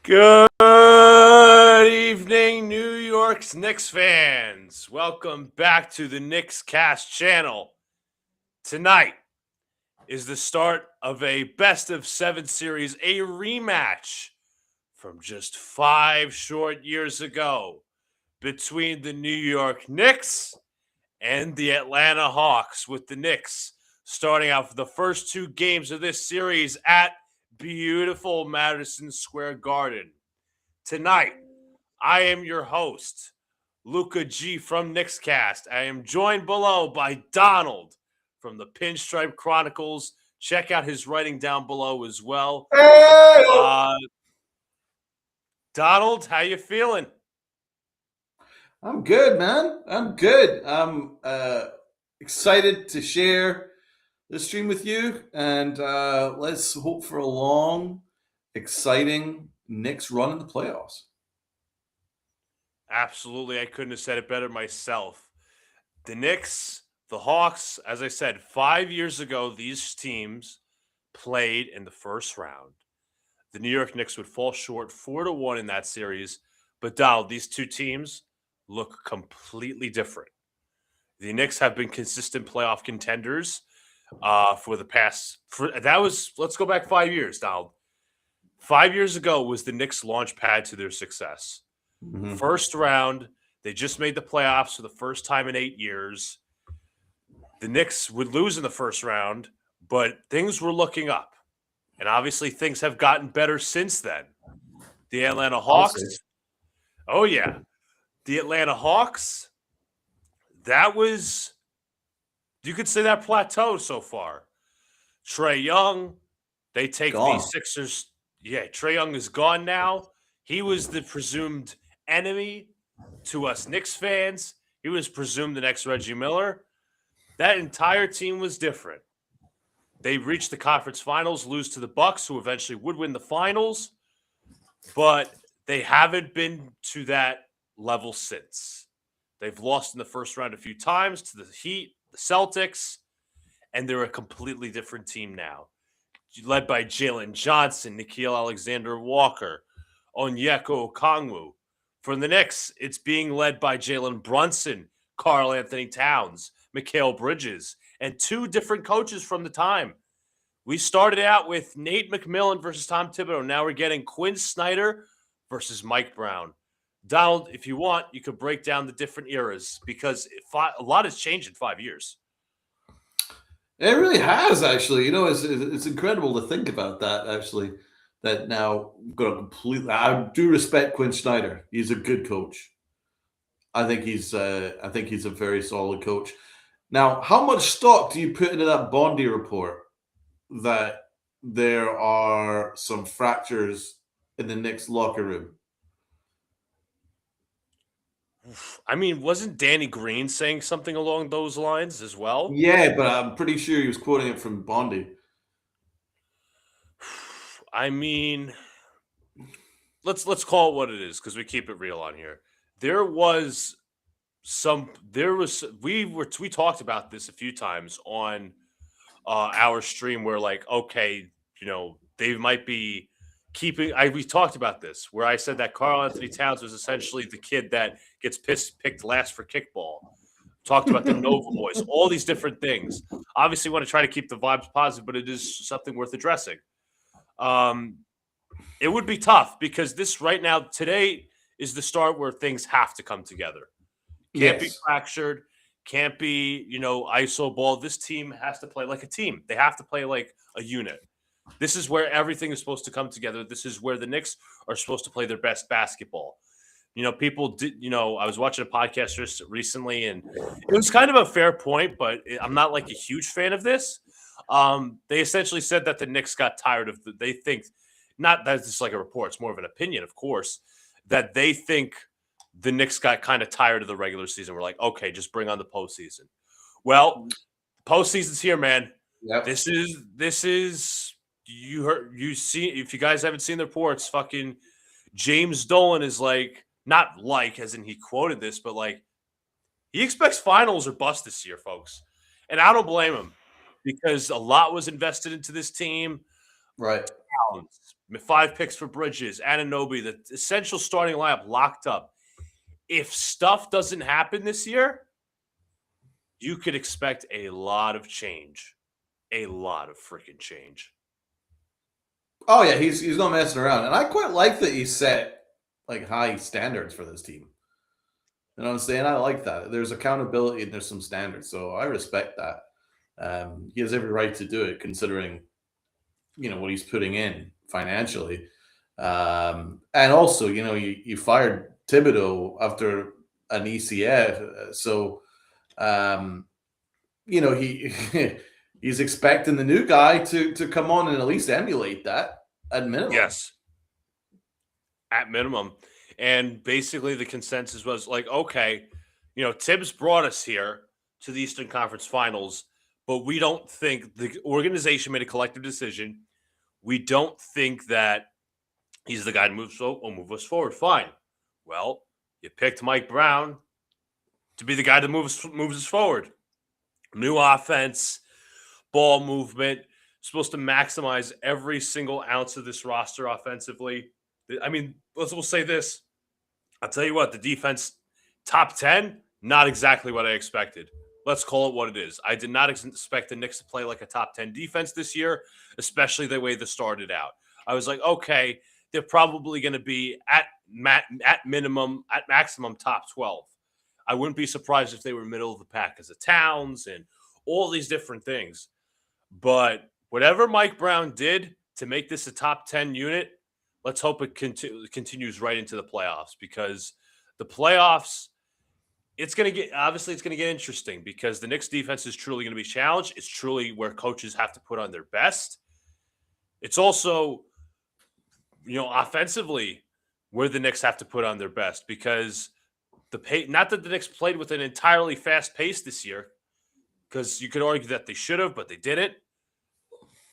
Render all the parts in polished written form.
Good evening, New York's Knicks fans. Welcome back to the Knicks Cast channel. Tonight is the start of a best of 7 series, a rematch from just 5 short years ago between the New York Knicks and the Atlanta Hawks, with the Knicks starting out the first 2 games of this series at beautiful Madison Square Garden. Tonight, I am your host, Luca G from Knickscast. I am joined below by Donald from the Pinstripe Chronicles. Check out his writing down below as well. Donald, how you feeling? I'm good, man. I'm good. I'm excited to share this stream with you, and let's hope for a long, exciting Knicks run in the playoffs. Absolutely. I couldn't have said it better myself. The Knicks, the Hawks, as I said, 5 years ago, these teams played in the first round. The New York Knicks would fall short 4-1 in that series. But Donald, these two teams look completely different. The Knicks have been consistent playoff contenders for the past. Let's go back 5 years, Donald. 5 years ago was the Knicks' launch pad to their success. Mm-hmm. First round, they just made the playoffs for the first time in 8 years. The Knicks would lose in the first round, but things were looking up. And obviously, things have gotten better since then. The Atlanta Hawks. Oh, yeah. The Atlanta Hawks, that was, you could say that plateau so far. Trae Young, they take Gone. the Sixers. Yeah, Trae Young is gone now. He was the presumed enemy to us Knicks fans. He was presumed the next Reggie Miller. That entire team was different. They reached the conference finals, lose to the Bucks, who eventually would win the finals, but they haven't been to that level since. They've lost in the first round a few times to the Heat, the Celtics, and they're a completely different team now. Led by Jalen Johnson, Nickeil Alexander-Walker, Onyeka Okongwu. For the Knicks, it's being led by Jalen Brunson, Karl Anthony Towns, Mikal Bridges, and 2 different coaches from the time. We started out with Nate McMillan versus Tom Thibodeau. Now we're getting Quinn Snyder versus Mike Brown. Donald, if you want, you could break down the different eras because a lot has changed in 5 years. It really has, actually. You know, it's incredible to think about that, actually. That now got a completely. I do respect Quinn Snyder. He's a good coach. I think he's a very solid coach. Now, how much stock do you put into that Bondi report that there are some fractures in the Knicks locker room? I mean, wasn't Danny Green saying something along those lines as well? Yeah, but I'm pretty sure he was quoting it from Bondi. I mean, let's call it what it is because we keep it real on here. We talked about this a few times on our stream where, like, okay, you know, they might be we talked about this where I said that Karl Anthony Towns was essentially the kid that gets picked last for kickball. Talked about the Nova Boys, all these different things. Obviously, want to try to keep the vibes positive, but it is something worth addressing. It would be tough because this right now, today is the start where things have to come together. Can't be fractured. Can't be, ISO ball. This team has to play like a team. They have to play like a unit. This is where everything is supposed to come together. This is where the Knicks are supposed to play their best basketball. People did, I was watching a podcast just recently, and it was kind of a fair point, but I'm not like a huge fan of this. They essentially said that the Knicks got tired of they think, not that it's like a report, it's more of an opinion, of course, that they think the Knicks got kind of tired of the regular season. We're like, okay, just bring on the postseason. Well, postseason's here, man. Yep. This is you see, if you guys haven't seen the reports, fucking James Dolan is like, not like as in he quoted this, but like he expects finals or bust this year, folks. And I don't blame him because a lot was invested into this team. Right. Towns, 5 picks for Bridges, Anunoby, the essential starting lineup locked up. If stuff doesn't happen this year, you could expect a lot of change. A lot of freaking change. Oh yeah, he's not messing around, and I quite like that he set like high standards for this team. You know what I'm saying? I like that. There's accountability and there's some standards, so I respect that. He has every right to do it, considering what he's putting in financially, and also you fired Thibodeau after an ECF, so he he's expecting the new guy to come on and at least emulate that at minimum. Yes. At minimum. And basically the consensus was like, okay, Tibbs brought us here to the Eastern Conference Finals, but we don't think the organization made a collective decision. We don't think that he's the guy to move us forward. Fine. Well, you picked Mike Brown to be the guy that moves us forward. New offense, ball movement, supposed to maximize every single ounce of this roster offensively. I mean, we'll say this. I'll tell you what, the defense, top 10, not exactly what I expected. Let's call it what it is. I did not expect the Knicks to play like a top 10 defense this year, especially the way they started out. I was like, okay, they're probably going to be at maximum top 12. I wouldn't be surprised if they were middle of the pack as a Towns and all these different things. But whatever Mike Brown did to make this a top 10 unit, let's hope it continues right into the playoffs, because the playoffs, it's going to get interesting, because the Knicks defense is truly going to be challenged. It's truly where coaches have to put on their best. It's also, offensively where the Knicks have to put on their best, because not that the Knicks played with an entirely fast pace this year, because you could argue that they should have, but they didn't.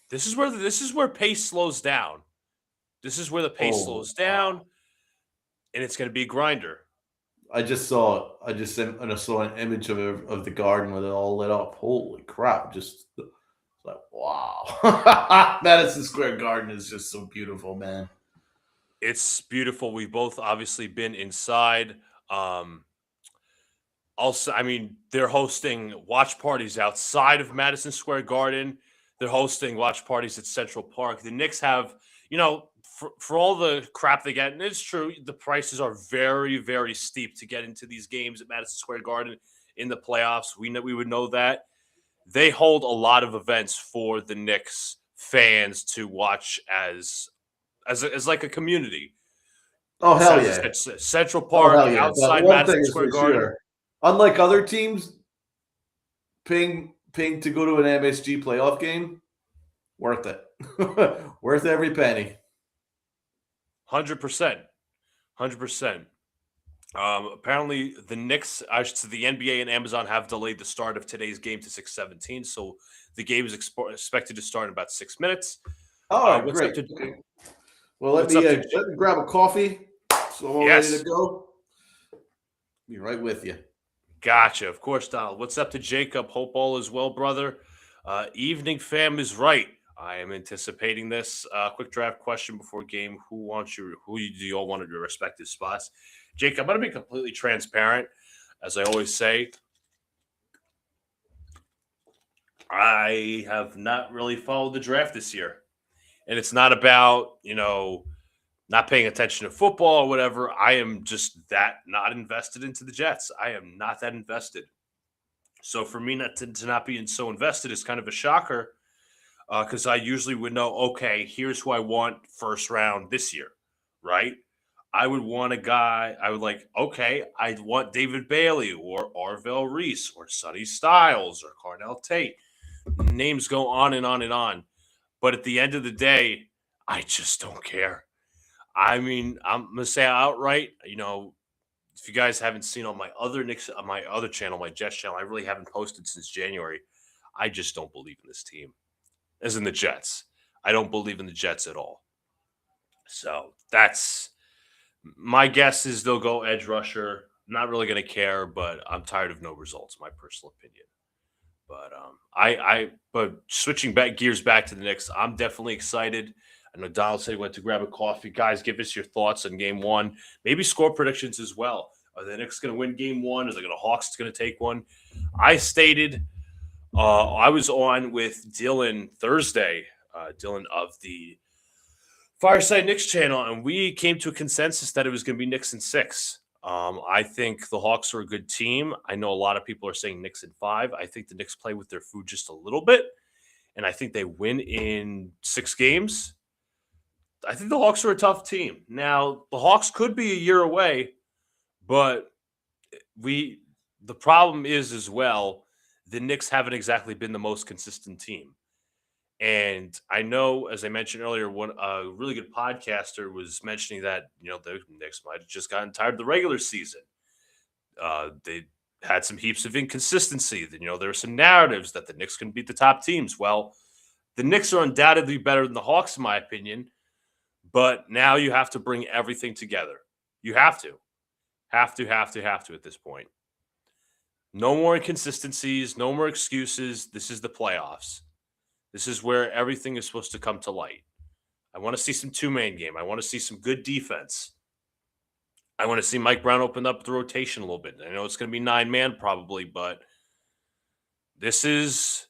This is where pace slows down. This is where the pace slows down, and it's going to be a grinder. I saw an image of the garden with it all lit up. Holy crap! Just like, wow, Madison Square Garden is just so beautiful, man. It's beautiful. We've both obviously been inside. Also, I mean, they're hosting watch parties outside of Madison Square Garden. They're hosting watch parties at Central Park. The Knicks have, for all the crap they get, and it's true, the prices are very, very steep to get into these games at Madison Square Garden in the playoffs. We would know that. They hold a lot of events for the Knicks fans to watch as like a community. Oh, hell yeah. It's Central Park, outside Madison Square Garden. Sure. Unlike other teams, paying to go to an MSG playoff game, worth it. Worth every penny. 100%. 100%. Apparently, the Knicks, the NBA and Amazon have delayed the start of today's game to 6:17, so the game is expected to start in about 6 minutes. Oh, great. Well, let me grab a coffee, so I'm ready to go. Be right with you. Gotcha. Of course, Donald. What's up to Jacob? Hope all is well, brother. Evening fam is right. I am anticipating this. Quick draft question before game. Who do you all want at your respective spots? Jake, I'm going to be completely transparent. As I always say, I have not really followed the draft this year. And it's not about, not paying attention to football or whatever. I am just not invested into the Jets. I am not that invested. So for me not to be so invested is kind of a shocker, because I usually would know, okay, here's who I want first round this year, right? I would want a guy, I want David Bailey or Arvell Reese or Sonny Styles or Carnell Tate. Names go on and on and on. But at the end of the day, I just don't care. I mean, I'm going to say outright, if you guys haven't seen on my other channel, my Jets channel, I really haven't posted since January. I just don't believe in this team, as in the Jets. I don't believe in the Jets at all. So that's my guess is they'll go edge rusher. I'm not really going to care, but I'm tired of no results, my personal opinion. But but switching gears back to the Knicks, I'm definitely excited. I know Donald said he went to grab a coffee. Guys, give us your thoughts on game one. Maybe score predictions as well. Are the Knicks going to win game one? Are the Hawks going to take one? I stated I was on with Dylan Thursday, Dylan of the Fireside Knicks channel, and we came to a consensus that it was going to be Knicks in 6. I think the Hawks are a good team. I know a lot of people are saying Knicks in 5. I think the Knicks play with their food just a little bit, and I think they win in 6 games. I think the Hawks are a tough team. Now, the Hawks could be a year away, but the problem is as well, the Knicks haven't exactly been the most consistent team. And I know, as I mentioned earlier, one a really good podcaster was mentioning that the Knicks might have just gotten tired of the regular season. They had some heaps of inconsistency. There were some narratives that the Knicks can beat the top teams. Well, the Knicks are undoubtedly better than the Hawks, in my opinion. But now you have to bring everything together. You have to at this point. No more inconsistencies, no more excuses. This is the playoffs. This is where everything is supposed to come to light. I want to see some two-man game. I want to see some good defense. I want to see Mike Brown open up the rotation a little bit. I know it's going to be 9-man probably, but this is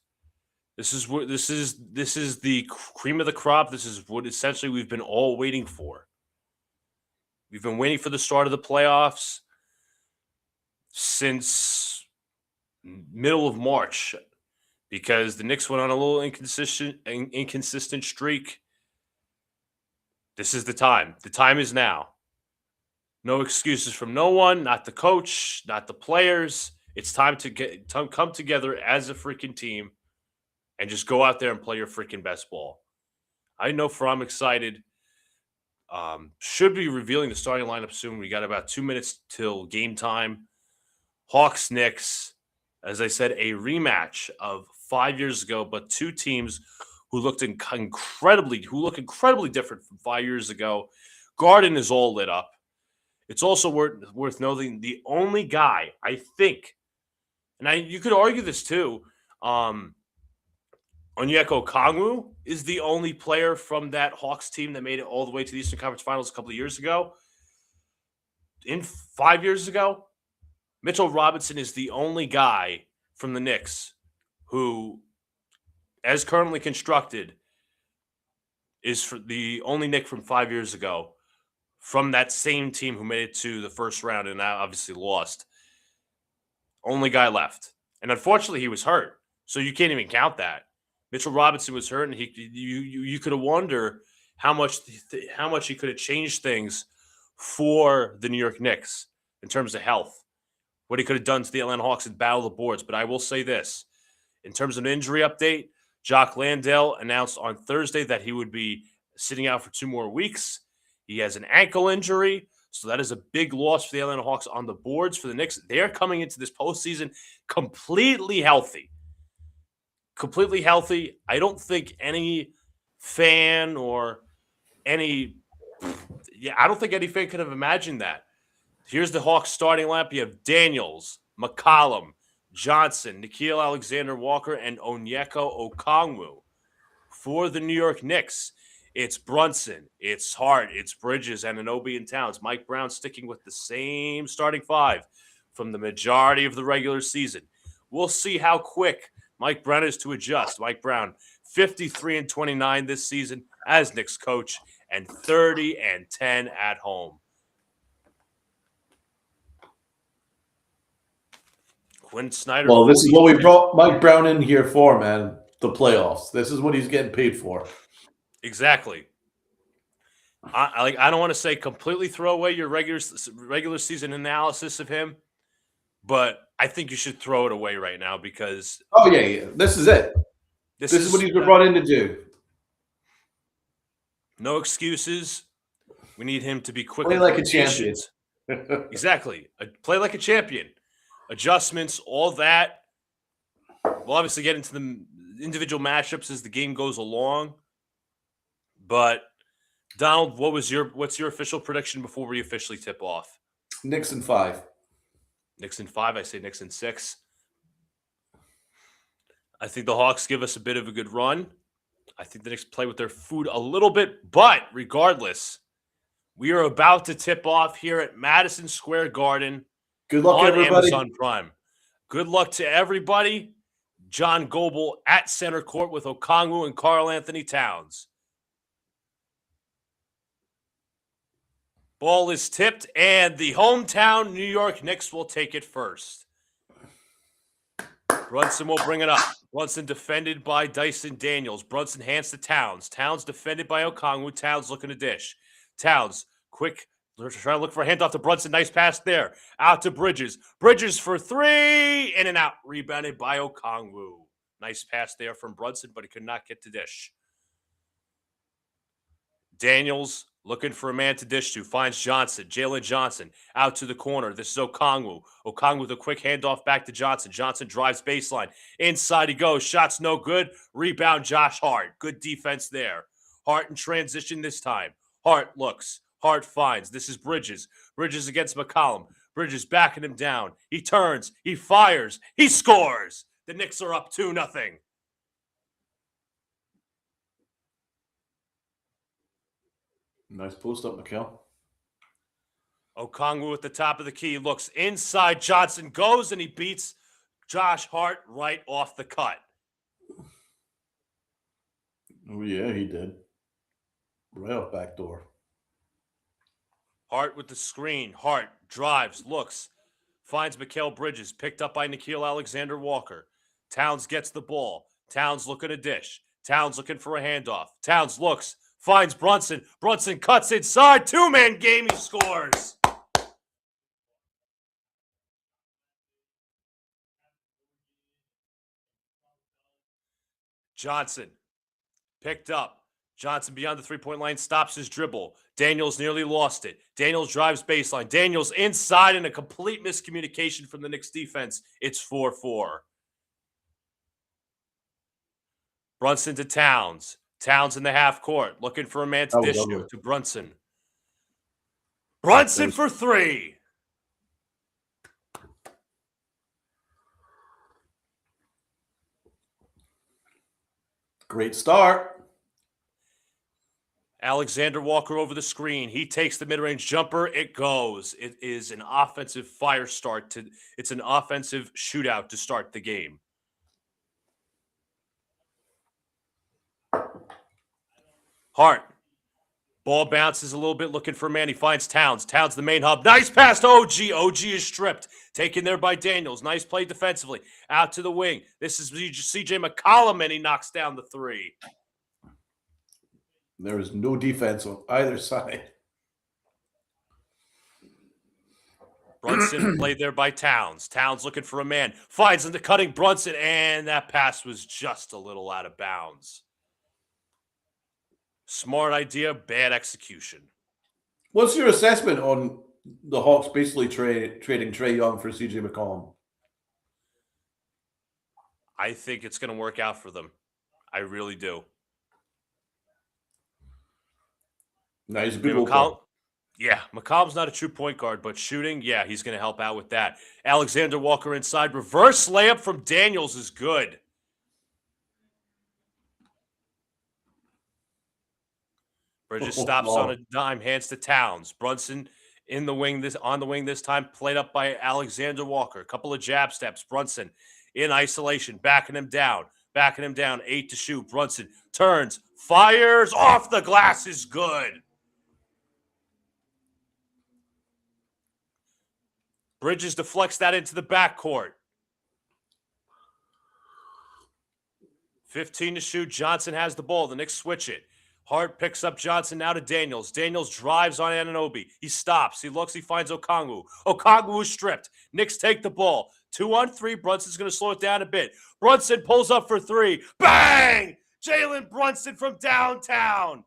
the cream of the crop. This is what essentially we've been all waiting for. We've been waiting for the start of the playoffs since middle of March, because the Knicks went on a little inconsistent streak. This is the time. The time is now. No excuses from no one, not the coach, not the players. It's time to come together as a freaking team and just go out there and play your freaking best ball. I know I'm excited. Should be revealing the starting lineup soon. We got about 2 minutes till game time. Hawks, Knicks. As I said, a rematch of 5 years ago, but two teams who look incredibly different from 5 years ago. Garden is all lit up. It's also worth noting the only guy, I think, and you could argue this too, Onyeka Okongwu is the only player from that Hawks team that made it all the way to the Eastern Conference Finals a couple of years ago. 5 years ago, Mitchell Robinson is the only guy from the Knicks who, as currently constructed, is the only Knick from 5 years ago from that same team who made it to the first round and now obviously lost. Only guy left. And unfortunately, he was hurt. So you can't even count that. Mitchell Robinson was hurt, and you could have wondered how much he could have changed things for the New York Knicks in terms of health. What he could have done to the Atlanta Hawks and battle the boards. But I will say this. In terms of an injury update, Jock Landale announced on Thursday that he would be sitting out for 2 more weeks. He has an ankle injury, so that is a big loss for the Atlanta Hawks on the boards for the Knicks. They're coming into this postseason completely healthy. Completely healthy. I don't think any fan I don't think any fan could have imagined that. Here's the Hawks starting lineup. You have Daniels, McCollum, Johnson, Nickeil Alexander-Walker, and Onyeka Okongwu. For the New York Knicks, it's Brunson, it's Hart, it's Bridges, Anunoby, and Towns. Mike Brown sticking with the same starting 5 from the majority of the regular season. We'll see how quick Mike Brown is to adjust. Mike Brown, 53-29 this season as Knicks coach, and 30-10 at home. Quinn Snyder. Well, this is what we brought Mike Brown in here for, man. The playoffs. This is what he's getting paid for. Exactly. I don't want to say completely throw away your regular season analysis of him, but I think you should throw it away right now because this is it. This is what he's been brought in to do. No excuses. We need him to be quick. Play like a champion. Exactly. Play like a champion. Adjustments, all that. We'll obviously get into the individual matchups as the game goes along. But Donald, what's your official prediction before we officially tip off? Knicks in 5. Knicks in 5. I say Knicks in 6. I think the Hawks give us a bit of a good run. I think the Knicks play with their food a little bit, but regardless, we are about to tip off here at Madison Square Garden Good luck, on everybody. Amazon Prime. Good luck to everybody. John Goble at center court with Okongwu and Karl Anthony Towns. Ball is tipped, and the hometown New York Knicks will take it first. Brunson will bring it up. Brunson defended by Dyson Daniels. Brunson hands to Towns. Towns defended by Okongwu. Towns looking to dish. Towns, quick, trying to look for a handoff to Brunson. Nice pass there. Out to Bridges. Bridges for three. In and out. Rebounded by Okongwu. Nice pass there from Brunson, but he could not get to dish. Daniels looking for a man to dish to. Finds Johnson. Jalen Johnson out to the corner. This is Okongwu. Okongwu with a quick handoff back to Johnson. Johnson drives baseline. Inside he goes. Shots no good. Rebound Josh Hart. Good defense there. Hart in transition this time. Hart looks. Hart finds. This is Bridges. Bridges against McCollum. Bridges backing him down. He turns. He fires. He scores. The Knicks are up 2-0. Nice post up, Mikhail. Okongwu at the top of the key. Looks inside. Johnson goes and he beats Josh Hart right off the cut. Oh, yeah, he did. Right off back door. Hart with the screen. Hart drives, looks, finds Mikal Bridges, picked up by Nickeil Alexander-Walker. Towns gets the ball. Towns looking to dish. Towns looking for a handoff. Towns looks, finds Brunson. Brunson cuts inside. Two-man game. He scores. Johnson picked up. Johnson beyond the three-point line stops his dribble. Daniels nearly lost it. Daniels drives baseline. Daniels inside and a complete miscommunication from the Knicks defense. It's 4-4. Brunson to Towns. Towns in the half court. Looking for a man to dish to Brunson. Brunson for three. Great start. Alexander Walker over the screen. He takes the mid-range jumper. It goes. It is an offensive fire start. It's an offensive shootout to start the game. Hart. Ball bounces a little bit, looking for a man. He finds Towns. Towns, the main hub. Nice pass to OG. OG is stripped. Taken there by Daniels. Nice play defensively. Out to the wing. This is CJ McCollum, and he knocks down the three. There is no defense on either side. Brunson played there by Towns. Towns looking for a man. Finds him, the cutting Brunson, and that pass was just a little out of bounds. Smart idea, bad execution. What's your assessment on the Hawks basically trading Trae Young for CJ McCollum? I think it's going to work out for them. I really do. No, he's a good McCollum. Yeah, McCollum's not a true point guard, but shooting, yeah, he's going to help out with that. Alexander Walker inside. Reverse layup from Daniels is good. Bridges stops on a dime, hands to Towns. Brunson on the wing this time, played up by Alexander Walker. A couple of jab steps. Brunson in isolation, backing him down. 8 to shoot. Brunson turns, fires off the glass is good. Bridges deflects that into the backcourt. 15 to shoot. Johnson has the ball. The Knicks switch it. Hart picks up Johnson now to Daniels. Daniels drives on Anunoby. He stops. He looks. He finds Okongwu. Okongwu is stripped. Knicks take the ball. 2-on-3. Brunson's going to slow it down a bit. Brunson pulls up for three. Bang! Jalen Brunson from downtown.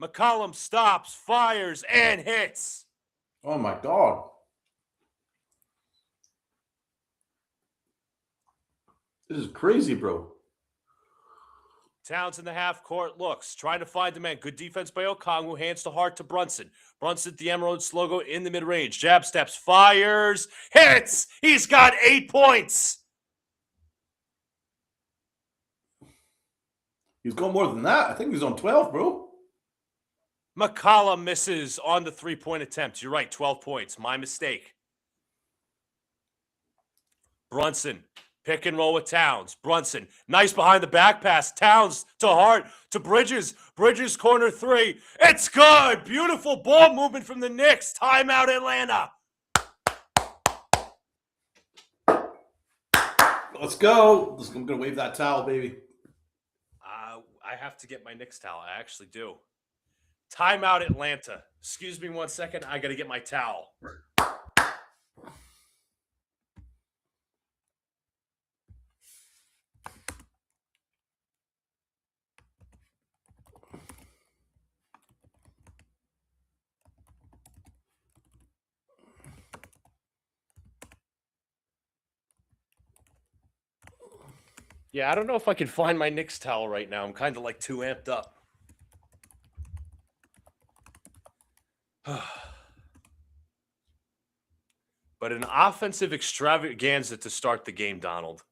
McCollum stops, fires, and hits. Oh, my God. This is crazy, bro. Towns in the half court looks, trying to find the man. Good defense by Okongwu. Hands to Hart to Brunson. Brunson at the Emeralds logo in the mid-range. Jab steps, fires, hits. He's got 8 points. He's got more than that. I think he's on 12, bro. McCollum misses on the three-point attempt. You're right, 12 points. My mistake. Brunson, pick and roll with Towns. Brunson, nice behind the back pass. Towns to Hart, to Bridges. Bridges corner three. It's good. Beautiful ball movement from the Knicks. Timeout, Atlanta. Let's go. I'm going to wave that towel, baby. I have to get my Knicks towel. I actually do. Timeout, Atlanta. Excuse me 1 second. I got to get my towel. Yeah, I don't know if I can find my Knicks towel right now. I'm kind of like too amped up. But an offensive extravaganza to start the game, Donald.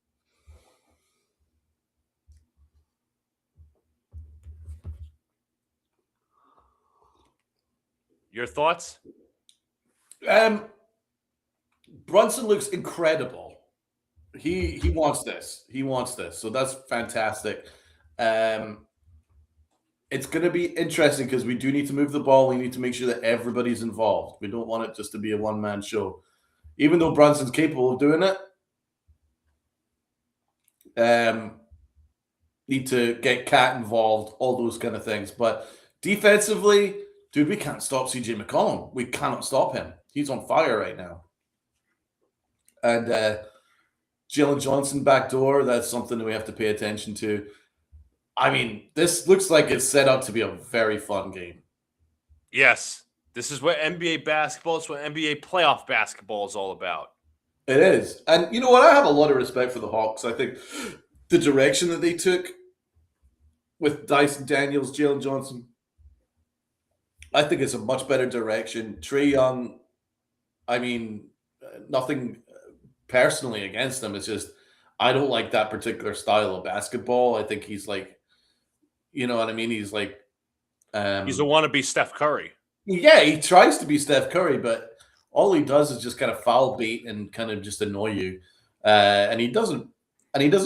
Your thoughts? Brunson looks incredible. He wants this. He wants this. So that's fantastic. It's going to be interesting because we do need to move the ball. We need to make sure that everybody's involved. We don't want it just to be a one-man show. Even though Brunson's capable of doing it, need to get Cat involved, all those kind of things. But defensively, dude, we can't stop CJ McCollum. We cannot stop him. He's on fire right now. And Jalen Johnson backdoor, that's something that we have to pay attention to. I mean, this looks like it's set up to be a very fun game. Yes. This is what NBA basketball is, what NBA playoff basketball is all about. It is. And you know what? I have a lot of respect for the Hawks. I think the direction that they took with Dyson Daniels, Jalen Johnson, I think it's a much better direction. Trae Young, I mean, nothing personally against him. It's just I don't like that particular style of basketball. I think he's like, you know what I mean? He's like he's a wannabe Steph Curry. Yeah, he tries to be Steph Curry, but all he does is just kind of foul bait and kind of just annoy you. And he doesn't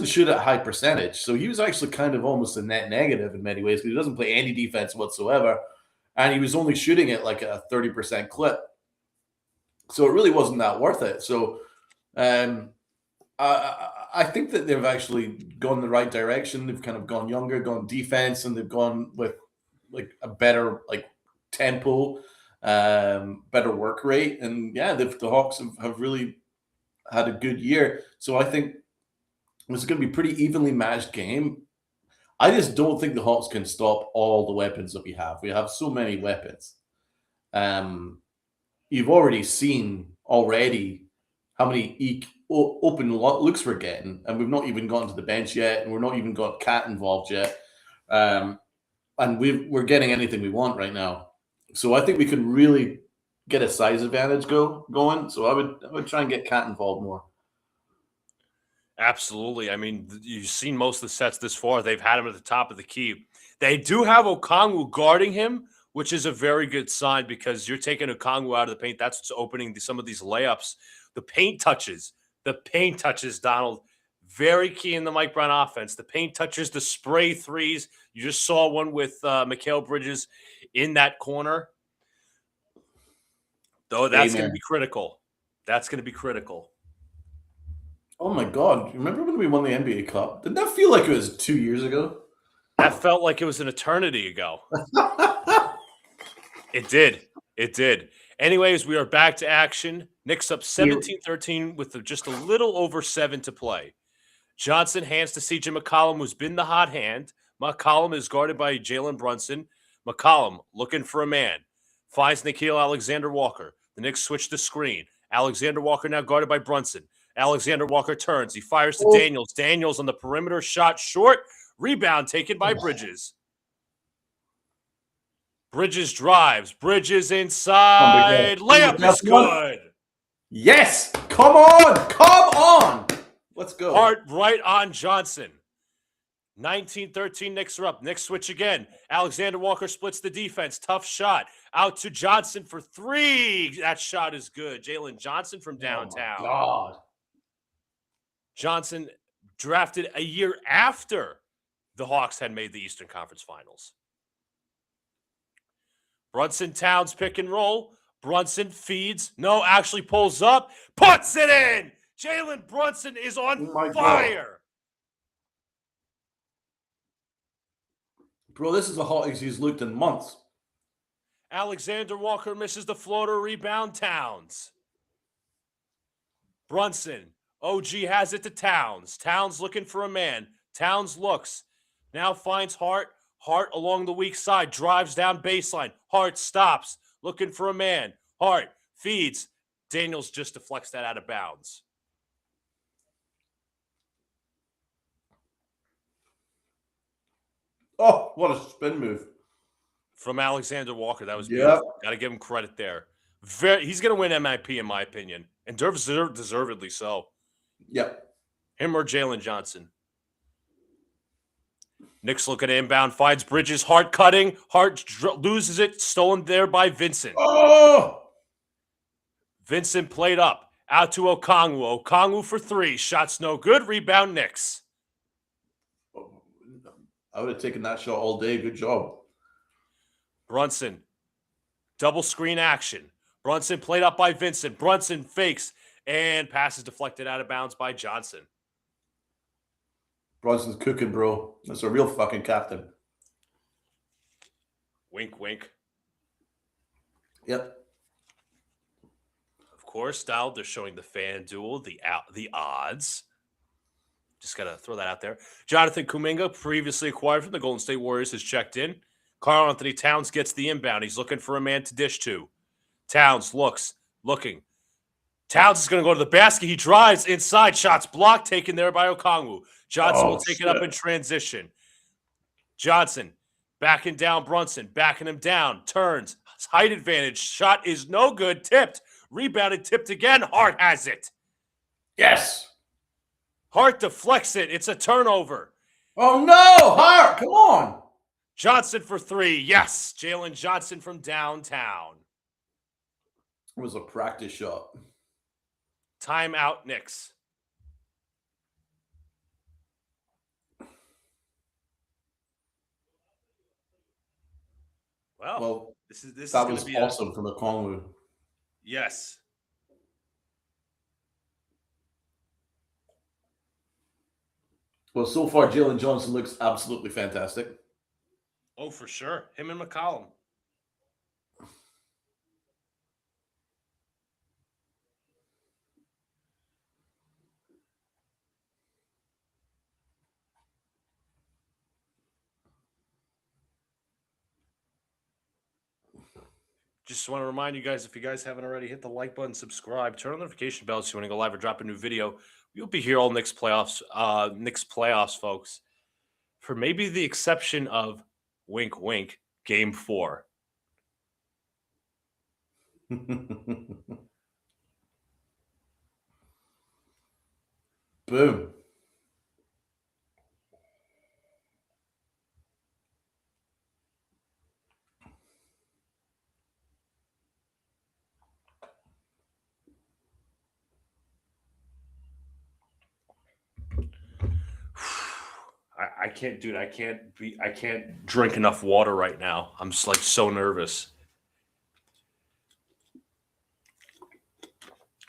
shoot at high percentage. So he was actually kind of almost a net negative in many ways because he doesn't play any defense whatsoever. And he was only shooting at like a 30% clip. So it really wasn't that worth it. So I think that they've actually gone the right direction. They've kind of gone younger, gone defense, and they've gone with like a better like tempo, better work rate. And yeah, the Hawks have really had a good year. So I think it's going to be a pretty evenly matched game. I just don't think the Hawks can stop all the weapons that we have. We have so many weapons. You've already seen how many open looks we're getting, and we've not even gotten to the bench yet, and we're not even got Cat involved yet. And we're getting anything we want right now. So I think we can really get a size advantage going. So I would try and get Cat involved more. Absolutely. I mean, you've seen most of the sets this far. They've had him at the top of the key. They do have Okongwu guarding him, which is a very good sign because you're taking Okongwu out of the paint. That's what's opening some of these layups. The paint touches, Donald, very key in the Mike Brown offense. The paint touches, the spray threes. You just saw one with Mikal Bridges in that corner. Though that's going to be critical. That's going to be critical. Oh, my God. Remember when we won the NBA Cup? Didn't that feel like it was 2 years ago? That felt like it was an eternity ago. It did. Anyways, we are back to action. Knicks up 17-13 with just a little over 7 to play. Johnson hands to CJ McCollum, who's been the hot hand. McCollum is guarded by Jalen Brunson. McCollum looking for a man. Finds Nickeil Alexander-Walker. The Knicks switch the screen. Alexander Walker now guarded by Brunson. Alexander Walker turns. He fires to Daniels. Daniels on the perimeter. Shot short. Rebound taken by Bridges. Bridges drives. Bridges inside. Layup is good. Yes. Come on. Let's go. Hart right on Johnson. 19-13, Knicks are up. Knicks switch again. Alexander Walker splits the defense. Tough shot. Out to Johnson for three. That shot is good. Jalen Johnson from downtown. Oh my God. Johnson drafted a year after the Hawks had made the Eastern Conference Finals. Brunson Towns pick and roll. Brunson feeds. No, actually pulls up. Puts it in. Jalen Brunson is on fire. Bro, this is the hottest he's looked in months. Alexander Walker misses the floater. Rebound Towns. Brunson. OG has it to Towns. Towns looking for a man. Towns looks. Now finds Hart. Hart along the weak side. Drives down baseline. Hart stops. Looking for a man. Hart feeds. Daniels just deflects that out of bounds. Oh, what a spin move. From Alexander Walker. That was beautiful. Got to give him credit there. He's going to win MIP, in my opinion. And deservedly so. Yep. Him or Jalen Johnson. Knicks looking at inbound. Finds Bridges. Hart cutting. Hart loses it. Stolen there by Vincent. Oh! Vincent played up. Out to Okongwu. Okongwu for three. Shots no good. Rebound Knicks. I would have taken that shot all day. Good job. Brunson. Double screen action. Brunson played up by Vincent. Brunson fakes and passes deflected out of bounds by Johnson. Brunson's cooking, bro. That's a real fucking captain. Wink, wink. Yep. Of course, Donald, they're showing the fan duel, the odds. Just got to throw that out there. Jonathan Kuminga, previously acquired from the Golden State Warriors, has checked in. Karl Anthony Towns gets the inbound. He's looking for a man to dish to. Towns looking. Towns is going to go to the basket. He drives inside. Shots blocked, taken there by Okongwu. Johnson will take it up in transition. Johnson backing down Brunson, backing him down. Turns. Height advantage. Shot is no good. Tipped. Rebounded. Tipped again. Hart has it. Yes. Hart deflects it. It's a turnover. Oh, no. Hart, come on. Johnson for three. Yes. Jalen Johnson from downtown. It was a practice shot. Timeout, Knicks. Well, that was awesome from Okongwu. Yes. Well, so far, Jalen Johnson looks absolutely fantastic. Oh, for sure. Him and McCollum. Just want to remind you guys, if you guys haven't already, hit the like button, subscribe, turn on the notification bell so you want to go live or drop a new video. You'll be here all Knicks playoffs, folks. For maybe the exception of wink, wink, game 4. Boom. I can't, dude. I can't drink enough water right now. I'm just like so nervous.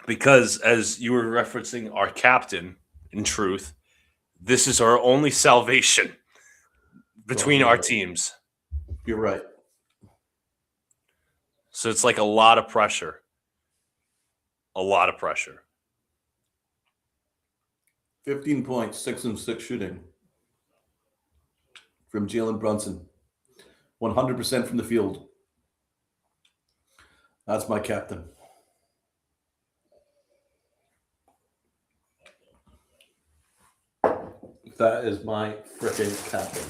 Because as you were referencing our captain, in truth, this is our only salvation between our teams. You're right. So it's like a lot of pressure. A lot of pressure. 15 points, 6 and 6 shooting from Jalen Brunson. 100% from the field. That's my captain. That is my freaking captain.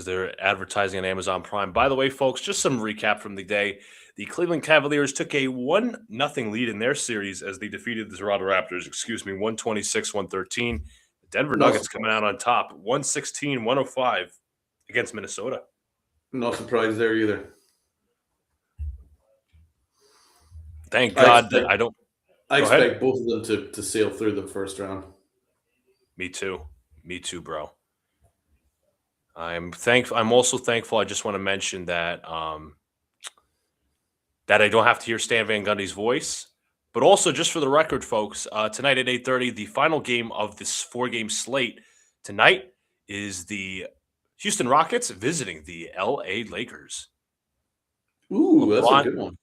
because they're advertising on Amazon Prime. By the way, folks, just some recap from the day. The Cleveland Cavaliers took a 1-0 lead in their series as they defeated the Toronto Raptors, 126-113. The Denver Nuggets coming out on top, 116-105 against Minnesota. Not surprised there either. Thank God that I expect both of them to sail through the first round. Me too. Me too, bro. I'm also thankful. I just want to mention that that I don't have to hear Stan Van Gundy's voice. But also, just for the record, folks, tonight at 8:30, the final game of this 4-game slate tonight is the Houston Rockets visiting the LA Lakers. Ooh, that's a good one.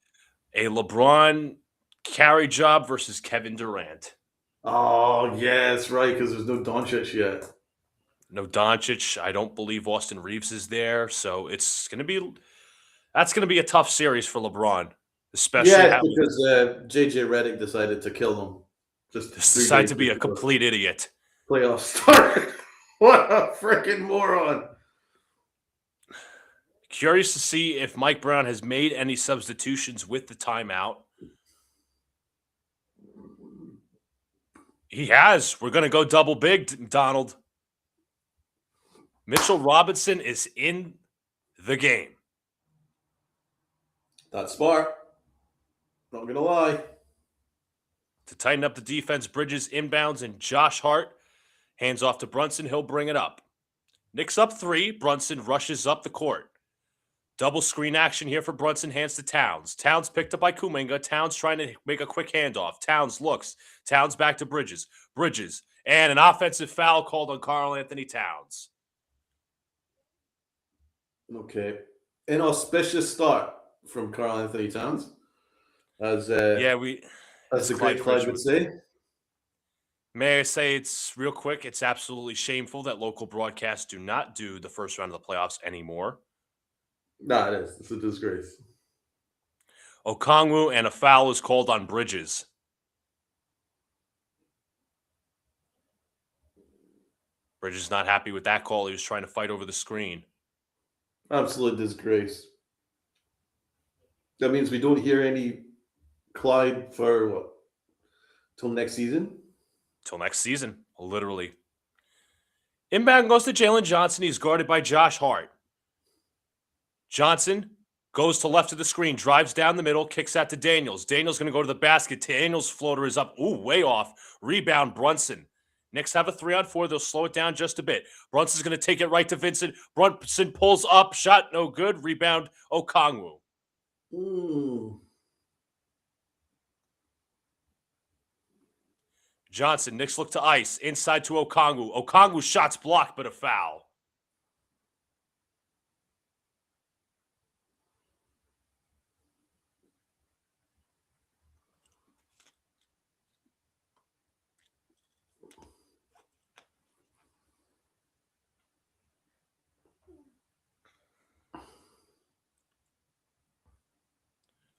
A LeBron carry job versus Kevin Durant. Oh, yes, right, because there's no Doncic yet. No Doncic. I don't believe Austin Reeves is there. So that's going to be a tough series for LeBron. Especially because JJ Redick decided to kill them. Decided to be a complete idiot. Playoff start. What a freaking moron. Curious to see if Mike Brown has made any substitutions with the timeout. He has. We're going to go double big, Donald. Mitchell Robinson is in the game. That's smart. Not going to lie. To tighten up the defense, Bridges inbounds and Josh Hart hands off to Brunson. He'll bring it up. Knicks up 3. Brunson rushes up the court. Double screen action here for Brunson, hands to Towns. Towns picked up by Kuminga. Towns trying to make a quick handoff. Towns looks. Towns back to Bridges. Bridges. And an offensive foul called on Karl Anthony Towns. Okay. Inauspicious start from Karl Anthony Towns. As the great Clyde would say. May I say it's real quick, it's absolutely shameful that local broadcasts do not do the first round of the playoffs anymore. No, it is. It's a disgrace. Okongwu and a foul is called on Bridges. Bridges not happy with that call. He was trying to fight over the screen. Absolute disgrace. That means we don't hear any Clyde for what? Till next season? Till next season, literally. Inbound goes to Jalen Johnson. He's guarded by Josh Hart. Johnson goes to left of the screen, drives down the middle, kicks out to Daniels. Daniels going to go to the basket. Daniels' floater is up. Ooh, way off. Rebound, Brunson. Knicks have a 3-on-4. They'll slow it down just a bit. Brunson's going to take it right to Vincent. Brunson pulls up. Shot no good. Rebound, Okongwu. Ooh. Johnson, Knicks look to ice. Inside to Okongwu. Okongwu shots blocked, but a foul.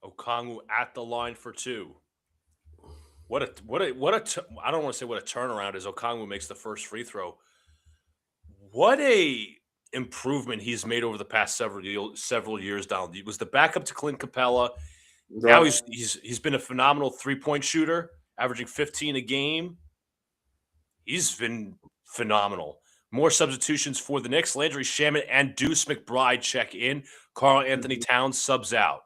Okongwu at the line for 2. I don't want to say what a turnaround is. Okongwu makes the first free throw. What a improvement he's made over the past several years, Donald. He was the backup to Clint Capella. Right. Now he's been a phenomenal 3-point shooter, averaging 15 a game. He's been phenomenal. More substitutions for the Knicks. Landry Shamet and Deuce McBride check in. Karl Anthony Towns subs out.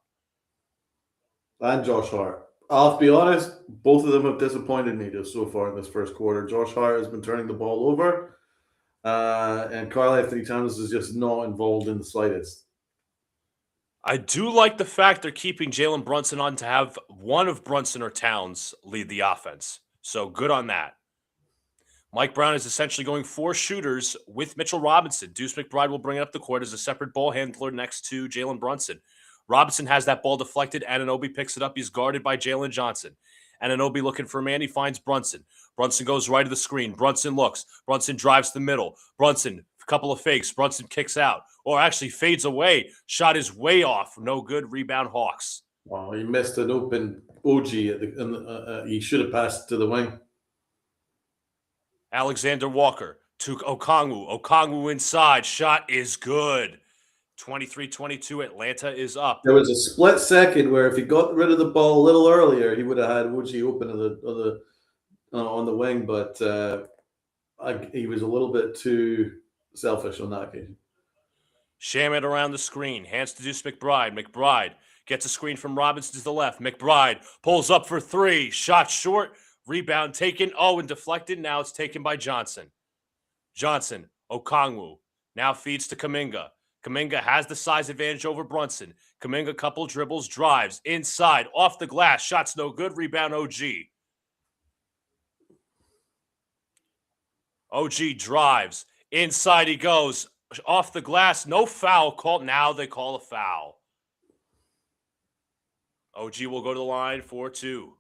And Josh Hart. I'll be honest, both of them have disappointed me so far in this first quarter. Josh Hart has been turning the ball over, and Karl Anthony Towns is just not involved in the slightest. I do like the fact they're keeping Jalen Brunson on to have one of Brunson or Towns lead the offense. So good on that. Mike Brown is essentially going 4 shooters with Mitchell Robinson. Deuce McBride will bring it up the court as a separate ball handler next to Jalen Brunson. Robinson has that ball deflected. Anunoby picks it up. He's guarded by Jalen Johnson. Anunoby looking for a man. He finds Brunson. Brunson goes right to the screen. Brunson looks. Brunson drives to the middle. Brunson, a couple of fakes. Brunson kicks out. Or actually fades away. Shot is way off. No good. Rebound Hawks. Oh, he missed an open OG. He should have passed to the wing. Alexander Walker. to Okongwu. Okongwu inside. Shot is good. 23-22. Atlanta is up. There was a split second where if he got rid of the ball a little earlier, he would have had Woodsy open on the wing, but he was a little bit too selfish on that occasion. Shaman around the screen. Hands to Deuce McBride. McBride gets a screen from Robinson to the left. McBride pulls up for three. Shot short. Rebound taken. Oh, and deflected. Now it's taken by Johnson. Johnson. Okongwu. Now feeds to Kuminga. Kuminga has the size advantage over Brunson. Kuminga couple dribbles. Drives. Inside. Off the glass. Shots no good. Rebound OG. OG drives. Inside he goes. Off the glass. No foul called. Now they call a foul. OG will go to the line for two.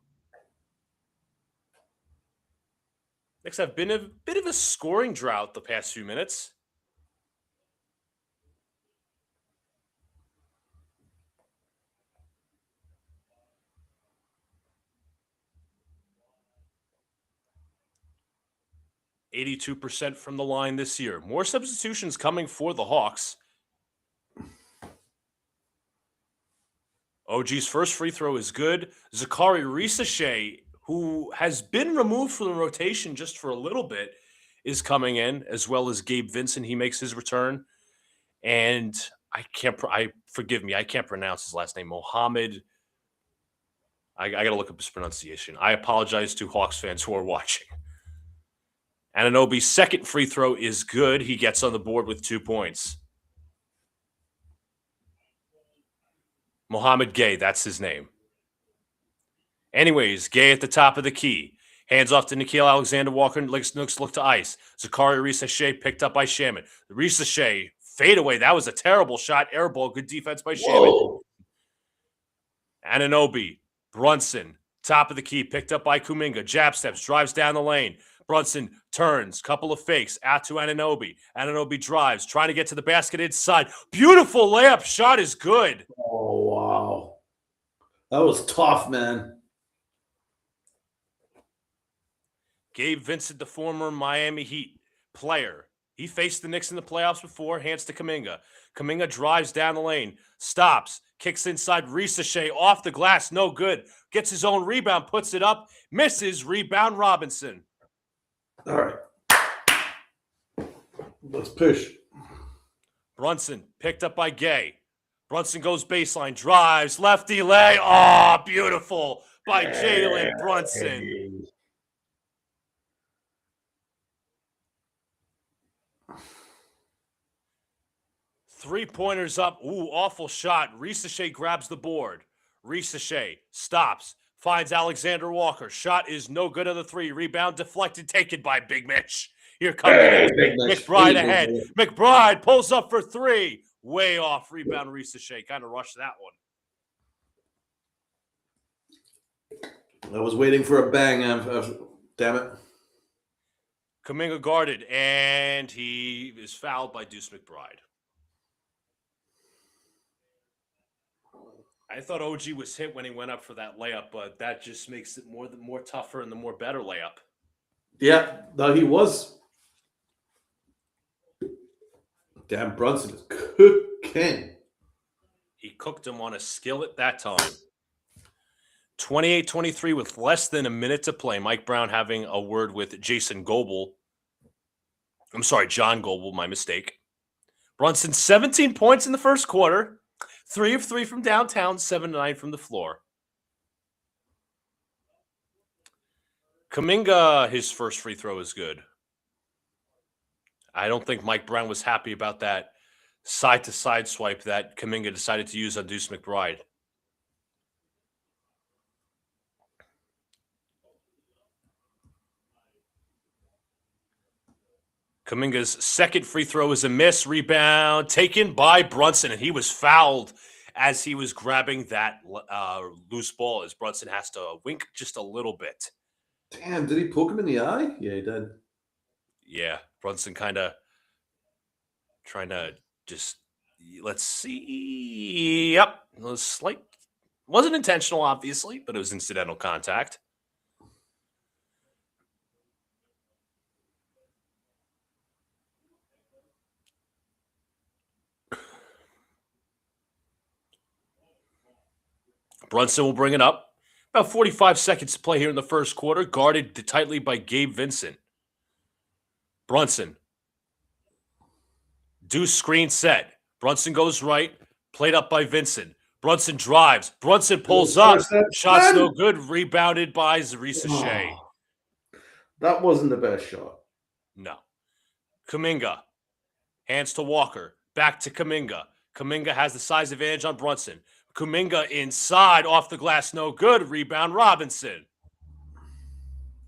Knicks have been a bit of a scoring drought the past few minutes. %82 from the line this year. More substitutions coming for the Hawks. OG's first free throw is good. Zachary Risache, who has been removed from the rotation just for a little bit, is coming in, as well as Gabe Vincent. He makes his return. And forgive me, I can't pronounce his last name. Mohammed. I got to look up his pronunciation. I apologize to Hawks fans who are watching. Anunoby's second free throw is good. He gets on the board with 2 points. Mohamed Gay, that's his name. Anyways, Gay at the top of the key. Hands off to Nickeil Alexander-Walker. Knicks look to ice. Zachary Risache picked up by Shaman. Risache, fadeaway. That was a terrible shot. Air ball. Good defense by Shaman. Anunoby. Brunson. Top of the key. Picked up by Kuminga. Jab steps. Drives down the lane. Brunson turns, couple of fakes, out to Anunoby. Anunoby drives, trying to get to the basket inside. Beautiful layup. Shot is good. Oh, wow. That was tough, man. Gabe Vincent, the former Miami Heat player. He faced the Knicks in the playoffs before. Hands to Kuminga. Kuminga drives down the lane, stops, kicks inside. Risache off the glass, no good. Gets his own rebound, puts it up, misses. Rebound Robinson. All right. Let's push. Brunson picked up by Gay. Brunson goes baseline, drives, lefty lay. Oh, beautiful by Jalen Brunson. Three-pointers up. Ooh, awful shot. Risache grabs the board. Risache stops. Finds Alexander Walker. Shot is no good on the three. Rebound deflected, taken by Big Mitch. Here comes McBride ahead. McBride pulls up for three. Way off. Rebound Risache. Kind of rushed that one. I was waiting for a bang. Damn it. Kuminga guarded, and he is fouled by Deuce McBride. I thought OG was hit when he went up for that layup, but that just makes it more tougher and the more better layup. Yeah, no, he was. Damn, Brunson is cooking. He cooked him on a skillet that time. 28-23 with less than a minute to play. Mike Brown having a word with Jason Goebel. I'm sorry, John Goebel, my mistake. Brunson, 17 points in the first quarter. 3 of 3 from downtown, 7-9 from the floor. Kuminga, his first free throw is good. I don't think Mike Brown was happy about that side-to-side swipe that Kuminga decided to use on Deuce McBride. Kuminga's second free throw is a miss. Rebound taken by Brunson, and he was fouled as he was grabbing that loose ball, as Brunson has to wink just a little bit. Damn, did he poke him in the eye? Yeah, he did. Yeah, Brunson kind of trying to just, let's see. Yep, it was slight. Wasn't intentional, obviously, but it was incidental contact. Brunson will bring it up. About 45 seconds to play here in the first quarter, guarded tightly by Gabe Vincent. Brunson. Deuce screen set. Brunson goes right, played up by Vincent. Brunson drives. Brunson pulls up. Shot's no good. Rebounded by Zarisa Shea. That wasn't the best shot. No. Kuminga. Hands to Walker. Back to Kuminga. Kuminga has the size advantage on Brunson. Kuminga inside, off the glass, no good. Rebound Robinson.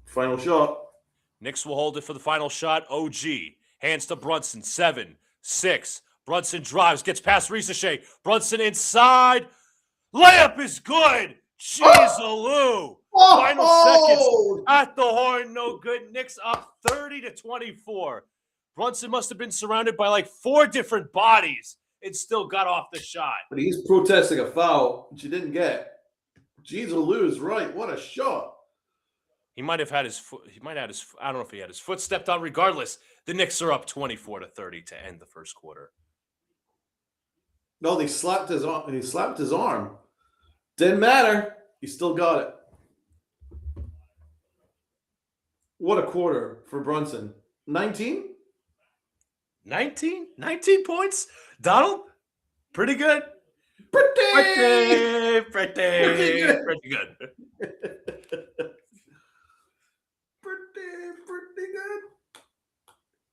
Final shot. Knicks will hold it for the final shot. OG. Hands to Brunson. 7, 6. Brunson drives, gets past Shea. Brunson inside. Layup is good. Jeez, Alou. Final seconds at the horn. No good. Knicks up 30-24. Brunson must have been surrounded by like 4 different bodies and still got off the shot. But he's protesting a foul, which he didn't get. Jeez, Alou is right. What a shot. He might have had his foot. I don't know if he had his foot stepped on. Regardless, the Knicks are up 24-30 to end the first quarter. No, they slapped his arm. He slapped his arm. Didn't matter. He still got it. What a quarter for Brunson. 19? 19 points. Donald, pretty good. Pretty good. Pretty good.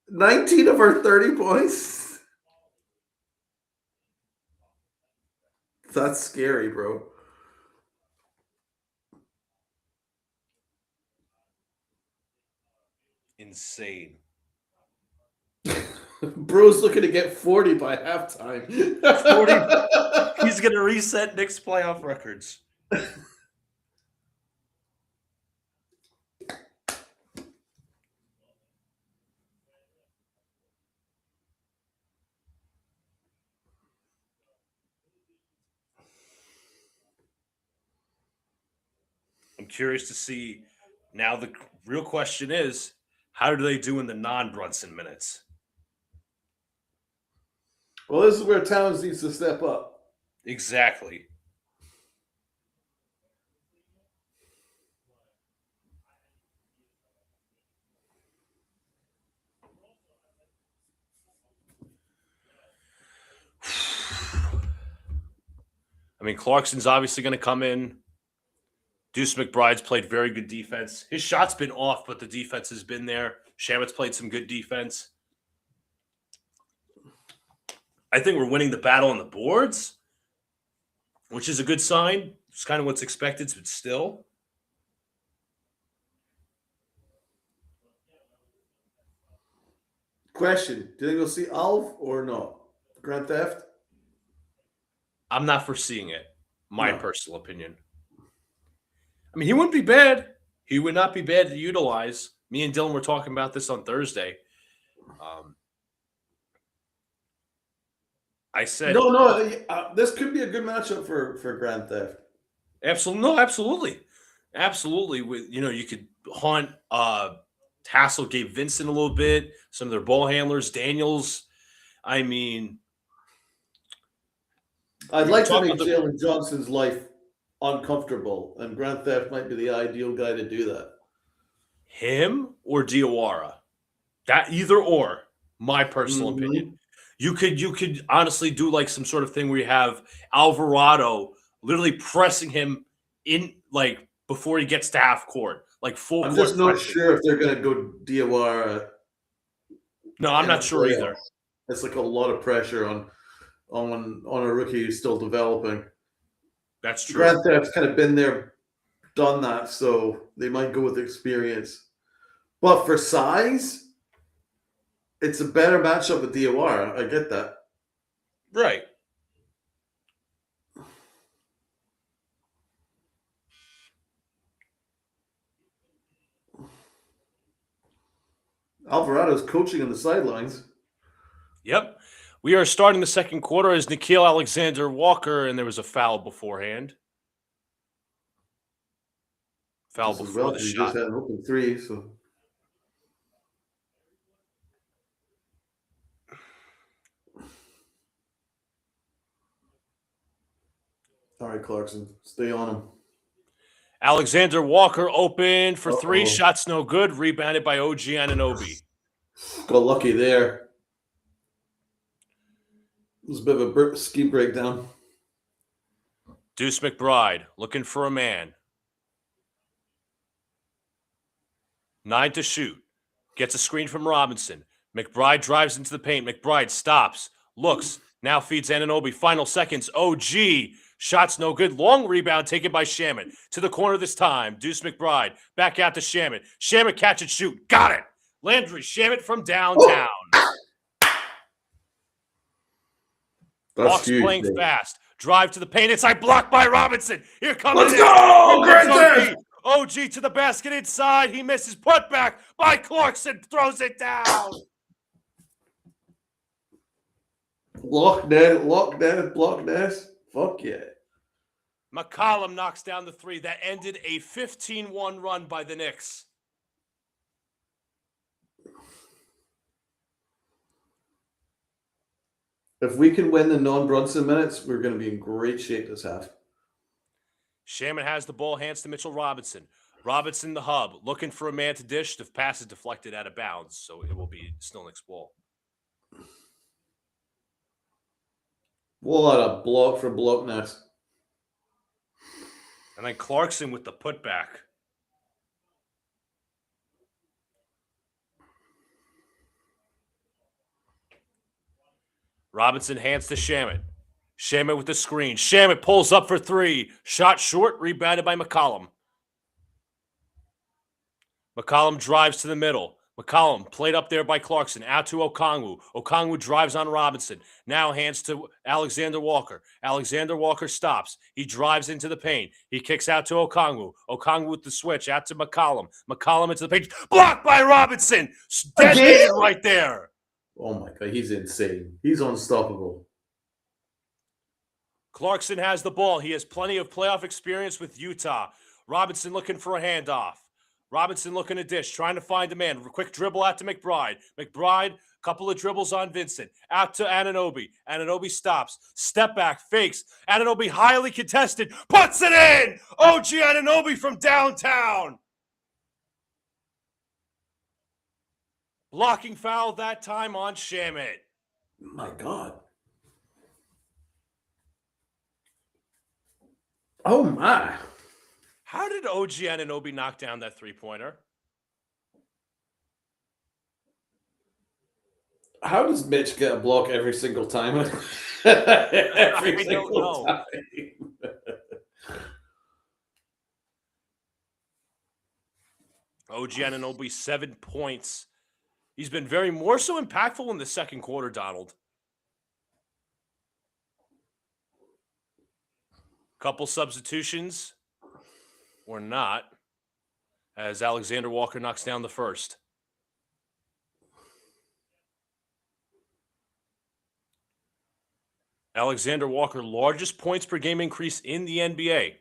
19 of our 30 points. That's scary, bro. Insane. Bro's looking to get 40 by halftime. 40. He's going to reset Knicks playoff records. I'm curious to see. Now the real question is, how do they do in the non-Brunson minutes? Well, this is where Towns needs to step up. Exactly. I mean, Clarkson's obviously going to come in. Deuce McBride's played very good defense. His shot's been off, but the defense has been there. Shamet's played some good defense. I think we're winning the battle on the boards, which is a good sign. It's kind of what's expected, but still. Question: do you think we'll see Alv or not? Grand Theft? I'm not foreseeing it. My personal opinion. I mean, he wouldn't be bad. He would not be bad to utilize. Me and Dylan were talking about this on Thursday. I said this could be a good matchup for Grand Theft. Absolutely. With you could haunt Hassel, Gabe Vincent a little bit, some of their ball handlers, Daniels. I mean, I'd like to make Jalen Johnson's life uncomfortable, and Grand Theft might be the ideal guy to do that. Him or Diawara? That either or, my personal opinion. You could honestly do like some sort of thing where you have Alvarado literally pressing him in like before he gets to half court, like full. I'm just not sure if they're going to go Diawara. No, I'm not sure either. It's like a lot of pressure on a rookie who's still developing. That's true. Grand Theft's kind of been there, done that, so they might go with experience. But for size, it's a better matchup with Diawara. I get that. Right. Alvarado's coaching on the sidelines. Yep. We are starting the second quarter as Nickeil Alexander-Walker, and there was a foul beforehand. Foul before the shot. He just had an open three, so. All right, Clarkson, stay on him. Alexander Walker open for three. Uh-oh. Shots no good. Rebounded by OG Anunoby. Got lucky there. It was a bit of a scheme breakdown. Deuce McBride looking for a man. 9 to shoot. Gets a screen from Robinson. McBride drives into the paint. McBride stops. Looks. Now feeds Anunoby. Final seconds. OG. Shots no good. Long rebound taken by Shamet. To the corner this time. Deuce McBride. Back out to Shamet. Shamet catch and shoot. Got it. Landry Shamet from downtown. Hawks huge, playing Dave. fast. Drive to the paint. Inside blocked by Robinson. Here comes Let's go! Great save! OG to the basket inside. He misses. Put back by Clarkson. Throws it down. Lock Ness. Fuck yeah. McCollum knocks down the three. That ended a 15-1 run by the Knicks. If we can win the non-Brunson minutes, we're going to be in great shape this half. Shaman has the ball, hands to Mitchell Robinson. Robinson, the hub, looking for a man to dish. The pass is deflected out of bounds, so it will be still Knicks ball. What a block for block Ness. And then Clarkson with the putback. Robinson hands to Shamet. Shamet with the screen. Shamet pulls up for three. Shot short, rebounded by McCollum. McCollum drives to the middle. McCollum played up there by Clarkson. Out to Okongwu. Okongwu drives on Robinson. Now hands to Alexander Walker. Alexander Walker stops. He drives into the paint. He kicks out to Okongwu. Okongwu with the switch. Out to McCollum. McCollum into the paint. Blocked by Robinson. Detonated right there. Oh my God, he's insane. He's unstoppable. Clarkson has the ball. He has plenty of playoff experience with Utah. Robinson looking for a handoff. Robinson looking to dish, trying to find a man. Quick dribble out to McBride. McBride, couple of dribbles on Vincent. Out to Anunoby. Anunoby stops. Step back, fakes. Anunoby highly contested. Puts it in! OG Anunoby from downtown. Blocking foul that time on Shamet. My God. Oh my. How did OG Anunoby knock down that three-pointer? How does Mitch get a block every single time? every single time. OG Anunoby, 7 points. He's been very more so impactful in the second quarter, Donald. Couple substitutions, or not, as Alexander Walker knocks down the first. Alexander Walker, largest points per game increase in the NBA.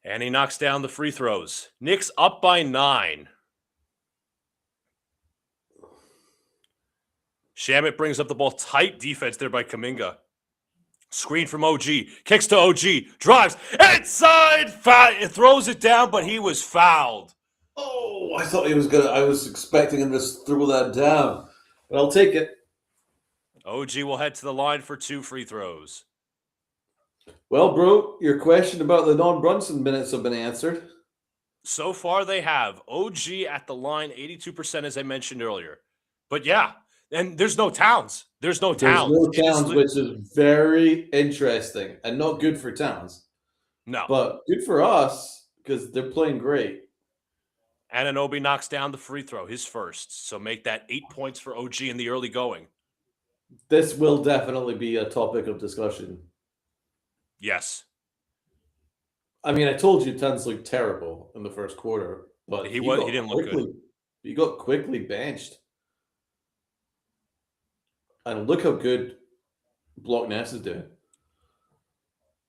And he knocks down the free throws. Knicks up by 9. Shamet brings up the ball. Tight defense there by Kuminga. Screen from OG. Kicks to OG. Drives. Inside. It throws it down, but he was fouled. Oh, I thought he was going to. I was expecting him to throw that down. But I'll take it. OG will head to the line for 2 free throws. Well, bro, your question about the non-Brunson minutes have been answered. So far, they have. OG at the line, 82%, as I mentioned earlier. But yeah, and there's no Towns. There's no Towns. There's no Towns, which is very interesting and not good for Towns. No. But good for us because they're playing great. Anunoby knocks down the free throw, his first. So make that 8 points for OG in the early going. This will definitely be a topic of discussion. Yes. I mean, I told you Towns looked terrible in the first quarter, but he didn't look good. He got quickly benched. And look how good Block Ness is doing.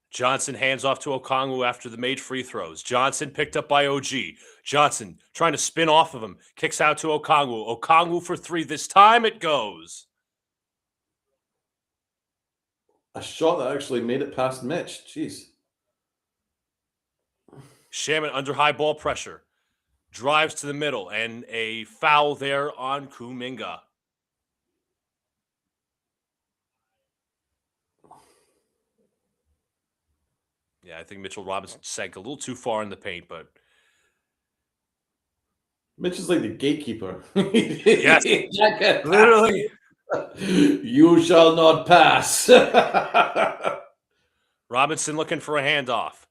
Johnson hands off to Okongwu after the made free throws. Johnson picked up by OG. Johnson trying to spin off of him. Kicks out to Okongwu. Okongwu for 3. This time it goes. A shot that actually made it past Mitch. Jeez. Shaman under high ball pressure. Drives to the middle, and a foul there on Kuminga. Yeah, I think Mitchell Robinson sank a little too far in the paint, but Mitch is like the gatekeeper. yes, Can't get past literally. it. You shall not pass. Robinson looking for a handoff.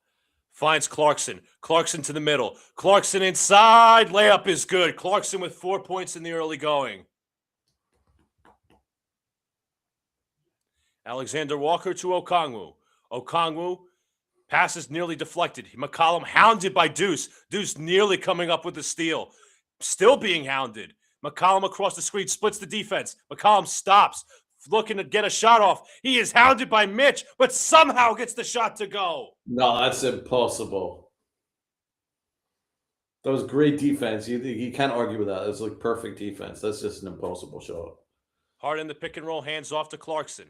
Finds Clarkson. Clarkson to the middle. Clarkson inside. Layup is good. Clarkson with 4 points in the early going. Alexander Walker to Okongwu. Okongwu passes nearly deflected. McCollum hounded by Deuce. Deuce nearly coming up with the steal. Still being hounded. McCollum across the screen splits the defense. McCollum stops, looking to get a shot off. He is hounded by Mitch, but somehow gets the shot to go. No, that's impossible. That was great defense. You can't argue with that. It's like perfect defense. That's just an impossible shot. Hard in the pick and roll, hands off to Clarkson.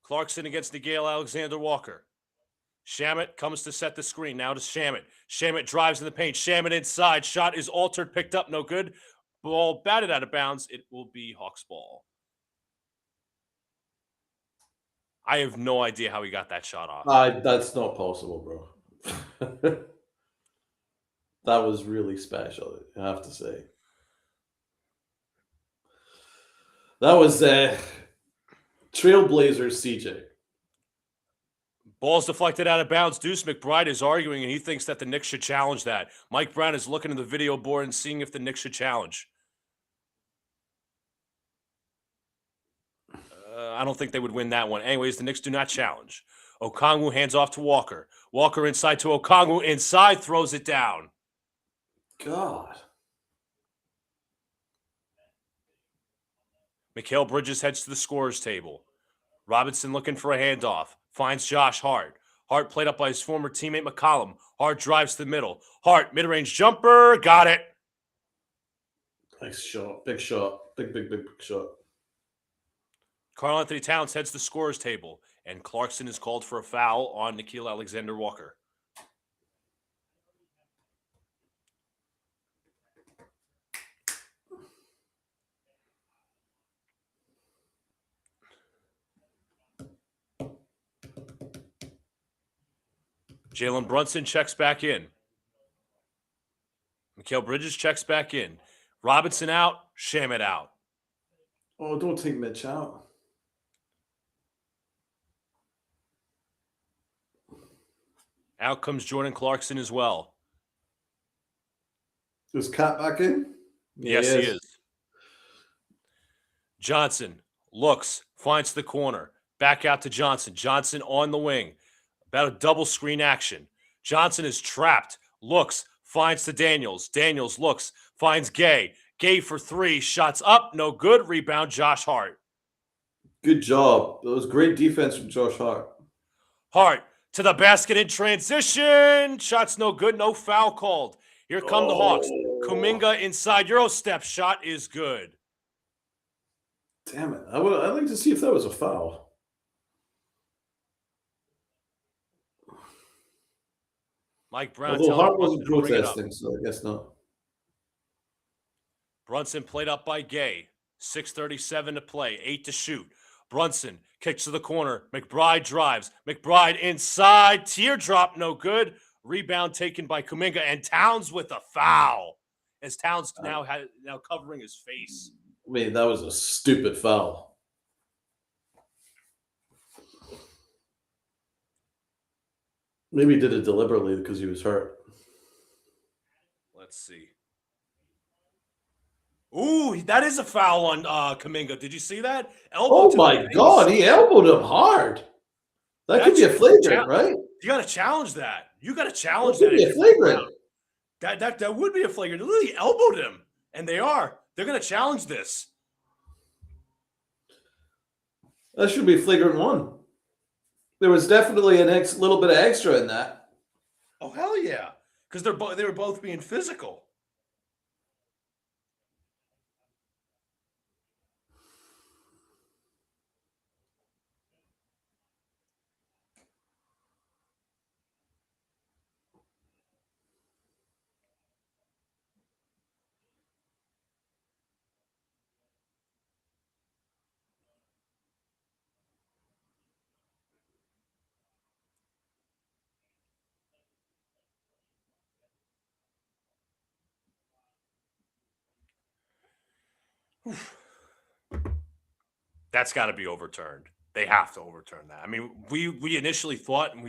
Clarkson against Nigel Alexander Walker. Shamet comes to set the screen. Now to Shamet. Shamet drives in the paint. Shamet inside. Shot is altered, picked up, no good. Ball batted out of bounds. It will be Hawks ball. I have no idea how he got that shot off. That's not possible, bro. That was really special, I have to say. That was Trailblazers CJ. Ball's deflected out of bounds. Deuce McBride is arguing, and he thinks that the Knicks should challenge that. Mike Brown is looking at the video board and seeing if the Knicks should challenge. I don't think they would win that one. Anyways, the Knicks do not challenge. Okongwu hands off to Walker. Walker inside to Okongwu. Inside, throws it down. God. Mikal Bridges heads to the scorer's table. Robinson looking for a handoff. Finds Josh Hart. Hart played up by his former teammate McCollum. Hart drives to the middle. Hart, mid-range jumper. Got it. Nice shot. Big shot. Big shot. Karl Anthony Towns heads to the scorer's table, and Clarkson is called for a foul on Nickeil Alexander Walker. Jalen Brunson checks back in. Mikal Bridges checks back in. Robinson out, Shamet out. Oh, don't take Mitch out. Out comes Jordan Clarkson as well. Is Cat back in? Yes, he is. Johnson looks, finds the corner. Back out to Johnson. Johnson on the wing. About a double screen action. Johnson is trapped. Looks, finds to Daniels. Daniels looks, finds Gay. Gay for three. Shots up, no good. Rebound, Josh Hart. Good job. That was great defense from Josh Hart. Hart to the basket in transition. Shots no good. No foul called. Here come the Hawks. Kuminga inside. Euro step. Shot is good. Damn it. I'd like to see if that was a foul. Mike Brown. Although Hart wasn't protesting, so I guess not. Brunson played up by Gay. 6:37 to play. 8 to shoot. Brunson kicks to the corner. McBride drives. McBride inside. Teardrop, no good. Rebound taken by Kuminga, and Towns with a foul. As Towns now covering his face. I mean, that was a stupid foul. Maybe he did it deliberately because he was hurt. Let's see. Ooh, that is a foul on Kuminga. Did you see that? Elbow my God, he elbowed him hard. That could be a flagrant, right? You got to challenge that. You got to challenge that. Could be a flagrant. That would be a flagrant. They literally elbowed him, and they are. They're going to challenge this. That should be flagrant one. There was definitely a little bit of extra in that. Oh hell yeah! Because they were both being physical. That's got to be overturned. They have to overturn that. I mean, we initially thought, and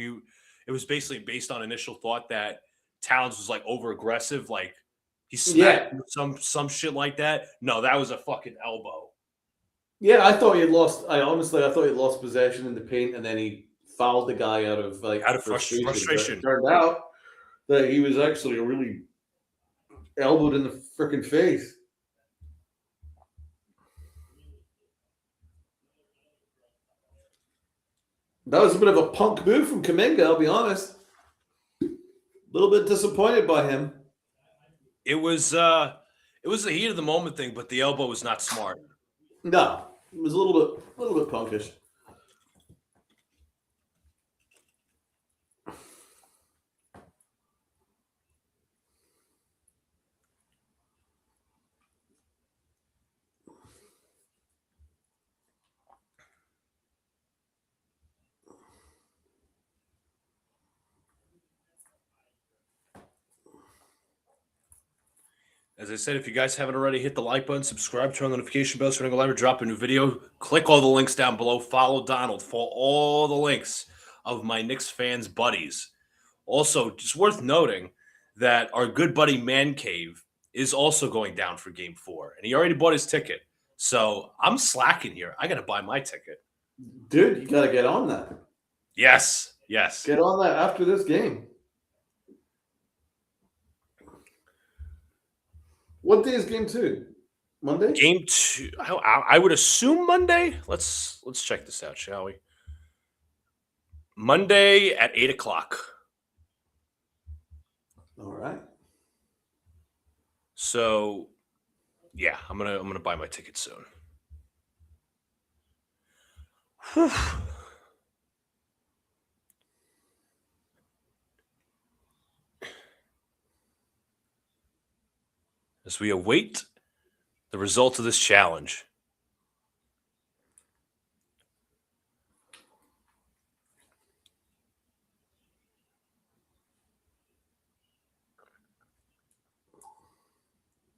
it was basically based on initial thought that Towns was like over aggressive, like he smacked some shit like that. No, that was a fucking elbow. Yeah, I thought he had lost. I honestly, I thought he lost possession in the paint, and then he fouled the guy out of frustration. But it turned out that he was actually really elbowed in the freaking face. That was a bit of a punk move from Kuminga, I'll be honest. A little bit disappointed by him. It was the heat of the moment thing, but the elbow was not smart. No, it was a little bit punkish. As I said, if you guys haven't already, hit the like button, subscribe, turn on the notification bell so when I go live or drop a new video. Click all the links down below. Follow Donald for all the links of my Knicks fans' buddies. Also, just worth noting that our good buddy Man Cave is also going down for Game 4, and he already bought his ticket. So I'm slacking here. I got to buy my ticket. Dude, you got to get on that. Yes. Get on that after this game. What day is Game 2? Monday? Game 2. I would assume Monday. Let's check this out, shall we? Monday at 8 o'clock. All right. So, yeah, I'm gonna buy my ticket soon. Whew. As we await the result of this challenge.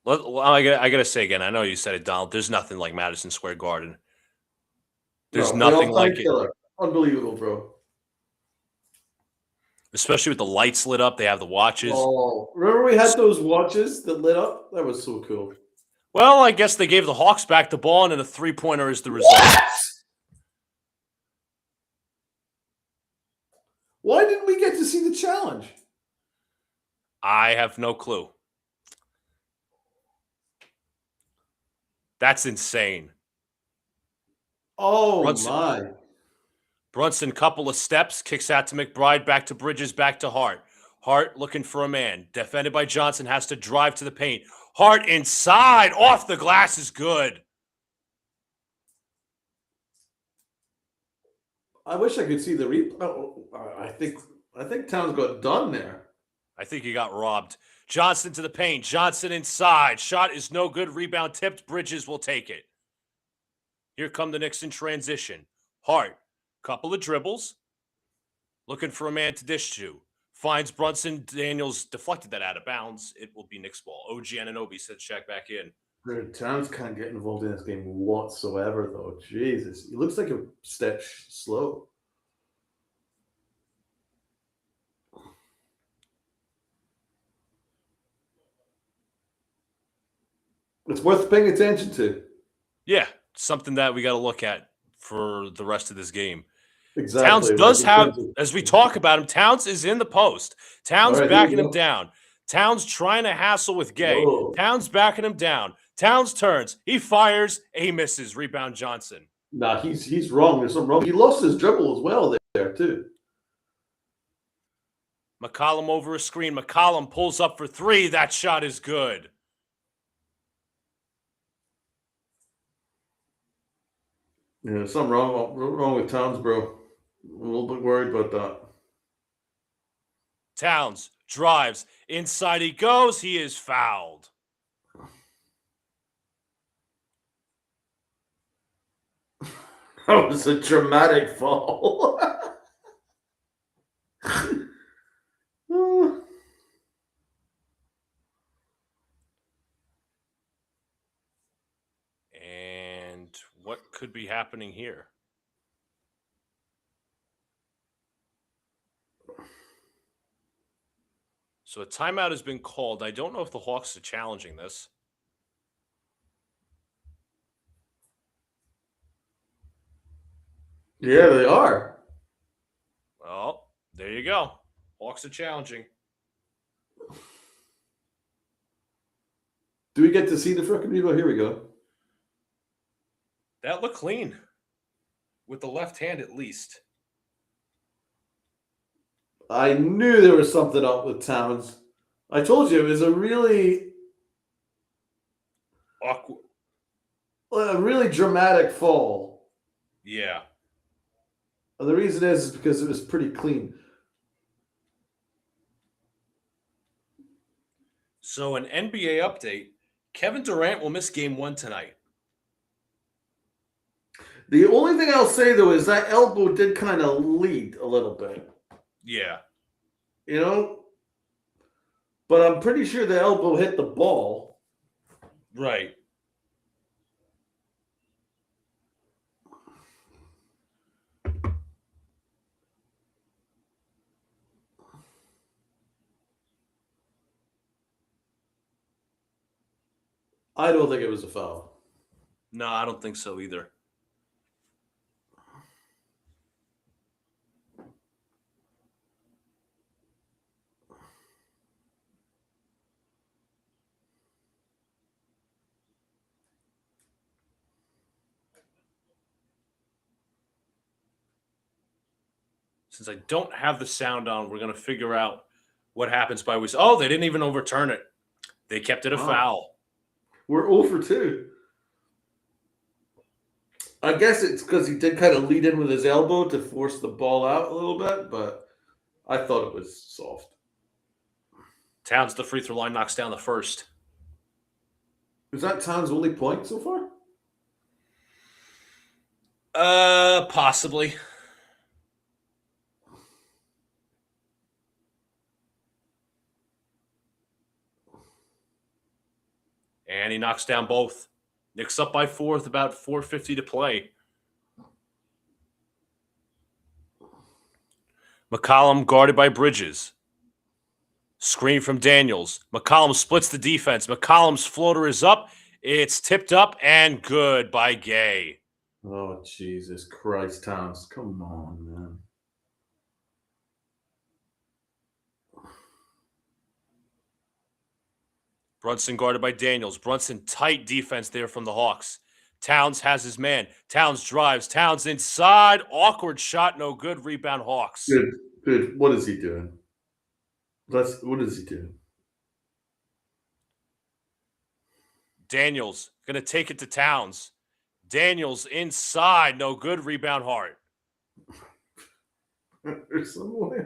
I gotta say again, I know you said it, Donald. There's nothing like Madison Square Garden. There's nothing like it. Unbelievable, bro. Especially with the lights lit up. They have the watches. Oh, remember we had those watches that lit up? That was so cool. Well, I guess they gave the Hawks back the ball, and then a three-pointer is the result. What? Why didn't we get to see the challenge? I have no clue. That's insane. Oh, my. Brunson, couple of steps, kicks out to McBride, back to Bridges, back to Hart. Hart looking for a man. Defended by Johnson, has to drive to the paint. Hart inside, off the glass is good. I wish I could see the replay. Oh, I think Towns got done there. I think he got robbed. Johnson to the paint. Johnson inside. Shot is no good. Rebound tipped. Bridges will take it. Here come the Knicks in transition. Hart, couple of dribbles. Looking for a man to dish to. Finds Brunson. Daniels deflected that out of bounds. It will be Knicks ball. OG Anunoby said check back in. Towns can't get involved in this game whatsoever, though. Jesus. He looks like a step slow. It's worth paying attention to. Yeah, something that we got to look at for the rest of this game. Exactly. Towns does have, as we talk about him, Towns is in the post. Towns backing him down. Towns trying to hassle with Gay. Whoa. Towns backing him down. Towns turns. He fires. He misses. Rebound Johnson. Nah, he's wrong. There's something wrong. He lost his dribble as well there too. McCollum over a screen. McCollum pulls up for three. That shot is good. Yeah, something wrong with Towns, bro. I'm a little bit worried about that. Towns drives. Inside he goes. He is fouled. That was a dramatic fall. what could be happening here? So a timeout has been called. I don't know if the Hawks are challenging this. Yeah, they are. Well, there you go. Hawks are challenging. Do we get to see the frickin' people? Here we go. That looked clean. With the left hand at least. I knew there was something up with Towns. I told you it was a really dramatic fall. Yeah. And the reason is because it was pretty clean. So an NBA update. Kevin Durant will miss game 1 tonight. The only thing I'll say, though, is that elbow did kind of lead a little bit. Yeah. You know? But I'm pretty sure the elbow hit the ball. Right. I don't think it was a foul. No, I don't think so either. Since I don't have the sound on, we're going to figure out what happens by we. Oh, they didn't even overturn it. They kept it a foul. We're 0 for 2. I guess it's because he did kind of lead in with his elbow to force the ball out a little bit, but I thought it was soft. Towns the free throw line, knocks down the first. Is that Towns' only point so far? Possibly. And he knocks down both. Knicks up by 4 with about 4:50 to play. McCollum guarded by Bridges. Screen from Daniels. McCollum splits the defense. McCollum's floater is up. It's tipped up and good by Gay. Oh, Jesus Christ, Towns. Come on, man. Brunson guarded by Daniels. Brunson tight defense there from the Hawks. Towns has his man. Towns drives. Towns inside. Awkward shot. No good. Rebound Hawks. Good. What is he doing? What is he doing? Daniels going to take it to Towns. Daniels inside. No good. Rebound Hart. There's some way.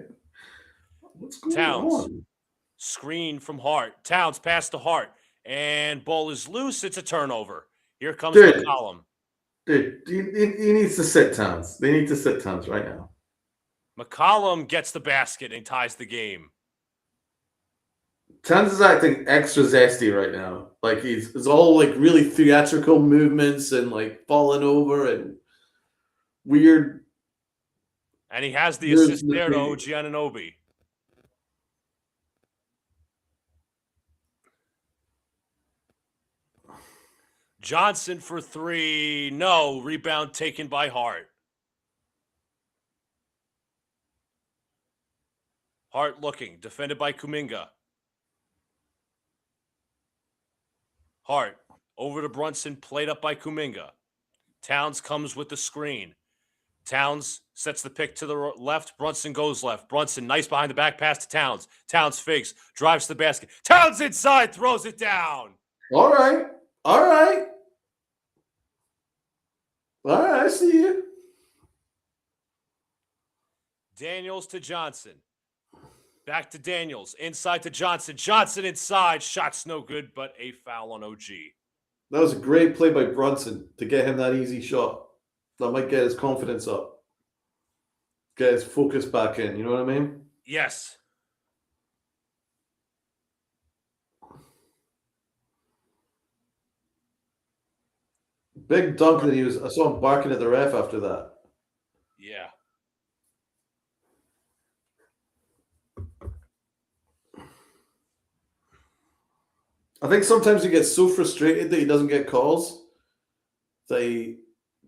What's going Towns. on? Screen from Hart. Towns pass to Hart. And ball is loose. It's a turnover. Here comes Dude. McCollum. Dude, he needs to sit Towns. They need to sit Towns right now. McCollum gets the basket and ties the game. Towns is acting extra zesty right now. Like it's all like really theatrical movements and like falling over and weird. And he has the assist there to OG Anunoby. Johnson for 3. No. Rebound taken by Hart. Hart looking. Defended by Kuminga. Hart over to Brunson. Played up by Kuminga. Towns comes with the screen. Towns sets the pick to the left. Brunson goes left. Brunson, nice behind the back pass to Towns. Towns fakes. Drives to the basket. Towns inside. Throws it down. All right. I see you. Daniels to Johnson. Back to Daniels. Inside to Johnson. Johnson inside. Shot's no good, but a foul on OG. That was a great play by Brunson to get him that easy shot. That might get his confidence up. Get his focus back in. You know what I mean? Yes. Big dunk that I saw him barking at the ref after that. Yeah. I think sometimes he gets so frustrated that he doesn't get calls that he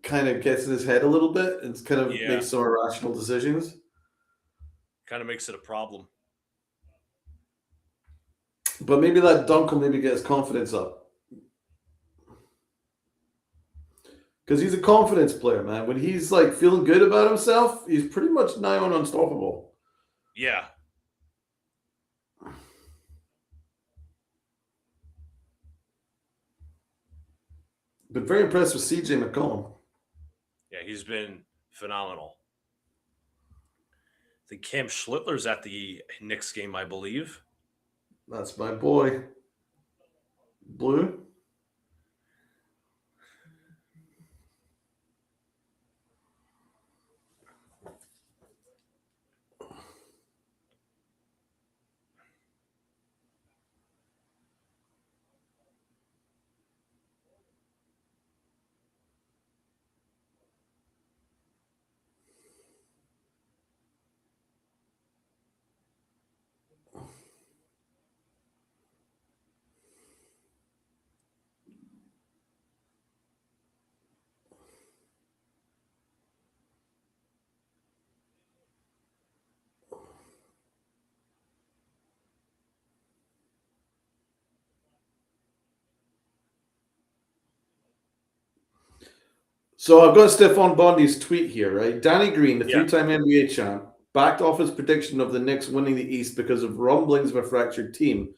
kind of gets in his head a little bit and kind of Yeah. makes some irrational decisions. Kind of makes it a problem. But maybe that dunk will maybe get his confidence up. Because he's a confidence player, man. When he's like feeling good about himself, he's pretty much nigh on unstoppable. Yeah. Been very impressed with CJ McCollum. Yeah, he's been phenomenal. I think Cam Schlittler's at the Knicks game, I believe. That's my boy. Blue. So I've got Stephon Bondi's tweet here, right? Danny Green, the Yeah. three-time NBA champ, backed off his prediction of the Knicks winning the East because of rumblings of a fractured team.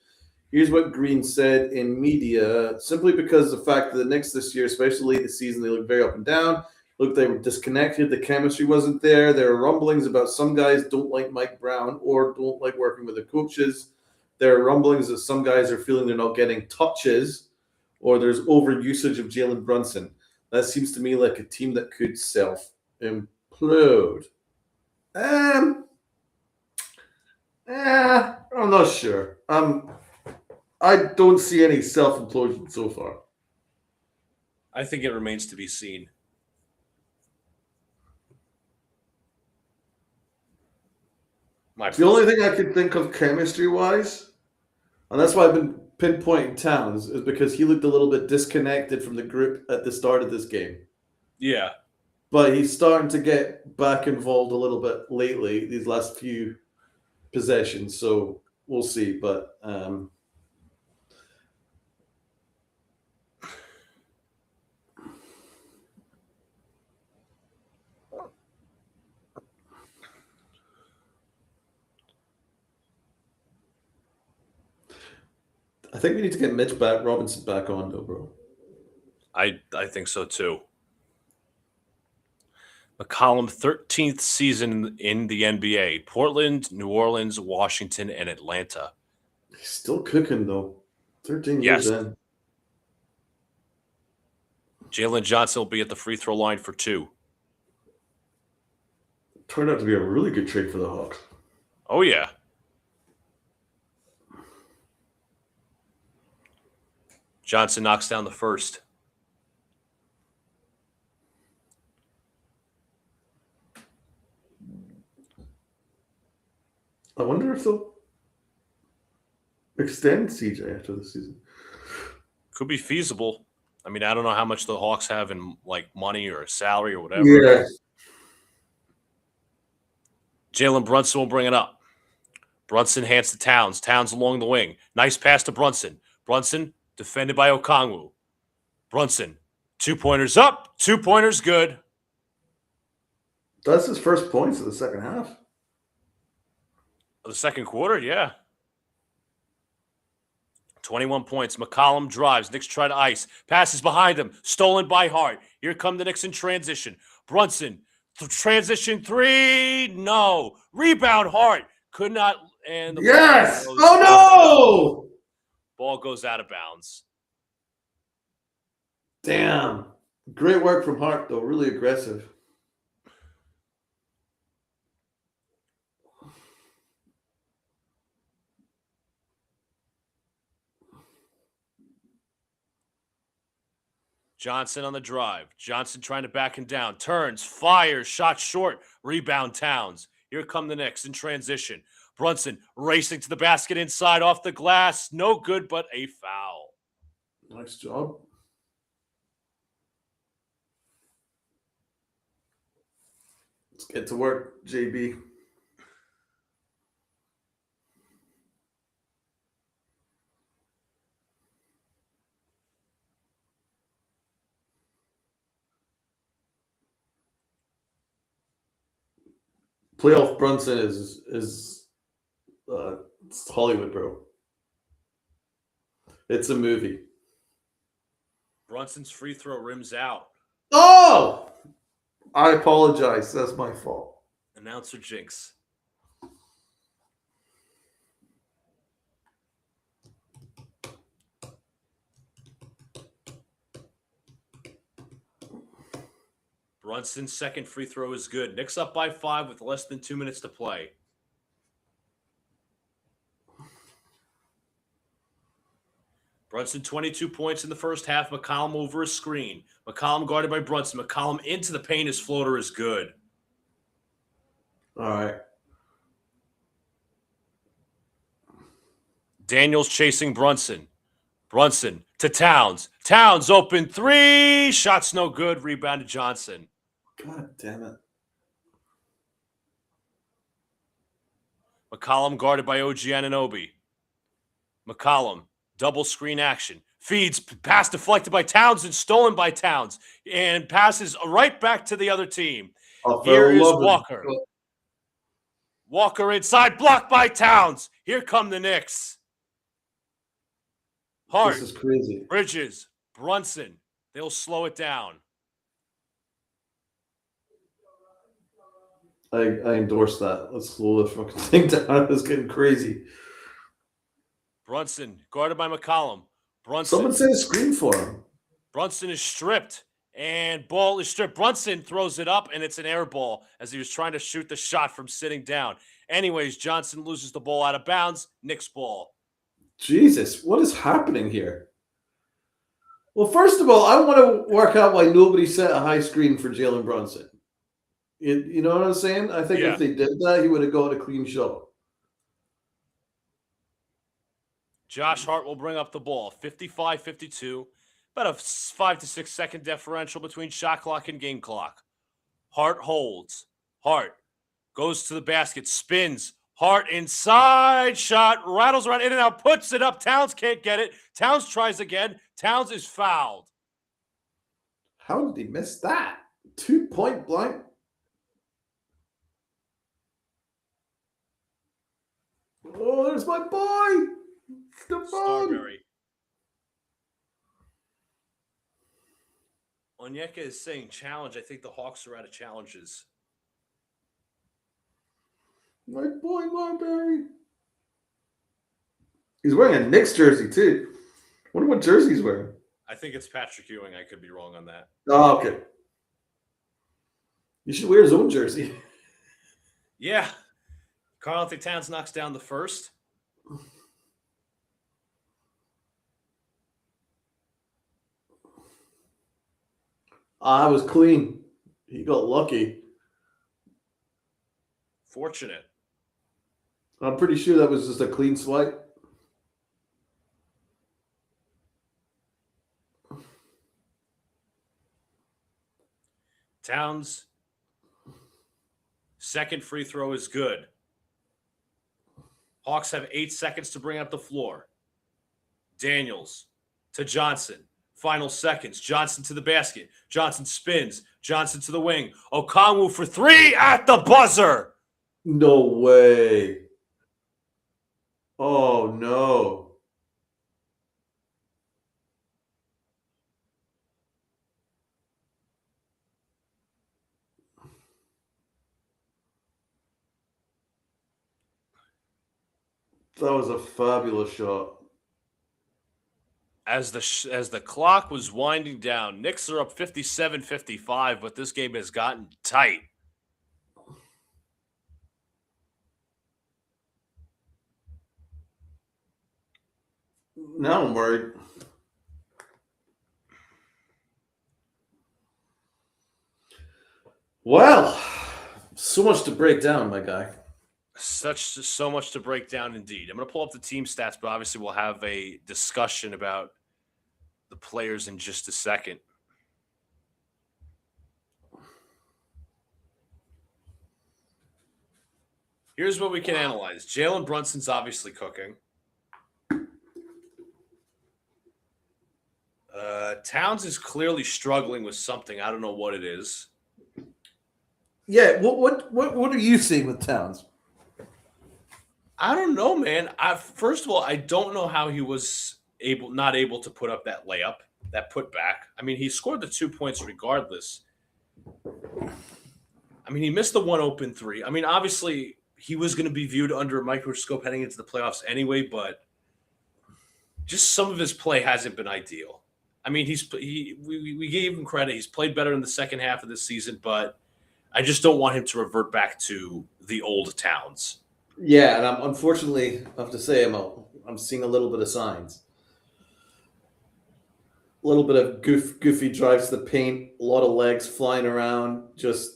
Here's what Green said in media: simply because of the fact that the Knicks this year, especially late this season, they look very up and down. Look, they were disconnected. The chemistry wasn't there. There are rumblings about some guys don't like Mike Brown or don't like working with the coaches. There are rumblings that some guys are feeling they're not getting touches, or there's overusage of Jalen Brunson. That seems to me like a team that could self-implode. I'm not sure. I don't see any self-implosion so far. I think it remains to be seen. The only thing I can think of chemistry-wise, and that's why I've been pinpointing Towns, is because he looked a little bit disconnected from the group at the start of this game. Yeah. But he's starting to get back involved a little bit lately, these last few possessions. So we'll see. But I think we need to get Mitch Robinson back on, though, bro. I think so too. McCollum, 13th season in the NBA. Portland, New Orleans, Washington, and Atlanta. He's still cooking, though. 13 Yes. years in. Jalen Johnson will be at the free throw line for 2. Turned out to be a really good trade for the Hawks. Oh, yeah. Johnson knocks down the first. I wonder if they'll extend CJ after the season. Could be feasible. I mean, I don't know how much the Hawks have in like money or salary or whatever. Yeah. Jalen Brunson will bring it up. Brunson hands to Towns. Towns along the wing. Nice pass to Brunson. Brunson defended by Okongwu. Brunson, 2-pointers up. 2-pointers good. That's his first points of the second half. Of the second quarter, yeah. 21 points. McCollum drives. Knicks try to ice. Passes behind him. Stolen by Hart. Here come the Knicks in transition. Brunson, transition 3. No. Rebound Hart. Could not. And the yes. Oh, no. Ball goes out of bounds. Damn. Great work from Hart, though. Really aggressive. Johnson on the drive. Johnson trying to back him down. Turns, fires, shot short. Rebound Towns. Here come the Knicks in transition. Brunson racing to the basket inside off the glass. No good, but a foul. Nice job. Let's get to work, JB. Playoff Brunson is it's Hollywood, bro. It's a movie. Brunson's free throw rims out. Oh! I apologize. That's my fault. Announcer jinx. Brunson's second free throw is good. Knicks up by 5 with less than 2 minutes to play. Brunson, 22 points in the first half. McCollum over a screen. McCollum guarded by Brunson. McCollum into the paint. His floater is good. All right. Daniels chasing Brunson. Brunson to Towns. Towns open three. Shots no good. Rebound to Johnson. God damn it. McCollum guarded by OG Anunoby. McCollum, double screen action. Feeds, pass deflected by Towns and stolen by Towns. And passes right back to the other team. Here is Walker. Walker inside, blocked by Towns. Here come the Knicks. Hart. This is crazy. Bridges, Brunson. They'll slow it down. I endorse that. Let's slow the fucking thing down. It's getting crazy. Brunson, guarded by McCollum. Brunson. Someone say a screen for him. Brunson is stripped, and ball is stripped. Brunson throws it up, and it's an air ball as he was trying to shoot the shot from sitting down. Anyways, Johnson loses the ball out of bounds. Knicks ball. Jesus, what is happening here? Well, first of all, I want to work out why nobody set a high screen for Jalen Brunson. You know what I'm saying? I think if they did that, he would have got a clean shot. Josh Hart will bring up the ball. 55-52. About a 5 to 6 second differential between shot clock and game clock. Hart holds. Hart goes to the basket, spins. Hart inside, shot, rattles around, in and out, puts it up. Towns can't get it. Towns tries again. Towns is fouled. How did he miss that? 2 point blank. Oh, there's my boy. Starberry. Onyeka is saying challenge. I think the Hawks are out of challenges. My boy Marbury. He's wearing a Knicks jersey too. Wonder what jersey he's wearing. I think it's Patrick Ewing. I could be wrong on that. Oh, okay. You should wear his own jersey. Yeah. Karl-Anthony Towns knocks down the first. I was clean. He got lucky. Fortunate. I'm pretty sure that was just a clean swipe. Towns' second free throw is good. Hawks have 8 seconds to bring up the floor. Daniels to Johnson. Final seconds. Johnson to the basket. Johnson spins. Johnson to the wing. Okongwu for three at the buzzer. No way. Oh, no. That was a fabulous shot. As the clock was winding down, Knicks are up 57-55, but this game has gotten tight. Now I'm worried. Well, so much to break down, my guy. So much to break down indeed. I'm going to pull up the team stats, but obviously we'll have a discussion about the players in just a second. Here's what we can analyze. Jalen Brunson's obviously cooking. Towns is clearly struggling with something. I don't know what it is. Yeah, what are you seeing with Towns? I don't know, man. First of all, I don't know how he was not able to put up that layup, that putback. I mean, he scored the 2 points regardless. I mean, he missed the one open three. I mean, obviously, he was going to be viewed under a microscope heading into the playoffs anyway, but just some of his play hasn't been ideal. I mean, we gave him credit. He's played better in the second half of this season, but I just don't want him to revert back to the old Towns. Yeah, and unfortunately, I have to say, I'm seeing a little bit of signs. A little bit of goofy drives to the paint, a lot of legs flying around, just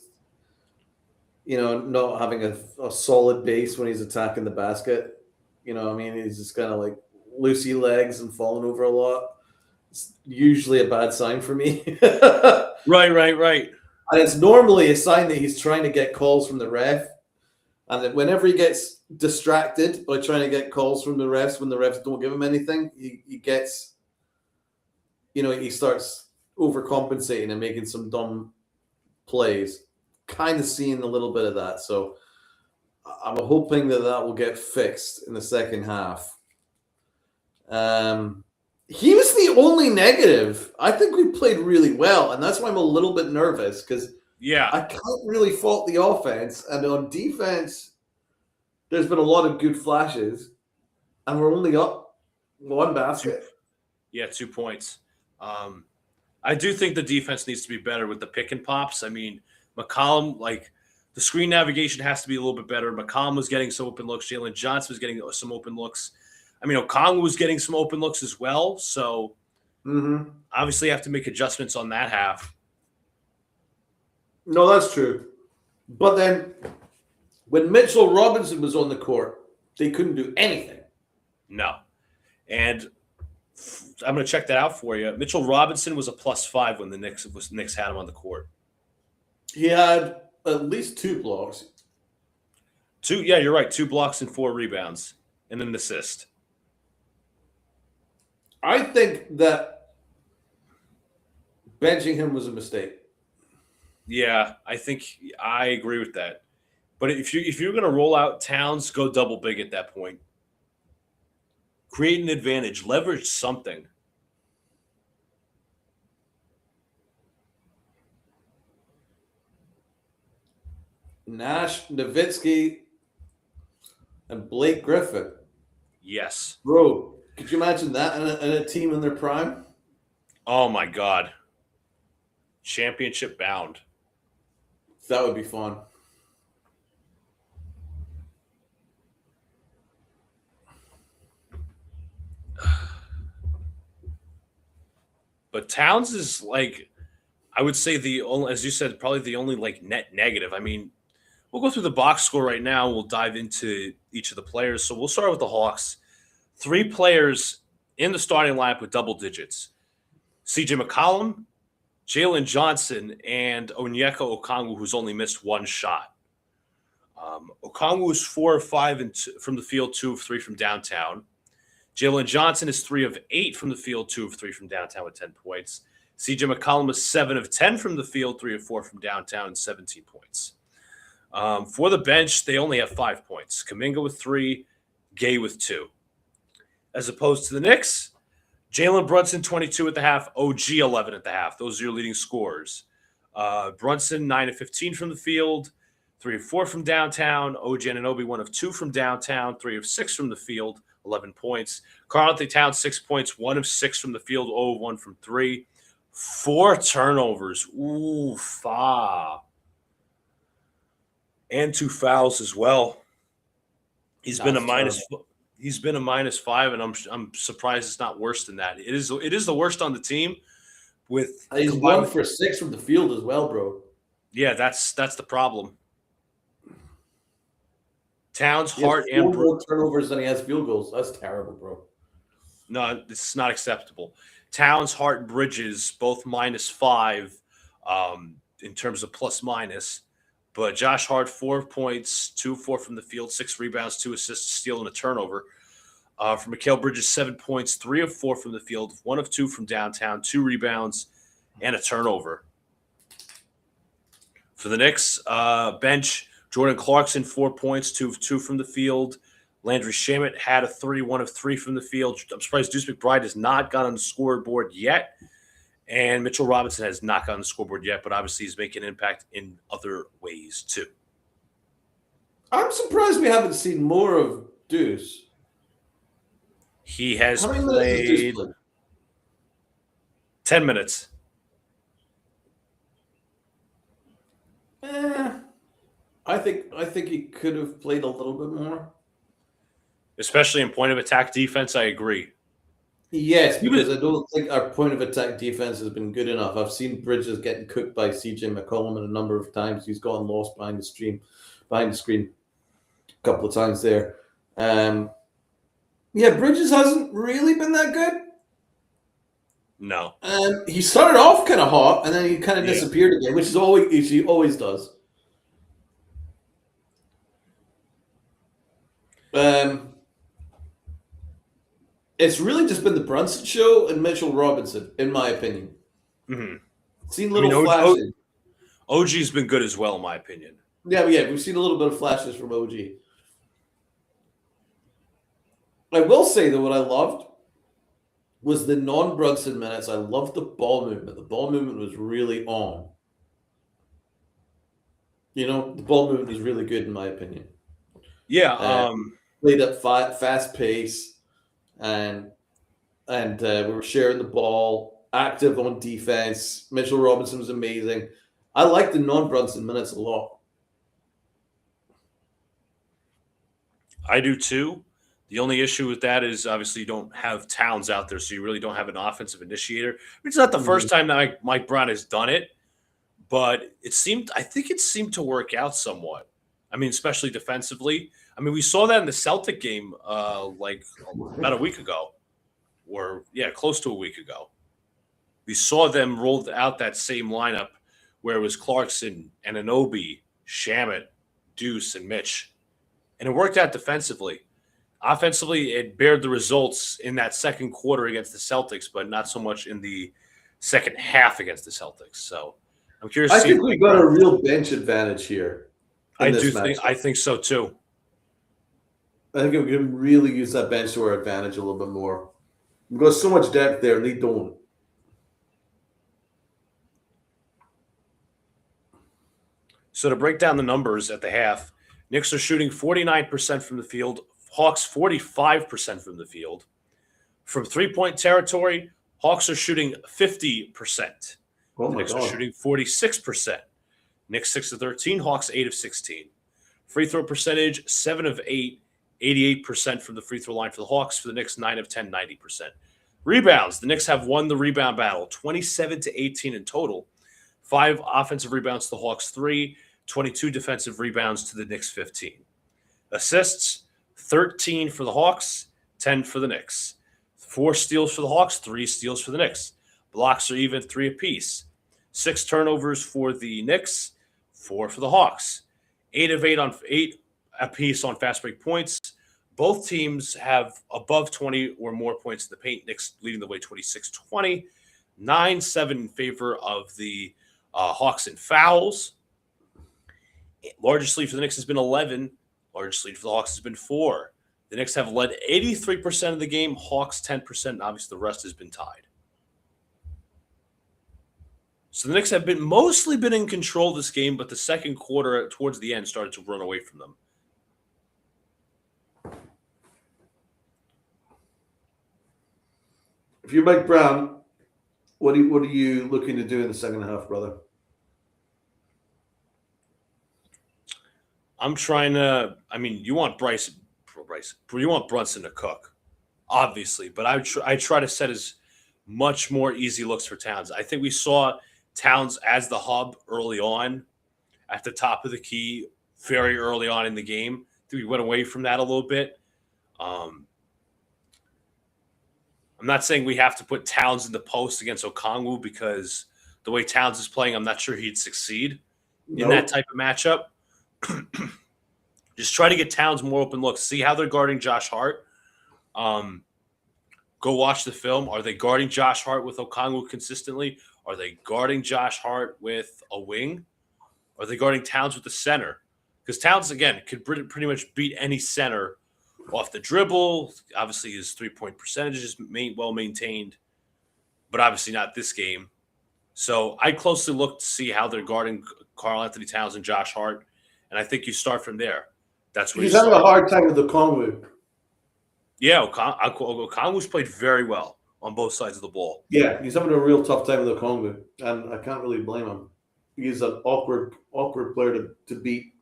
not having a solid base when he's attacking the basket. I mean, he's just kind of like loosey legs and falling over a lot. It's usually a bad sign for me. Right. And it's normally a sign that he's trying to get calls from the ref. And that whenever he gets distracted by trying to get calls from the refs, when the refs don't give him anything, he gets, he starts overcompensating and making some dumb plays. Kind of seeing a little bit of that. So I'm hoping that will get fixed in the second half. He was the only negative. I think we played really well, and that's why I'm a little bit nervous because I can't really fault the offense. And on defense, there's been a lot of good flashes, and we're only up one basket. 2 points. I do think the defense needs to be better with the pick and pops. I mean, McCollum, like the screen navigation has to be a little bit better. McCollum was getting some open looks. Jalen Johnson was getting some open looks. I mean, Okongwu was getting some open looks as well. So obviously you have to make adjustments on that half. No, that's true. But then when Mitchell Robinson was on the court, they couldn't do anything. No. And I'm going to check that out for you. Mitchell Robinson was a +5 when the Knicks had him on the court. He had at least 2 blocks. Yeah, you're right. 2 blocks and 4 rebounds and an assist. I think that benching him was a mistake. Yeah, I agree with that. But if you're going to roll out Towns, go double big at that point. Create an advantage, leverage something. Nash, Nowitzki, and Blake Griffin. Yes. Bro, could you imagine that in a team in their prime? Oh, my God. Championship bound. That would be fun. But Towns is like, I would say the only, as you said, probably the only like net negative. I mean, we'll go through the box score right now. We'll dive into each of the players. So we'll start with the Hawks. 3 players in the starting lineup with double digits. CJ McCollum, Jalen Johnson, and Onyeka Okongwu, who's only missed 1 shot. Okongwu is 4 of 5 from the field, 2 of 3 from downtown. Jalen Johnson is 3 of 8 from the field, 2 of 3 from downtown with 10 points. CJ McCollum is 7 of 10 from the field, 3 of 4 from downtown, and 17 points. For the bench, they only have 5 points. Kuminga with 3, Gay with 2. As opposed to the Knicks, Jalen Brunson, 22 at the half, OG 11 at the half. Those are your leading scorers. Brunson, 9 of 15 from the field, 3 of 4 from downtown. OG Anunoby, 1 of 2 from downtown, 3 of 6 from the field, 11 points. Karl-Anthony Towns, 6 points, 1 of 6 from the field, 0 of 1 from 3. 4 turnovers. Ooh, and 2 fouls as well. He's been a -5, and I'm surprised it's not worse than that. It is the worst on the team. He's 1 for 6 from the field as well, bro. Yeah, that's the problem. Towns, He has Hart, and 4 more turnovers than he has field goals. That's terrible, bro. no, this is not acceptable. Towns, Hart, and Bridges both -5 in terms of plus minus. But Josh Hart, 4 points, 2 4 from the field, 6 rebounds, 2 assists, a steal, and a turnover. For Mikal Bridges, 7 points, 3 of 4 from the field, 1 of 2 from downtown, 2 rebounds, and a turnover. For the Knicks, bench, Jordan Clarkson, 4 points, 2 of 2 from the field. Landry Shamet had a 1 of 3 from the field. I'm surprised Deuce McBride has not got on the scoreboard yet. And Mitchell Robinson has not got on the scoreboard yet, but obviously he's making an impact in other ways too. I'm surprised we haven't seen more of Deuce. He has How many minutes has Deuce played played? 10 minutes. I think he could have played a little bit more. Especially in point of attack defense, I agree. Yes, because I don't think our point of attack defense has been good enough. I've seen Bridges getting cooked by CJ McCollum a number of times. He's gone lost behind the screen a couple of times there. Yeah, Bridges hasn't really been that good. No. He started off kind of hot, and then he kind of disappeared again, which he always does. It's really just been the Brunson show and Mitchell Robinson, in my opinion. Mm-hmm. Seen little flashes. OG's been good as well, in my opinion. Yeah, we've seen a little bit of flashes from OG. I will say, though, what I loved was the non-Brunson minutes. I loved the ball movement. The ball movement was really on. The ball movement was really good, in my opinion. Yeah. Played at fast pace, and we were sharing the ball, active on defense. Mitchell Robinson was amazing. I like the non-Brunson minutes a lot. I do too. The only issue with that is obviously you don't have Towns out there, so you really don't have an offensive initiator. It's not the first time that Mike Brown has done it, but I think it seemed to work out somewhat. I mean, especially defensively. I mean, we saw that in the Celtic game like about a week ago, or close to a week ago. We saw them roll out that same lineup where it was Clarkson and Anunoby, Shamet, Deuce, and Mitch. And it worked out defensively. Offensively, it bared the results in that second quarter against the Celtics, but not so much in the second half against the Celtics. So I'm curious. I think we've got a real bench advantage here. I think so too. I think we can really use that bench to our advantage a little bit more. We've got so much depth there, and they don't. So to break down the numbers at the half, Knicks are shooting 49% from the field, Hawks 45% from the field. From three-point territory, Hawks are shooting 50%. The Knicks are shooting 46%. Knicks 6 of 13, Hawks 8 of 16. Free throw percentage 7 of 8, 88% from the free throw line for the Hawks. For the Knicks, 9 of 10, 90%. Rebounds, the Knicks have won the rebound battle, 27-18 in total. 5 offensive rebounds to the Hawks, 3, 22 defensive rebounds to the Knicks, 15. Assists, 13 for the Hawks, 10 for the Knicks. 4 steals for the Hawks, 3 steals for the Knicks. Blocks are even, 3 apiece. 6 turnovers for the Knicks, 4 for the Hawks. 8 of 8 apiece on fast break points. Both teams have above 20 or more points in the paint. Knicks leading the way 26-20. 9-7 in favor of the Hawks in fouls. Largest lead for the Knicks has been 11. Largest lead for the Hawks has been 4. The Knicks have led 83% of the game. Hawks 10%. And obviously, the rest has been tied. So the Knicks have mostly been in control of this game, but the second quarter towards the end started to run away from them. If you're Mike Brown, what are you looking to do in the second half, brother? I'm trying to. I mean, you want you want Brunson to cook, obviously, but I try to set as much more easy looks for Towns. I think we saw Towns as the hub early on at the top of the key very early on in the game. We went away from that a little bit. I'm not saying we have to put Towns in the post against Okongwu because the way Towns is playing, I'm not sure he'd succeed in that type of matchup. Just try to get Towns more open looks. See how they're guarding Josh Hart. Go watch the film. Are they guarding Josh Hart with Okongwu consistently? Are they guarding Josh Hart with a wing? Are they guarding Towns with the center? Because Towns, again, could pretty much beat any center off the dribble. Obviously, his three-point percentage is well maintained, but obviously not this game. So I closely look to see how they're guarding Karl Anthony Towns and Josh Hart, and I think you start from there. That's where he's having a hard time with the Okongwu. Yeah, Okongwu's played very well on both sides of the ball. Yeah, he's having a real tough time with Okongwu, and I can't really blame him. He's an awkward player to beat.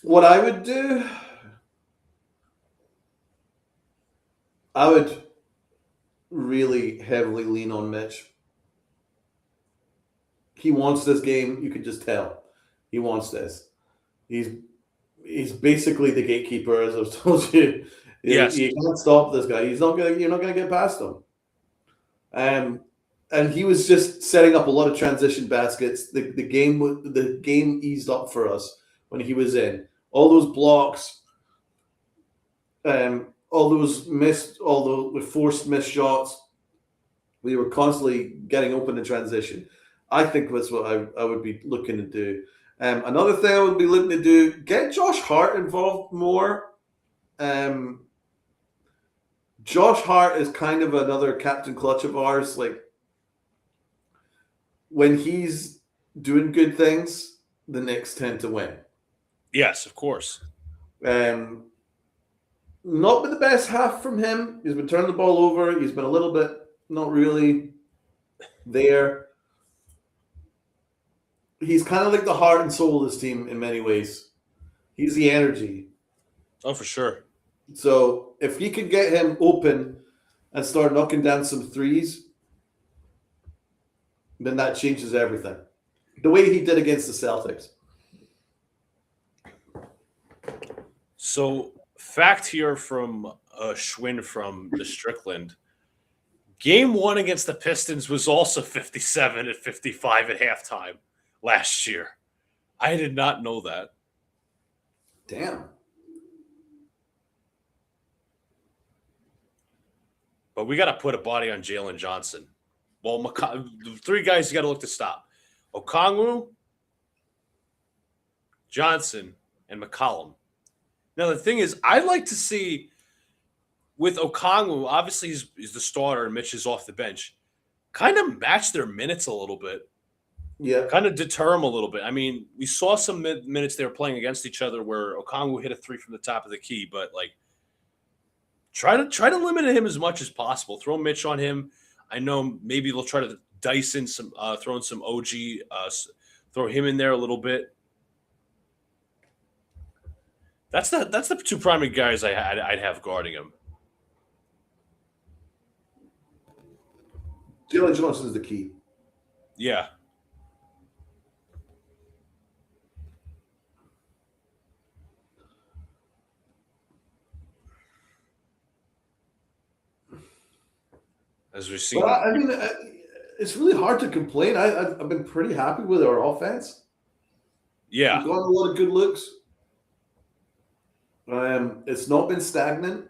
What I would do, I would really heavily lean on Mitch. He wants this game. You could just tell. He wants this. He's basically the gatekeeper, as I've told you. Yes. You can't stop this guy. You're not gonna get past him. And he was just setting up a lot of transition baskets. The game eased up for us when he was in. All those blocks, all the forced missed shots. We were constantly getting open in transition. I think that's what I would be looking to do. Another thing I would be looking to do, get Josh Hart involved more. Josh Hart is kind of another Captain Clutch of ours. Like, when he's doing good things, the Knicks tend to win. Yes, of course. Not been the best half from him. He's been turning the ball over. He's been a little bit not really there. He's kind of like the heart and soul of this team in many ways. He's the energy. Oh, for sure. So if you could get him open and start knocking down some threes, then that changes everything. The way he did against the Celtics. So, fact here from Schwinn from the Strickland. Game 1 against the Pistons was also 57 at 55 at halftime last year. I did not know that. Damn. But we got to put a body on Jalen Johnson. Well, the three guys you got to look to stop. Okongwu, Johnson, and McCollum. Now, the thing is, I'd like to see with Okongwu, obviously he's the starter and Mitch is off the bench, kind of match their minutes a little bit. Yeah. Kind of deter them a little bit. I mean, we saw some minutes they were playing against each other where Okongwu hit a three from the top of the key, but like try to limit him as much as possible. Throw Mitch on him. I know maybe they'll try to dice in some, throw in some OG, throw him in there a little bit. That's the two primary guys I'd have guarding him. Jalen Johnson is the key. Yeah. As we've seen. Well, I mean, it's really hard to complain. I've been pretty happy with our offense. Yeah. We've got a lot of good looks. It's not been stagnant.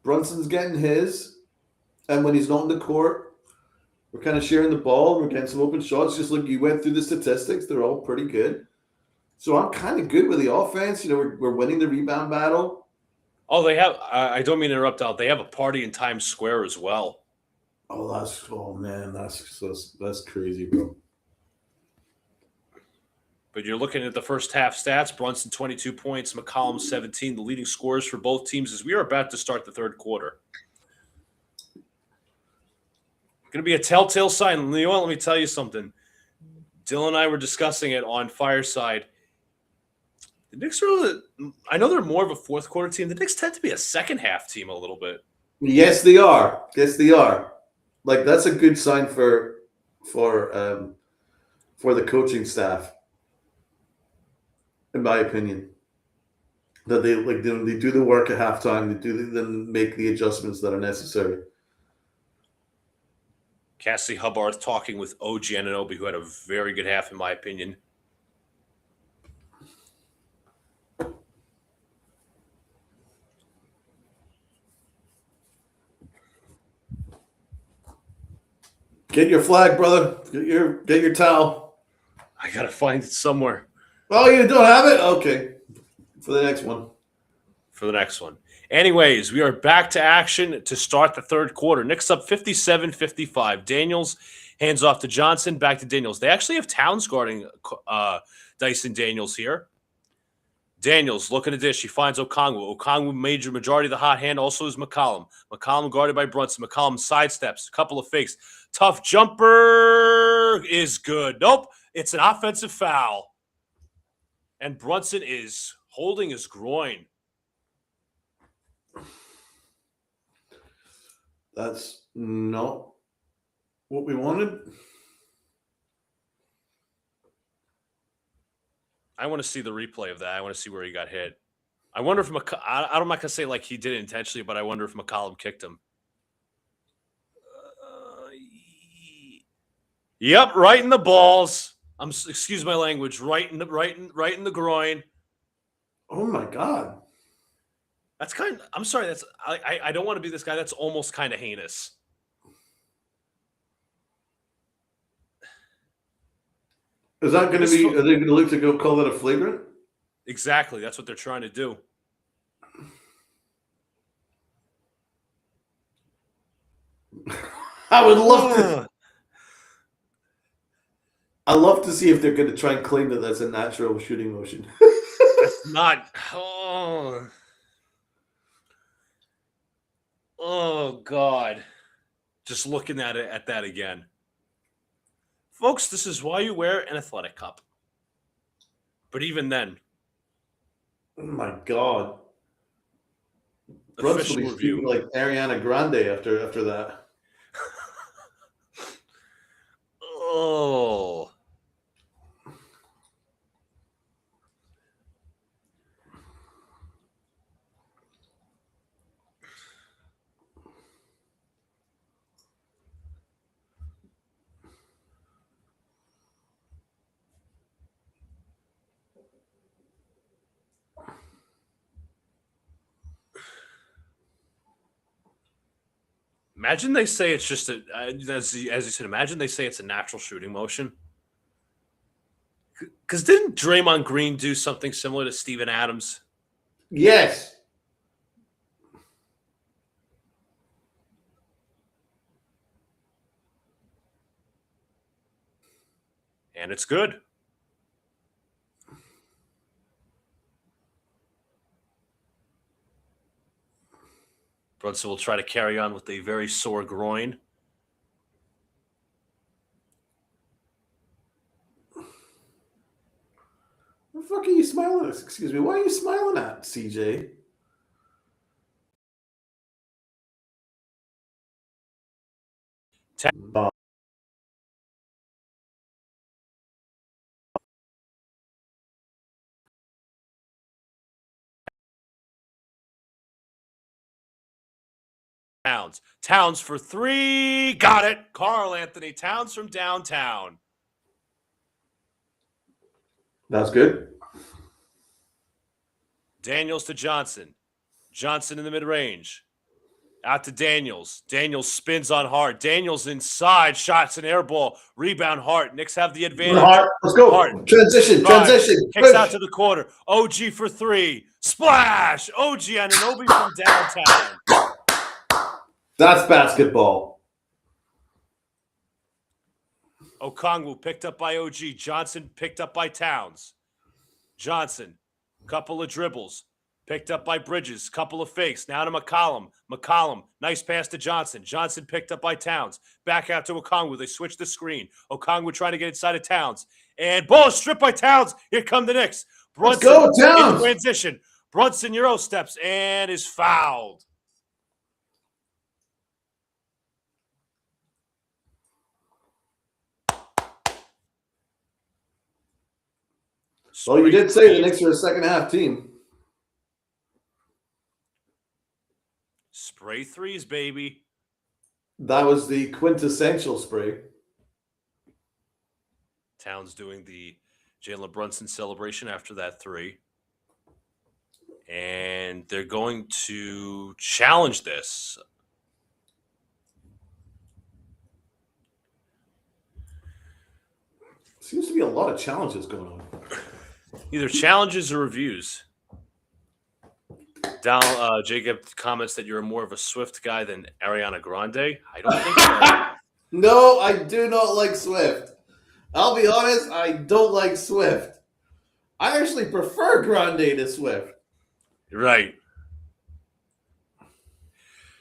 Brunson's getting his. And when he's not in the court, we're kind of sharing the ball. We're getting some open shots. Just like you went through the statistics, they're all pretty good. So I'm kind of good with the offense. You know, we're winning the rebound battle. Oh, they have. I don't mean to interrupt, Al. They have a party in Times Square as well. Oh man, that's crazy, bro. But you're looking at the first half stats. Brunson 22 points, McCollum 17, the leading scorers for both teams as we are about to start the third quarter. Going to be a telltale sign. Leon, let me tell you something. Dylan and I were discussing it on Fireside. The Knicks are, I know they're more of a fourth quarter team. The Knicks tend to be a second half team a little bit. Yes, they are. Like, that's a good sign for for the coaching staff, in my opinion. That they do the work at halftime, then make the adjustments that are necessary. Cassie Hubbard talking with OG Anunoby, who had a very good half, in my opinion. Get your flag, brother. Get your towel. I gotta find it somewhere. Oh, you don't have it? Okay. For the next one. Anyways, we are back to action to start the third quarter. Knicks up 57-55. Daniels hands off to Johnson, back to Daniels. They actually have Towns guarding Dyson Daniels here. Daniels looking to dish. He finds Okongwu. Okongwu majority of the hot hand. Also is McCollum. McCollum guarded by Brunson. McCollum sidesteps. A couple of fakes. Tough jumper is good. Nope. It's an offensive foul. And Brunson is holding his groin. That's not what we wanted. I want to see the replay of that. I want to see where he got hit. I wonder if I'm not going to say like he did it intentionally, but I wonder if McCollum kicked him. Yep, right in the balls. Excuse my language. Right in the groin. Oh my God. That's kind of, I'm sorry. That's I don't want to be this guy. That's almost kind of heinous. Is that going to be? Are they going to look to go call that a flagrant? Exactly. That's what they're trying to do. I would love to. I love to see if they're going to try and claim that that's a natural shooting motion. That's not. Oh God! Just looking at that again, folks. This is why you wear an athletic cup. But even then, oh my God! Brunson will be speaking like Ariana Grande after that. Oh. Imagine they say it's just as you said, imagine they say it's a natural shooting motion. Because didn't Draymond Green do something similar to Steven Adams? Yes. And it's good. Brunson will try to carry on with a very sore groin. What the fuck are you smiling at? Excuse me. Why are you smiling at, CJ? Towns for three. Got it. Karl Anthony Towns from downtown. That's good. Daniels to Johnson. Johnson in the mid-range. Out to Daniels. Daniels spins on Hart. Daniels inside. Shots an air ball. Rebound Hart. Knicks have the advantage. Hart. Let's go. Hart. Transition. Kicks out to the corner. OG for three. Splash. OG Anunoby from downtown. That's basketball. Okongwu picked up by OG. Johnson picked up by Towns. Johnson, couple of dribbles. Picked up by Bridges. Couple of fakes. Now to McCollum. McCollum, nice pass to Johnson. Johnson picked up by Towns. Back out to Okongwu. They switch the screen. Okongwu trying to get inside of Towns. And ball stripped by Towns. Here come the Knicks. Brunson Let's go, Towns. In transition. Brunson Euro steps and is fouled. Well, you did say the Knicks are a second half team. Spray threes, baby. That was the quintessential spray. Towns doing the Jalen Brunson celebration after that three. And they're going to challenge this. Seems to be a lot of challenges going on. Either challenges or reviews. Jacob comments that you're more of a Swift guy than Ariana Grande. I don't think so. No, I do not like Swift. I'll be honest, I don't like Swift. I actually prefer Grande to Swift. Right.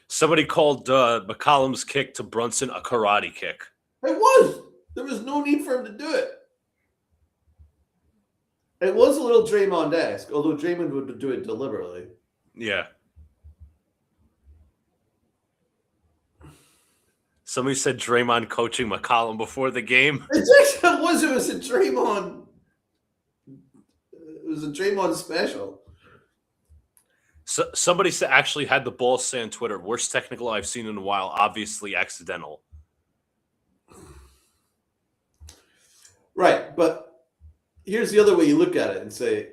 Somebody called McCollum's kick to Brunson a karate kick. It was. There was no need for him to do it. It was a little Draymond-esque, although Draymond would do it deliberately. Yeah. Somebody said Draymond coaching McCollum before the game. It actually was. It was a Draymond. It was a Draymond special. So, somebody actually had the balls say on Twitter, worst technical I've seen in a while, obviously accidental. Right, but here's the other way you look at it and say,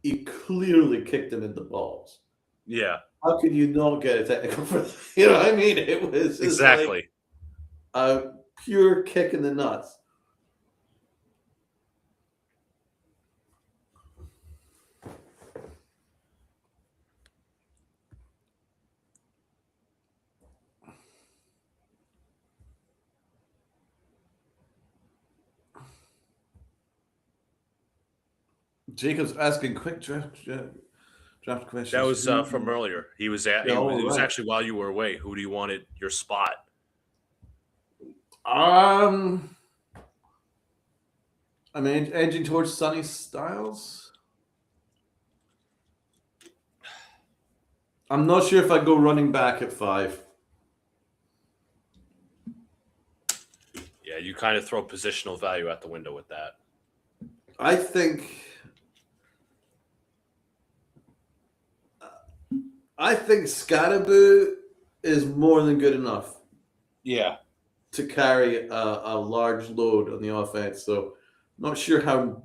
he clearly kicked him in the balls. Yeah. How could you not get a technical for that? You know what I mean? It was exactly like a pure kick in the nuts. Jacob's asking quick draft questions. That was from earlier. He was at. It was actually while you were away. Who do you want at your spot? I'm edging towards Sonny Styles. I'm not sure if I'd go running back at 5. Yeah, you kind of throw positional value out the window with that. I think Scatterboo is more than good enough. Yeah. To carry a large load on the offense. So not sure how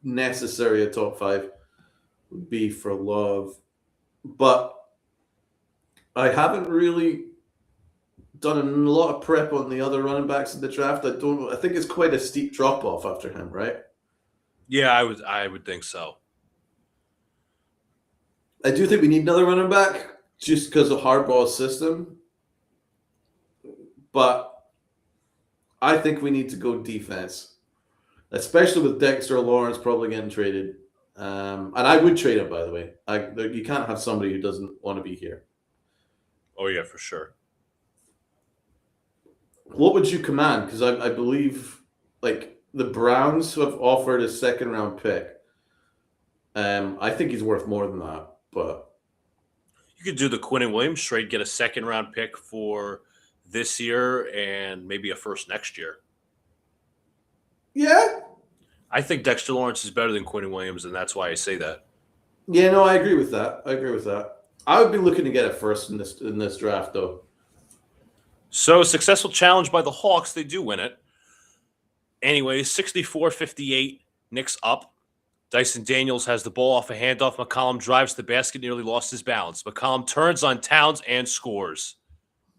necessary a top 5 would be for Love. But I haven't really done a lot of prep on the other running backs in the draft. I think it's quite a steep drop off after him, right? Yeah, I would think so. I do think we need another running back just because of Harbaugh's system. But I think we need to go defense, especially with Dexter Lawrence probably getting traded. And I would trade him, by the way. You can't have somebody who doesn't want to be here. Oh, yeah, for sure. What would you command? Because I believe the Browns have offered a second-round pick. I think he's worth more than that. But you could do the Quinnen Williams trade, get a second-round pick for this year and maybe a first next year. Yeah. I think Dexter Lawrence is better than Quinnen Williams, and that's why I say that. Yeah, no, I agree with that. I would be looking to get a first in this draft, though. So, successful challenge by the Hawks. They do win it. Anyways, 64-58, Knicks up. Dyson Daniels has the ball off a handoff. McCollum drives the basket, nearly lost his balance. McCollum turns on Towns and scores.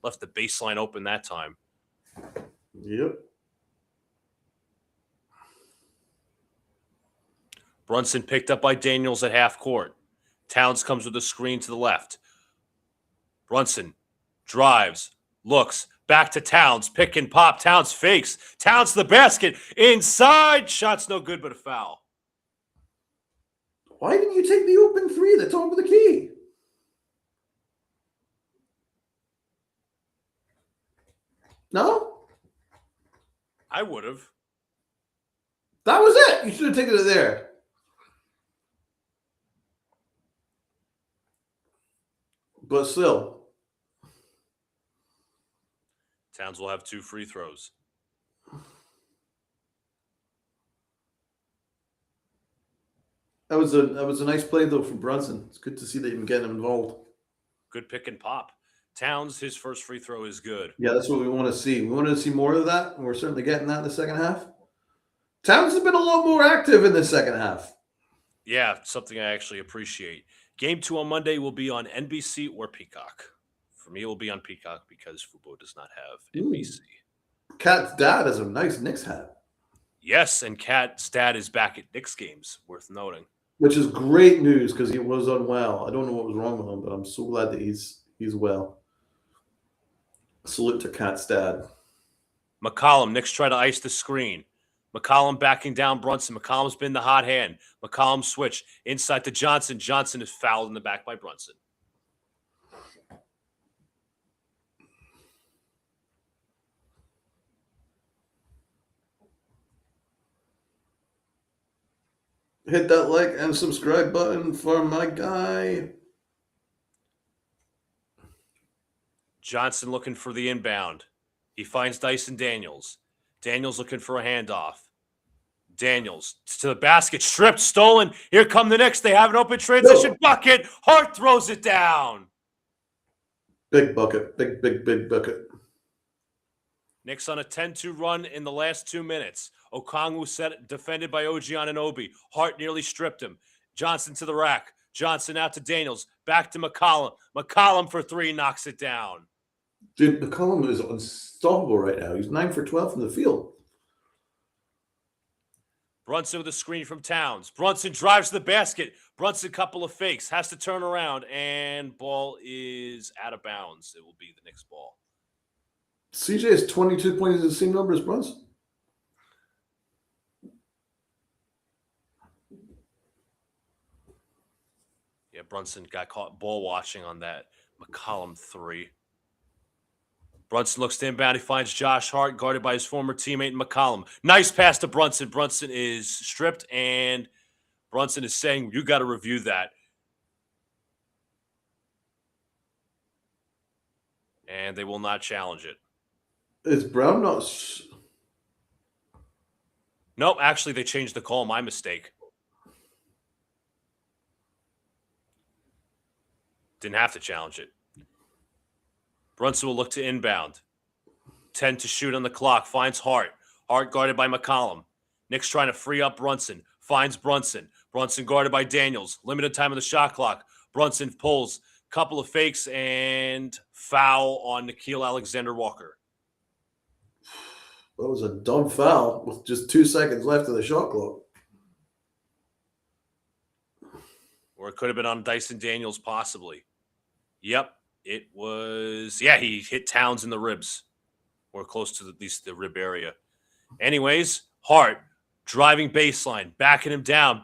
Left the baseline open that time. Yep. Brunson picked up by Daniels at half court. Towns comes with a screen to the left. Brunson drives, looks, back to Towns, pick and pop. Towns fakes. Towns to the basket. Inside. Shot's no good, but a foul. Why didn't you take the open 3 at the top of the key? No? I would have. That was it. You should have taken it there. But still. Towns will have 2 free throws. That was a nice play though from Brunson. It's good to see that you can get him involved. Good pick and pop. Towns, his first free throw is good. Yeah, that's what we want to see. We wanted to see more of that, and we're certainly getting that in the second half. Towns has been a lot more active in the second half. Yeah, something I actually appreciate. Game 2 on Monday will be on NBC or Peacock. For me, it will be on Peacock because Fubo does not have NBC. Cat's dad has a nice Knicks hat. Yes, and Cat's dad is back at Knicks games, worth noting. Which is great news because he was unwell. I don't know what was wrong with him, but I'm so glad that he's well. Salute to Cat's dad. McCollum, Knicks try to ice the screen. McCollum backing down Brunson. McCollum's been the hot hand. McCollum switch inside to Johnson. Johnson is fouled in the back by Brunson. Hit that like and subscribe button for my guy. Johnson looking for the inbound. He finds Dyson Daniels. Daniels looking for a handoff. Daniels to the basket. Stripped, stolen. Here come the Knicks. They have an open transition bucket. Hart throws it down. Big bucket. Big bucket. Knicks on a 10-2 run in the last 2 minutes. Okongwu set defended by OG Anunoby. Hart nearly stripped him. Johnson to the rack. Johnson out to Daniels. Back to McCollum. McCollum for 3 knocks it down. Dude, McCollum is unstoppable right now. He's 9 for 12 from the field. Brunson with a screen from Towns. Brunson drives to the basket. Brunson couple of fakes. Has to turn around. And ball is out of bounds. It will be the Knicks ball. CJ has 22 points, the same number as Brunson. Yeah, Brunson got caught ball watching on that McCollum 3. Brunson looks to inbound. He finds Josh Hart guarded by his former teammate McCollum. Nice pass to Brunson. Brunson is stripped, and Brunson is saying, you got to review that. And they will not challenge it. Is Brown not? Nope, actually, they changed the call. My mistake. Didn't have to challenge it. Brunson will look to inbound. 10 to shoot on the clock. Finds Hart. Hart guarded by McCollum. Knicks trying to free up Brunson. Finds Brunson. Brunson guarded by Daniels. Limited time on the shot clock. Brunson pulls. Couple of fakes and foul on Nickeil Alexander-Walker. That was a dumb foul with just 2 seconds left of the shot clock. Or it could have been on Dyson Daniels, possibly. Yep, it was. Yeah, he hit Towns in the ribs, or close to at least the rib area. Anyways, Hart driving baseline, backing him down.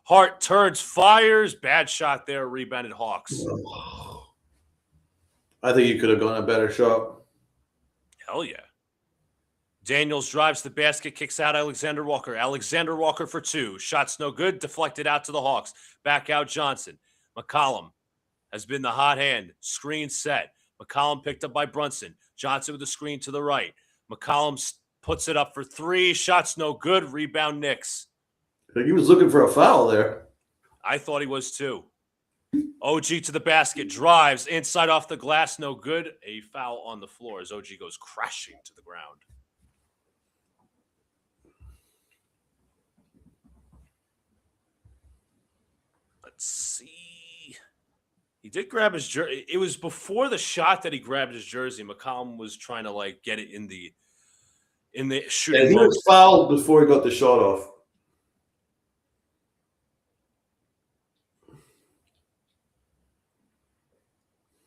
Hart turns, fires. Bad shot there, rebounded Hawks. I think you could have gone a better shot. Hell yeah. Daniels drives the basket, kicks out Alexander-Walker. Alexander-Walker for 2. Shots no good, deflected out to the Hawks. Back out Johnson. McCollum has been the hot hand. Screen set. McCollum picked up by Brunson. Johnson with the screen to the right. McCollum puts it up for 3. Shots no good. Rebound Knicks. I think he was looking for a foul there. I thought he was too. OG to the basket. Drives. Inside off the glass. No good. A foul on the floor as OG goes crashing to the ground. Let's see. He did grab his jersey. It was before the shot that he grabbed his jersey. McCollum was trying to like get it in the shooting. Yeah, he was fouled before he got the shot off.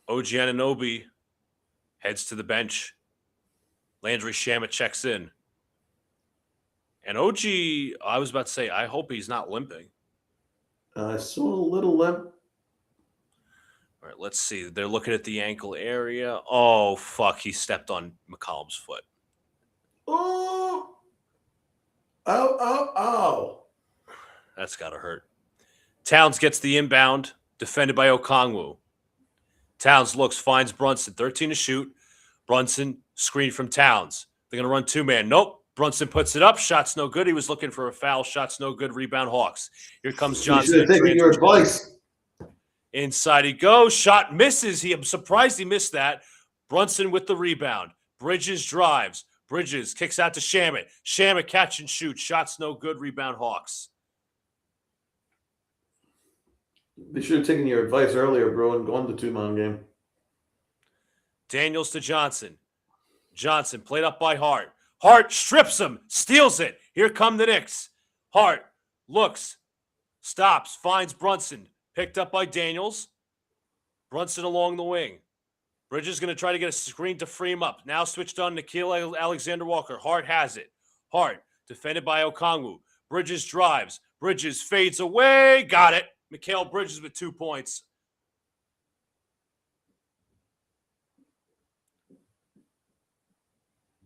OG Anunoby heads to the bench. Landry Shamet checks in. And OG, I was about to say, I hope he's not limping. I saw a little limp. All right, let's see. They're looking at the ankle area. Oh, fuck. He stepped on McCollum's foot. Oh! Ow. That's got to hurt. Towns gets the inbound, defended by Okongwu. Towns looks, finds Brunson. 13 to shoot. Brunson, screen from Towns. They're going to run 2-man. Nope. Brunson puts it up. Shot's no good. He was looking for a foul. Shot's no good. Rebound Hawks. Here comes You Johnson. should have taken your advice. Inside he goes. Shot misses. I'm surprised he missed that. Brunson with the rebound. Bridges drives. Bridges kicks out to Shamet. Shamet catch and shoot. Shot's no good. Rebound Hawks. They should have taken your advice earlier, bro, and gone the two-man game. Daniels to Johnson. Johnson played up by Hart. Hart strips him. Steals it. Here come the Knicks. Hart looks. Stops. Finds Brunson. Picked up by Daniels. Brunson along the wing. Bridges going to try to get a screen to free him up. Now switched on Nickeil Alexander-Walker. Hart has it. Hart defended by Okongwu. Bridges drives. Bridges fades away. Got it. Mikal Bridges with 2 points.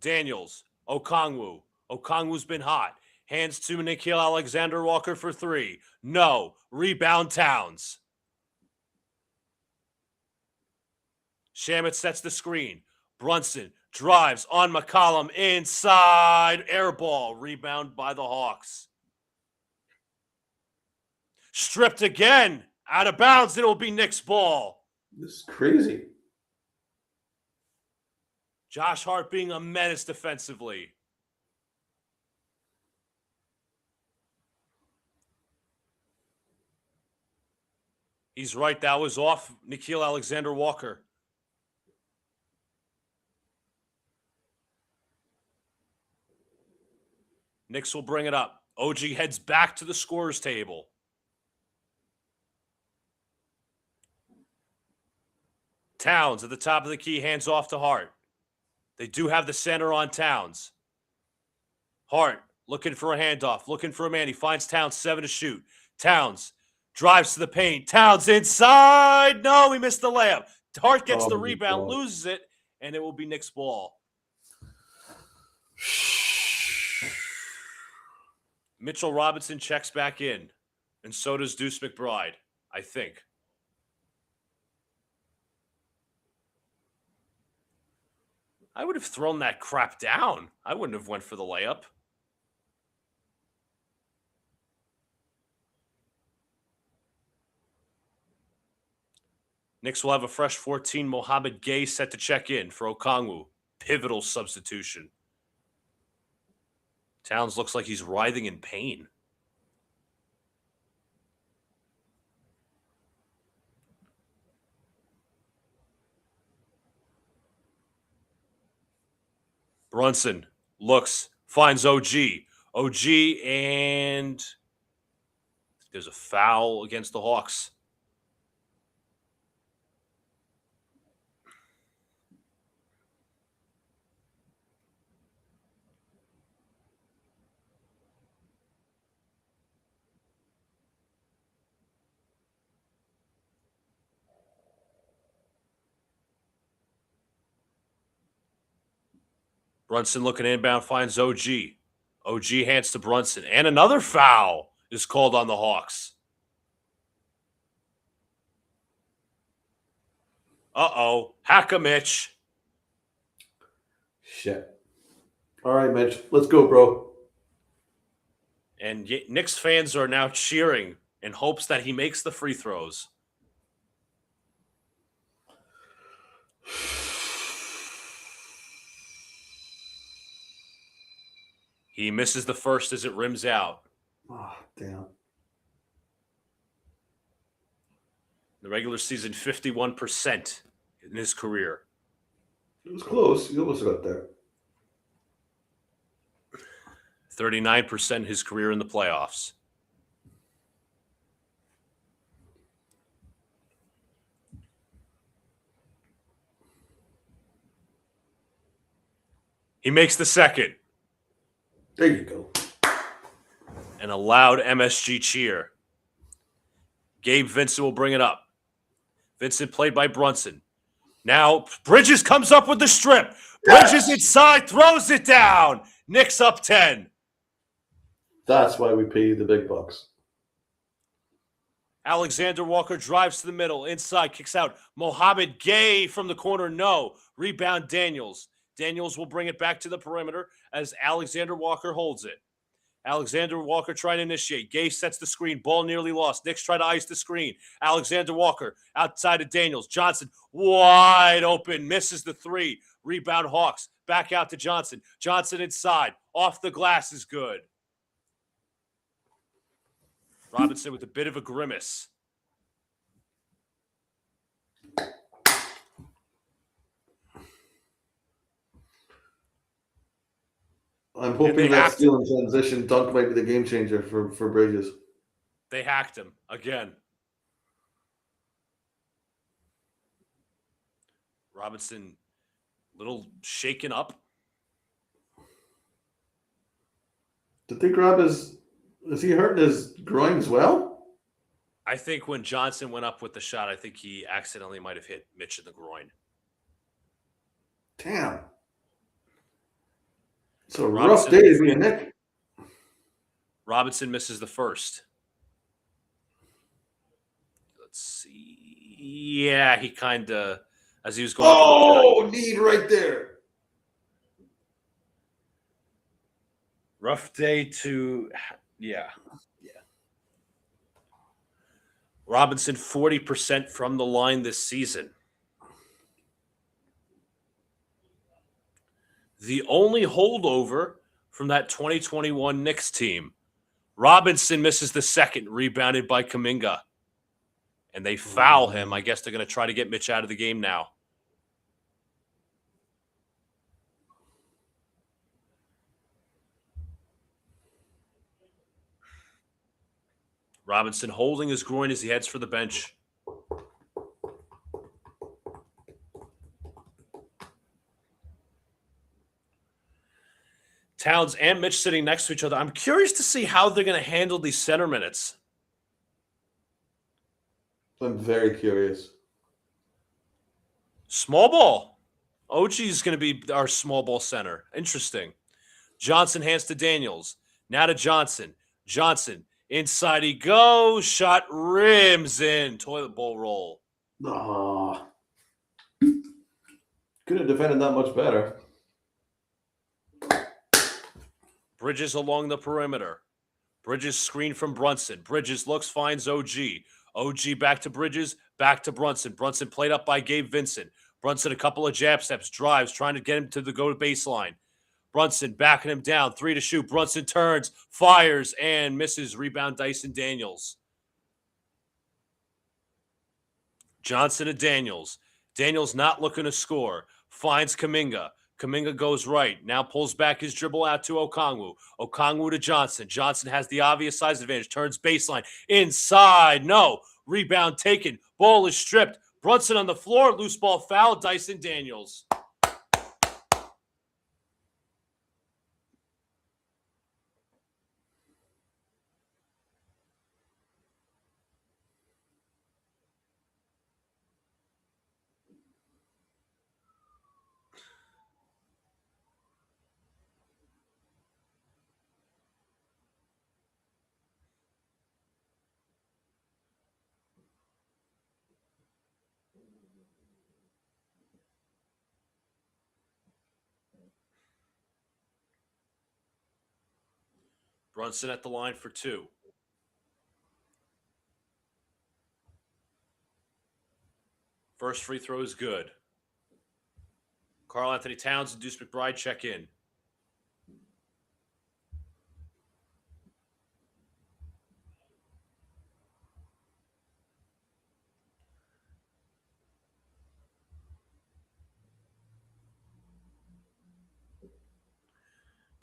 Daniels. Okongwu. Okongwu's been hot. Hands to Nickeil Alexander-Walker for 3. No. Rebound Towns. Shamet sets the screen. Brunson drives on McCollum inside. Air ball. Rebound by the Hawks. Stripped again. Out of bounds. It will be Knicks ball. This is crazy. Josh Hart being a menace defensively. He's right. That was off Nickeil Alexander-Walker. Knicks will bring it up. OG heads back to the scorer's table. Towns at the top of the key, hands off to Hart. They do have the center on Towns. Hart looking for a handoff, looking for a man. He finds Towns, 7 to shoot. Towns drives to the paint. Towns inside. No, he missed the layup. Hart gets the rebound, loses it, and it will be Knicks ball. Mitchell Robinson checks back in, and so does Deuce McBride, I think. I would have thrown that crap down. I wouldn't have went for the layup. Knicks will have a fresh 14. Mohamed Gay set to check in for Okongwu. Pivotal substitution. Towns looks like he's writhing in pain. Brunson looks, finds OG. OG, and there's a foul against the Hawks. Brunson looking inbound, finds OG. OG hands to Brunson. And another foul is called on the Hawks. Uh-oh. Hack a Mitch. Shit. All right, Mitch. Let's go, bro. And Knicks fans are now cheering in hopes that he makes the free throws. He misses the first as it rims out. Oh, damn. The regular season, 51% in his career. It was close. You almost got there. 39% his career in the playoffs. He makes the second. There you go. And a loud MSG cheer. Gabe Vincent will bring it up. Vincent played by Brunson. Now Bridges comes up with the strip. Bridges inside, throws it down. Knicks up 10. That's why we pay you the big bucks. Alexander Walker drives to the middle. Inside, kicks out. Mohamed Gay from the corner. No. Rebound Daniels. Daniels will bring it back to the perimeter as Alexander Walker holds it. Alexander Walker trying to initiate. Gay sets the screen. Ball nearly lost. Knicks try to ice the screen. Alexander Walker outside of Daniels. Johnson wide open. Misses the three. Rebound Hawks. Back out to Johnson. Johnson inside. Off the glass is good. Robinson with a bit of a grimace. I'm hoping that steal and transition dunk might be the game changer for Bridges. They hacked him again. Robinson, little shaken up. Did they grab his? Is he hurting his groin as well? I think when Johnson went up with the shot, I think he accidentally might have hit Mitch in the groin. Damn. It's a rough day to be a Knick. Robinson misses the first. Let's see. Yeah, he kind of, as he was going. Oh, need right there. Rough day to, yeah. Robinson 40% from the line this season. The only holdover from that 2021 Knicks team. Robinson misses the second, rebounded by Kuminga. And they foul him. I guess they're going to try to get Mitch out of the game now. Robinson holding his groin as he heads for the bench. Towns and Mitch sitting next to each other. I'm curious to see how they're going to handle these center minutes. I'm very curious. Small ball. OG is going to be our small ball center. Interesting. Johnson hands to Daniels. Now to Johnson. Johnson. Inside he goes. Shot rims in. Toilet bowl roll. Oh. Could have defended that much better. Bridges along the perimeter. Bridges screen from Brunson. Bridges looks, finds OG. OG back to Bridges, back to Brunson. Brunson played up by Gabe Vincent. Brunson a couple of jab steps, drives, trying to get him to the go to baseline. Brunson backing him down, 3 to shoot. Brunson turns, fires, and misses. Rebound Dyson Daniels. Johnson to Daniels. Daniels not looking to score. Finds Kuminga. Kuminga goes right. Now pulls back his dribble out to Okongwu. Okongwu to Johnson. Johnson has the obvious size advantage. Turns baseline. Inside. No. Rebound taken. Ball is stripped. Brunson on the floor. Loose ball foul. Dyson Daniels. Brunson at the line for 2. First free throw is good. Karl Anthony Towns and Deuce McBride check in.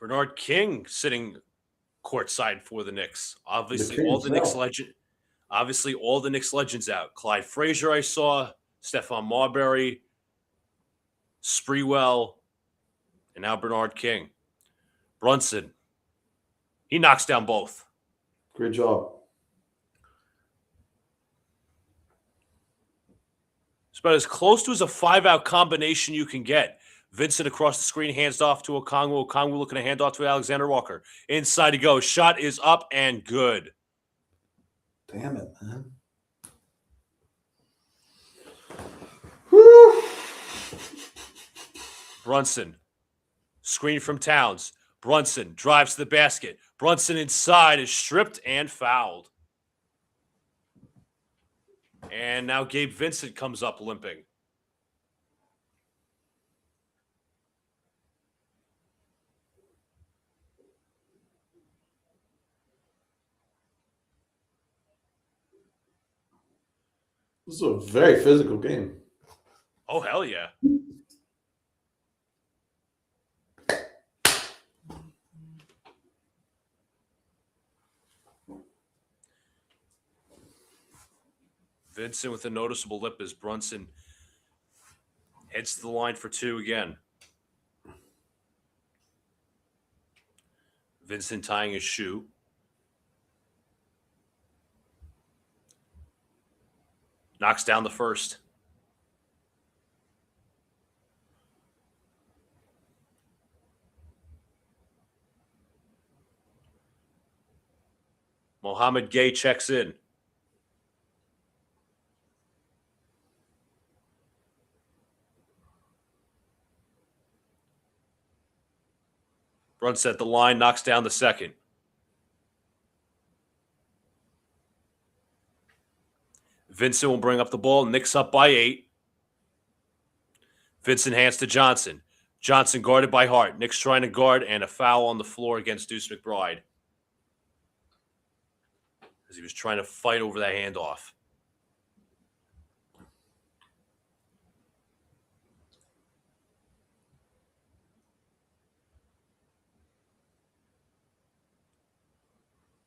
Bernard King sitting courtside for the Knicks. Obviously, all the Knicks legends out. Clyde Frazier, I saw. Stephon Marbury. Spreewell. And now Bernard King. Brunson. He knocks down both. Great job. It's about as close to as a 5-out combination you can get. Vincent across the screen, hands off to Okongwu. Okongwu looking to hand off to Alexander Walker. Inside he goes. Shot is up and good. Damn it, man. Woo! Brunson Screen from Towns. Brunson drives to the basket. Brunson inside is stripped and fouled. And now Gabe Vincent comes up limping. This is a very physical game. Oh, hell yeah. Vincent with a noticeable lip as Brunson heads to the line for two again. Vincent tying his shoe. Knocks down the first. Mohamed Gay checks in. Brunson at the line, knocks down the second. Vincent will bring up the ball. Knicks up by 8. Vincent hands to Johnson. Johnson guarded by Hart. Knicks trying to guard, and a foul on the floor against Deuce McBride as he was trying to fight over that handoff.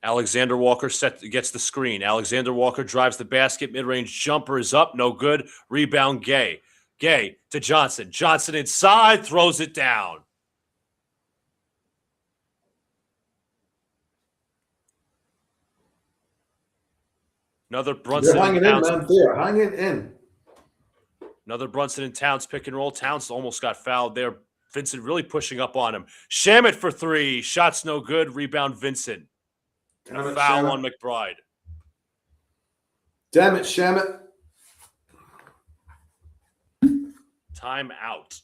Alexander Walker gets the screen. Alexander Walker drives the basket. Mid-range jumper is up. No good. Rebound Gay. Gay to Johnson. Johnson inside. Throws it down. Another Brunson. They're hanging in, man. They're hanging in. Another Brunson and Towns pick and roll. Towns almost got fouled there. Vincent really pushing up on him. Shamet for 3. Shots no good. Rebound Vincent. And a foul on McBride. Damn it, Shamet. Time out.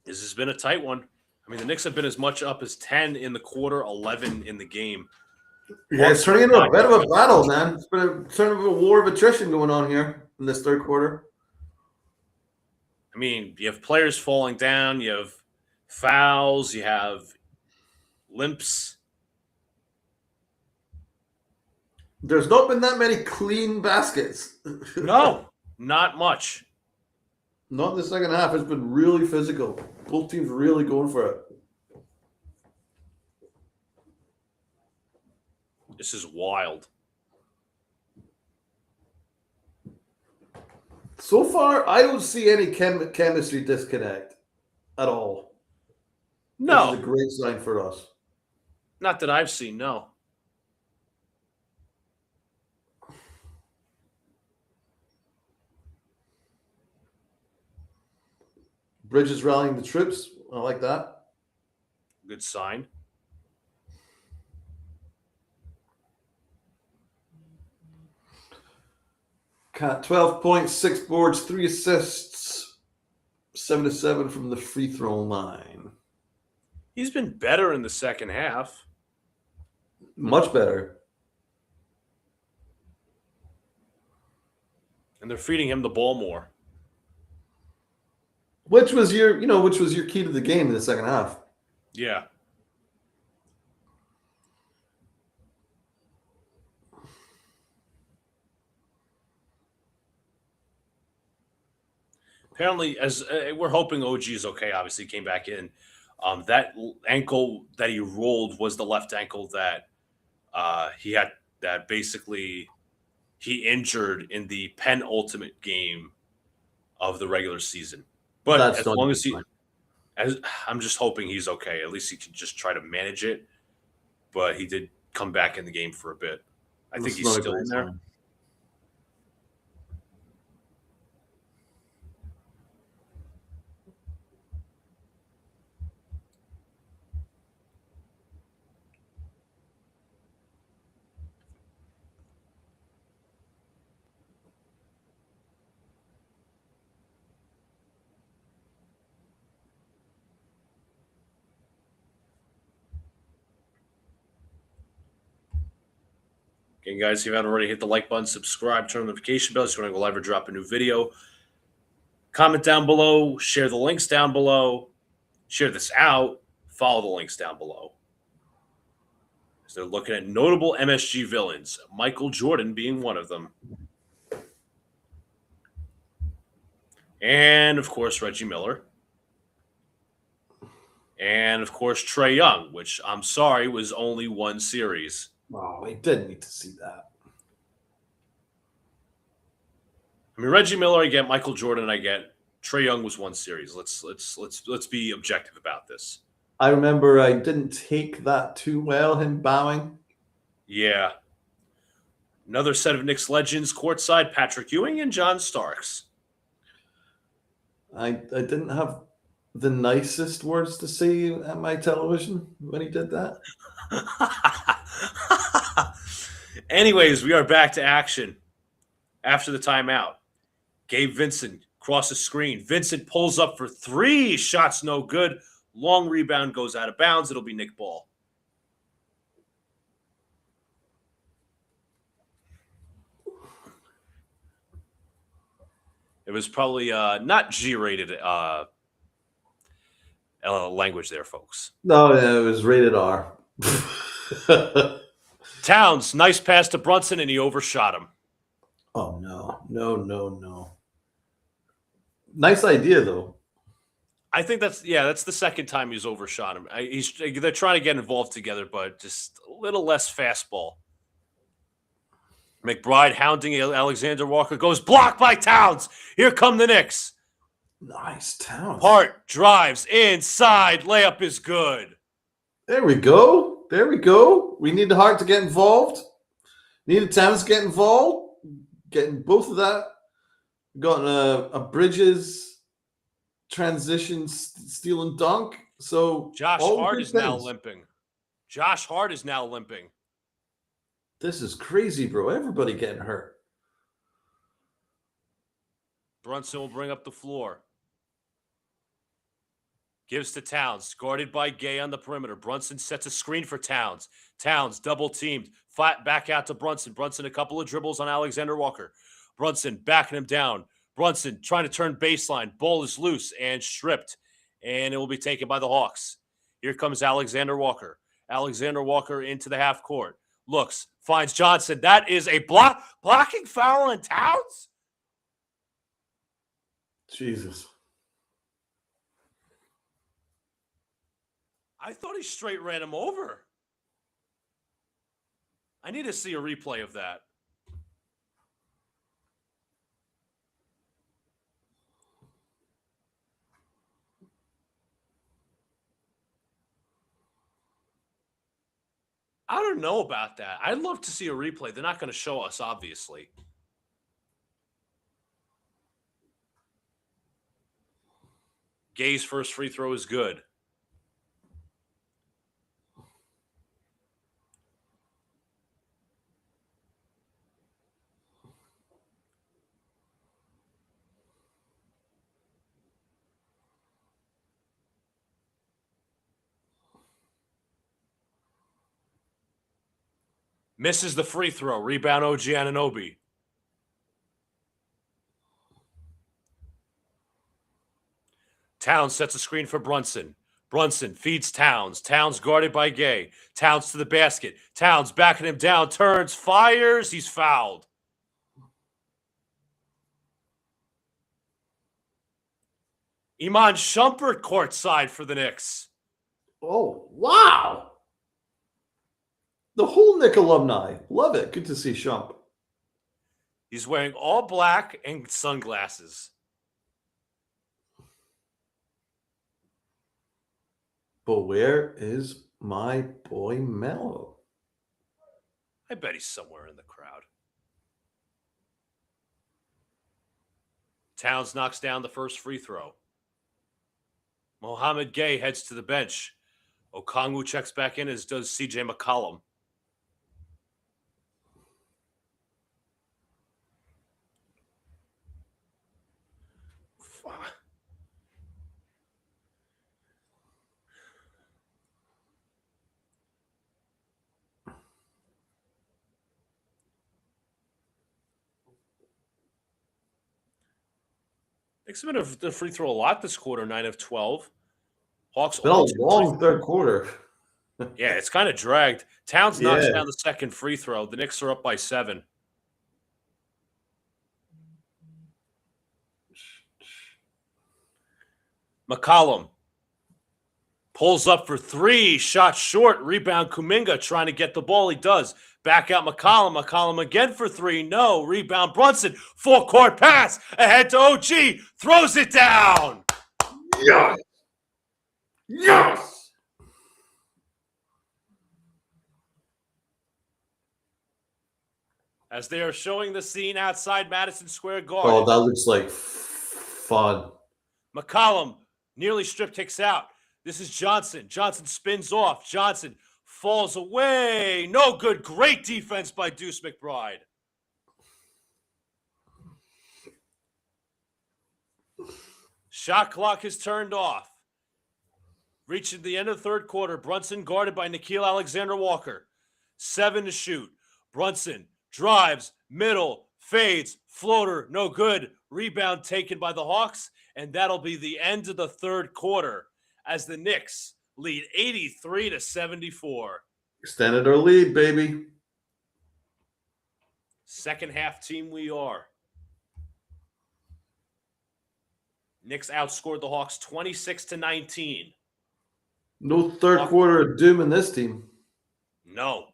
This has been a tight one. I mean, the Knicks have been as much up as 10 in the quarter, 11 in the game. Yeah, it's turning into a bit of a battle, man. It's been turning into a war of attrition going on here in this third quarter. I mean, you have players falling down, you have fouls, you have limps. There's not been that many clean baskets. No, not much. Not in the second half. It's been really physical. Both teams really going for it. This is wild. So far, I don't see any chemistry disconnect at all. No. Which is a great sign for us. Not that I've seen, no. Bridges rallying the troops. I like that. Good sign. Cat 12 points, 6 boards, 3 assists, 7 to 7 from the free throw line. He's been better in the second half. Much better. And they're feeding him the ball more. Which was your key to the game in the second half? Yeah. Apparently, as we're hoping OG is okay, obviously he came back in. That ankle that he rolled was the left ankle that he had, that basically he injured in the penultimate game of the regular season. But That's as long as I'm just hoping he's okay. At least he can just try to manage it. But he did come back in the game for a bit. I think he's still in there. Again, guys, if you haven't already, hit the like button, subscribe, turn on the notification bell so you want to go live or drop a new video. Comment down below, share the links down below, share this out, follow the links down below. As they're looking at notable MSG villains, Michael Jordan being one of them. And, of course, Reggie Miller. And, of course, Trae Young, which I'm sorry was only one series. Oh, we didn't need to see that. I mean, Reggie Miller, I get. Michael Jordan, I get. Trae Young was one series. Let's be objective about this. I remember I didn't take that too well, him bowing. Yeah. Another set of Knicks legends courtside, Patrick Ewing and John Starks. I didn't have the nicest words to say at my television when he did that. Anyways, we are back to action after the timeout. Gabe Vincent crosses screen. Vincent pulls up for three. Shots no good. Long rebound goes out of bounds. It'll be Nick Ball. It was probably not G-rated language there, folks. No, it was rated R. Towns, nice pass to Brunson, and he overshot him. Oh, no. Nice idea, though. I think that's the second time he's overshot him. They're trying to get involved together, but just a little less fastball. McBride hounding Alexander Walker goes blocked by Towns. Here come the Knicks. Nice, Towns. Hart drives inside. Layup is good. There we go. We need the Hart to get involved. Need the Towns to get involved. Getting both of that. Got a Bridges transition steal and dunk. So Josh Hart is now limping. This is crazy, bro. Everybody getting hurt. Brunson will bring up the floor. Gives to Towns. Guarded by Gay on the perimeter. Brunson sets a screen for Towns. Towns double teamed. Back out to Brunson. Brunson a couple of dribbles on Alexander Walker. Brunson backing him down. Brunson trying to turn baseline. Ball is loose and stripped. And it will be taken by the Hawks. Here comes Alexander Walker. Alexander Walker into the half court. Looks. Finds Johnson. That is a blocking foul on Towns? Jesus. I thought he straight ran him over. I need to see a replay of that. I don't know about that. I'd love to see a replay. They're not going to show us, obviously. Gay's first free throw is good. Misses the free throw. Rebound OG Anunoby. Towns sets a screen for Brunson. Brunson feeds Towns. Towns guarded by Gay. Towns to the basket. Towns backing him down. Turns. Fires. He's fouled. Iman Shumpert courtside for the Knicks. Oh, wow. The whole Knick alumni. Love it. Good to see Shump. He's wearing all black and sunglasses. But where is my boy Mello? I bet he's somewhere in the crowd. Towns knocks down the first free throw. Mohamed Gay heads to the bench. Okongwu checks back in, as does CJ McCollum. Knicks have been the free throw a lot this quarter, 9 of 12. Hawks Been a only long third quarter. Yeah, it's kind of dragged. Towns knocks Yeah. down the second free throw. The Knicks are up by 7. McCollum pulls up for 3, shot short, rebound Kuminga trying to get the ball. He does. Back out McCollum. McCollum again for 3. No. Rebound Brunson. Full court pass. Ahead to OG. Throws it down. Yes. Yes. As they are showing the scene outside Madison Square Oh, Garden. that looks like fun. McCollum nearly strip kicks out. This is Johnson. Johnson spins off. Johnson falls away. No good. Great defense by Deuce McBride. Shot clock is turned off. Reaching the end of the third quarter, Brunson guarded by Nickeil Alexander-Walker. 7 to shoot. Brunson drives, middle, fades, floater, no good. Rebound taken by the Hawks, and that'll be the end of the third quarter as the Knicks lead 83 to 74. Extended our lead, baby. Second half team we are. Knicks outscored the Hawks 26 to 19. No third quarter of doom in this team. No.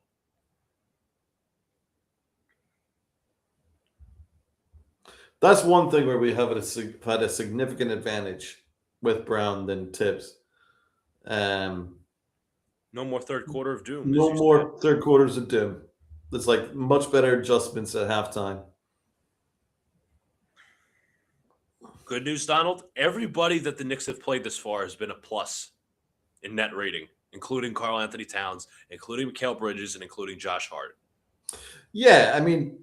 That's one thing where we have had a significant advantage with Brown than Tibbs. No more third quarter of doom. No more third quarters of doom. It's like much better adjustments at halftime. Good news, Donald. Everybody that the Knicks have played this far has been a plus in net rating, including Karl Anthony Towns, including Mikal Bridges, and including Josh Hart. Yeah, I mean,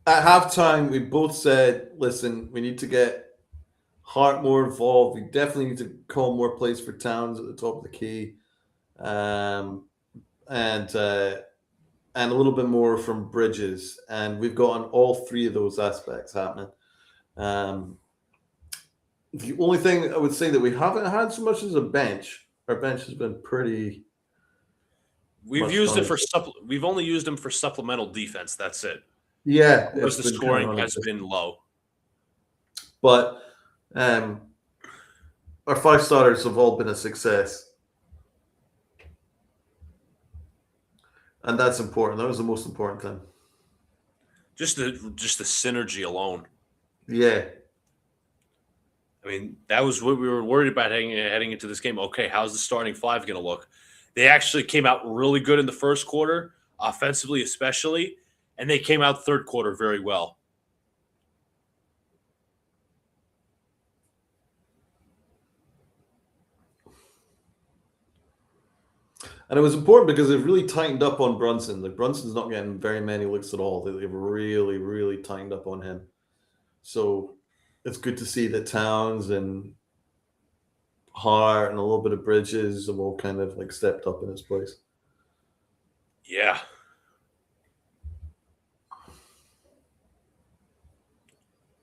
at halftime, we both said, listen, we need to get Hart more involved. We definitely need to call more plays for Towns at the top of the key. And a little bit more from Bridges. And we've gotten all 3 of those aspects happening. The only thing I would say that we haven't had so much as a bench. Our bench has been pretty. We've used it for we've only used them for supplemental defense. That's it. Yeah, because the scoring has been low. But our 5 starters have all been a success, and that's important. That was the most important thing. Just the synergy alone. Yeah. I mean, that was what we were worried about heading into this game. Okay, how's the starting 5 going to look? They actually came out really good in the first quarter, offensively especially, and they came out third quarter very well. And it was important because they've really tightened up on Brunson. Like, Brunson's not getting very many looks at all. They've really, really tightened up on him. So it's good to see that Towns and Hart and a little bit of Bridges have all kind of like stepped up in his place. Yeah.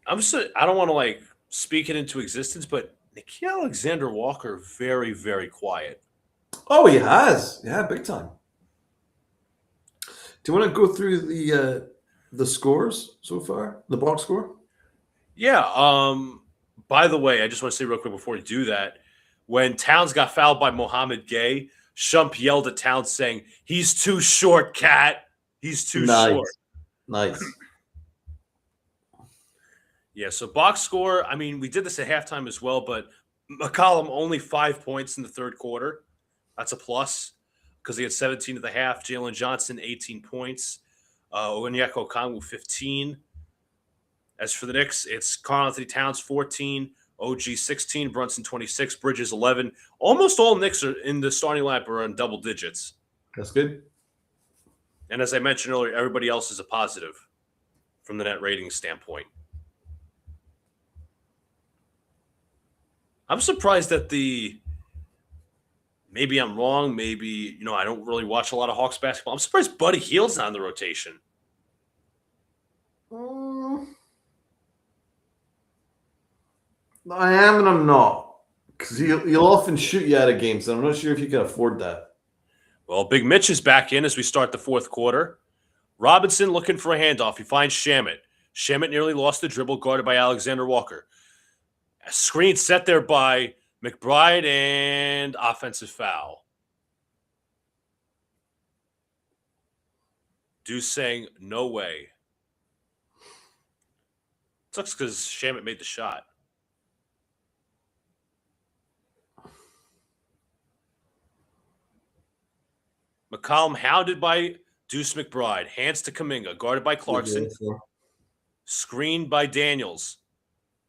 I don't want to like speak it into existence, but Nickeil Alexander-Walker, very, very quiet. Oh, he has. Yeah, big time. Do you want to go through the scores so far? The box score? Yeah. By the way, I just want to say real quick before we do that, when Towns got fouled by Mohamed Gay, Shump yelled at Towns saying, "He's too short, Cat. He's too short." Nice. Yeah, so box score, I mean, we did this at halftime as well, but McCollum only 5 points in the third quarter. That's a plus because he had 17 at the half. Jalen Johnson, 18 points. Onyeka Okongwu, 15. As for the Knicks, it's Karl Anthony Towns, 14. OG, 16. Brunson, 26. Bridges, 11. Almost all Knicks are in the starting lineup are in double digits. That's good. And as I mentioned earlier, everybody else is a positive from the net rating standpoint. I'm surprised that maybe I'm wrong. Maybe, I don't really watch a lot of Hawks basketball. I'm surprised Buddy Hield's not in the rotation. I am and I'm not. Because he'll often shoot you out of games, and I'm not sure if you can afford that. Well, Big Mitch is back in as we start the fourth quarter. Robinson looking for a handoff. He finds Shamit. Shamit nearly lost the dribble, guarded by Alexander Walker. A screen set there by McBride and offensive foul. Deuce saying, no way. Sucks because Shamit made the shot. McCollum hounded by Deuce McBride. Hands to Kuminga, guarded by Clarkson. Screened by Daniels.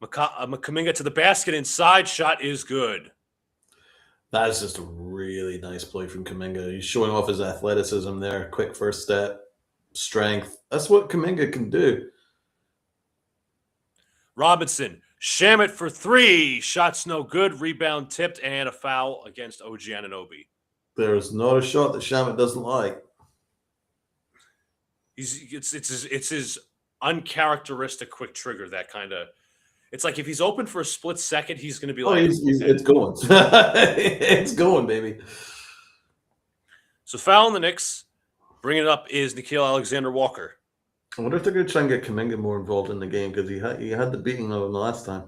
Kuminga to the basket. Inside shot is good. That is just a really nice play from Kuminga. He's showing off his athleticism there. Quick first step, strength. That's what Kuminga can do. Robinson, Shamit for three. Shots no good. Rebound tipped and a foul against OG Anunoby. There's not a shot that Shamit doesn't like. It's his uncharacteristic quick trigger. That kind of. It's like if he's open for a split second, he's going to be like, it's going. It's going, baby. So foul on the Knicks. Bringing it up is Nickeil Alexander-Walker. I wonder if they're going to try and get Kuminga more involved in the game because he had the beating of him the last time.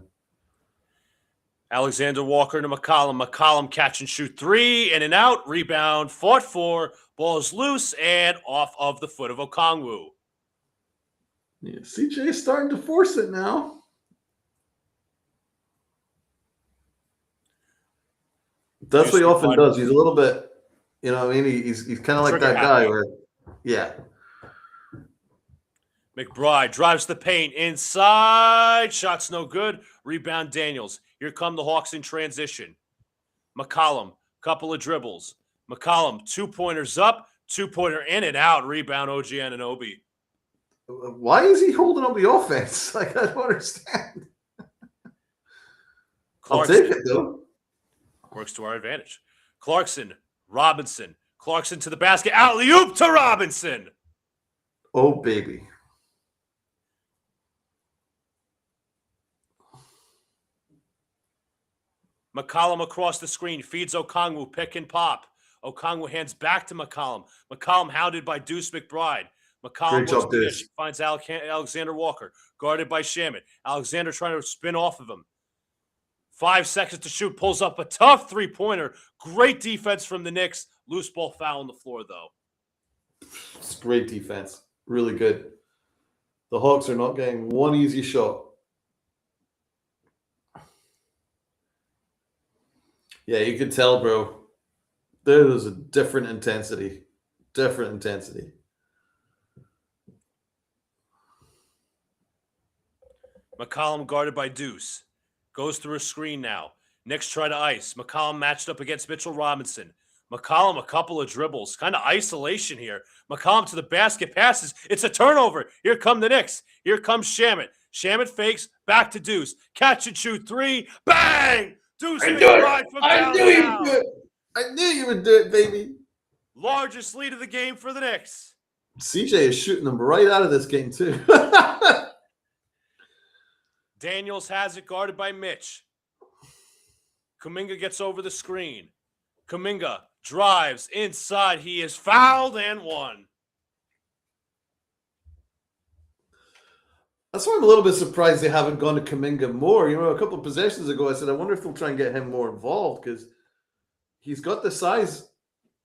Alexander Walker to McCollum. McCollum catch and shoot three, in and out, rebound, fought for, ball is loose and off of the foot of Okongwu. Yeah, CJ is starting to force it now. That's what he often does. He's a little bit, you know what I mean? He's kind of like that guy where, yeah. McBride drives the paint inside. Shots no good. Rebound Daniels. Here come the Hawks in transition. McCollum, couple of dribbles. McCollum, 2-pointers up, 2-pointer in and out. Rebound OG Anunoby. Why is he holding up the offense? Like, I don't understand. I'll take it, though. Works to our advantage. Clarkson, Robinson. Clarkson to the basket. Alley-oop to Robinson. Oh, baby. McCollum across the screen. Feeds Okongwu. Pick and pop. Okongwu hands back to McCollum. McCollum hounded by Deuce McBride. McCollum finds Alexander Walker. Guarded by Shamit. Alexander trying to spin off of him. 5 seconds to shoot. Pulls up a tough three-pointer. Great defense from the Knicks. Loose ball foul on the floor, though. It's great defense. Really good. The Hawks are not getting one easy shot. Yeah, you can tell, bro. There's a different intensity. Different intensity. McCollum guarded by Deuce. Goes through a screen now. Knicks try to ice. McCollum matched up against Mitchell Robinson. McCollum, a couple of dribbles. Kind of isolation here. McCollum to the basket, passes. It's a turnover. Here come the Knicks. Here comes Shamit. Shamit fakes, back to Deuce. Catch and shoot three. Bang! Deuce McBride from downtown. I knew you would do it, baby. Largest lead of the game for the Knicks. CJ is shooting them right out of this game, too. Daniels has it, guarded by Mitch. Kuminga gets over the screen. Kuminga drives inside. He is fouled and one. That's why I'm a little bit surprised they haven't gone to Kuminga more. You know, a couple of possessions ago, I said, I wonder if they'll try and get him more involved because he's got the size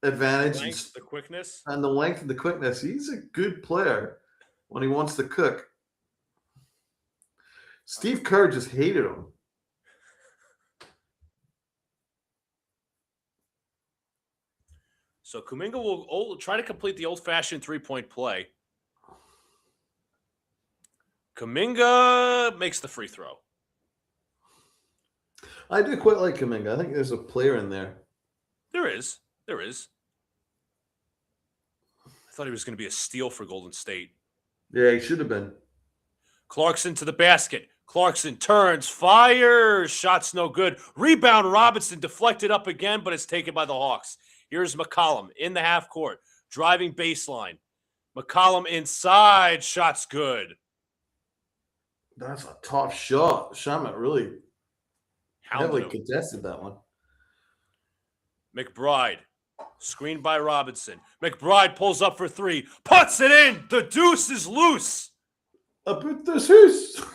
advantage. The quickness. And the length and the quickness. He's a good player when he wants to cook. Steve Kerr just hated him. So Kuminga will try to complete the old-fashioned three-point play. Kuminga makes the free throw. I do quite like Kuminga. I think there's a player in there. There is. I thought he was going to be a steal for Golden State. Yeah, he should have been. Clarkson to the basket. Clarkson turns, fires. Shots no good. Rebound Robinson deflected up again, but it's taken by the Hawks. Here's McCollum in the half court. Driving baseline. McCollum inside. Shots good. That's a tough shot. Shamit really Pounded him. contested that one. McBride, screened by Robinson. McBride pulls up for three, puts it in. The deuce is loose. Up at this house.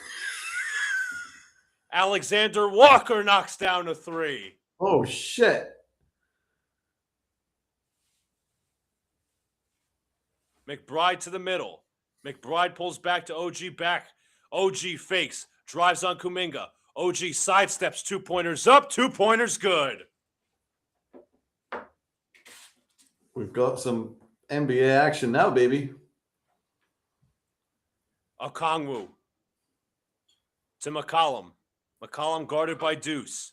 Alexander Walker knocks down a three. Oh, shit. McBride to the middle. McBride pulls back to OG back. OG fakes, drives on Kuminga. OG sidesteps, 2-pointers up, 2-pointers good. We've got some NBA action now, baby. Okongwu to McCollum. McCollum guarded by Deuce.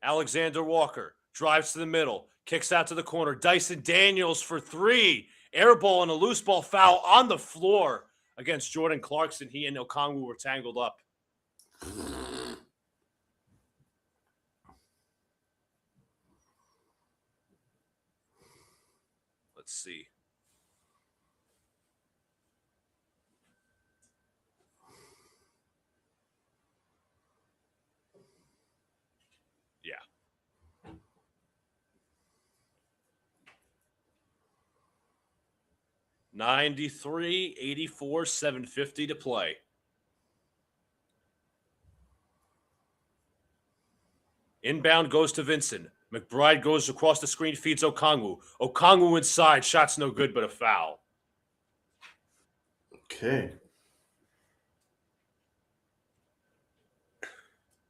Alexander Walker drives to the middle, kicks out to the corner. Dyson Daniels for three. Air ball and a loose ball foul on the floor against Jordan Clarkson. He and Okongwu were tangled up. Let's see. Yeah. $93, $84, $750 to play. Inbound goes to Vincent. McBride goes across the screen, feeds Okongwu. Okongwu inside, shots no good, but a foul. Okay.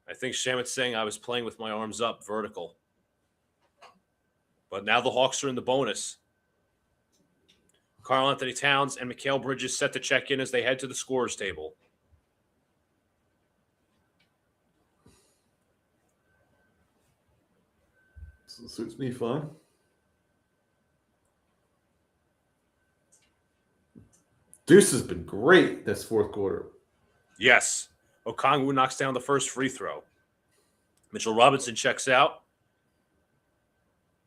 I think Shamit's saying I was playing with my arms up, vertical. But now the Hawks are in the bonus. Karl Anthony Towns and Mikal Bridges set to check in as they head to the scorer's table. Suits me fine. Deuce has been great this fourth quarter. Yes. Okongwu knocks down the first free throw. Mitchell Robinson checks out.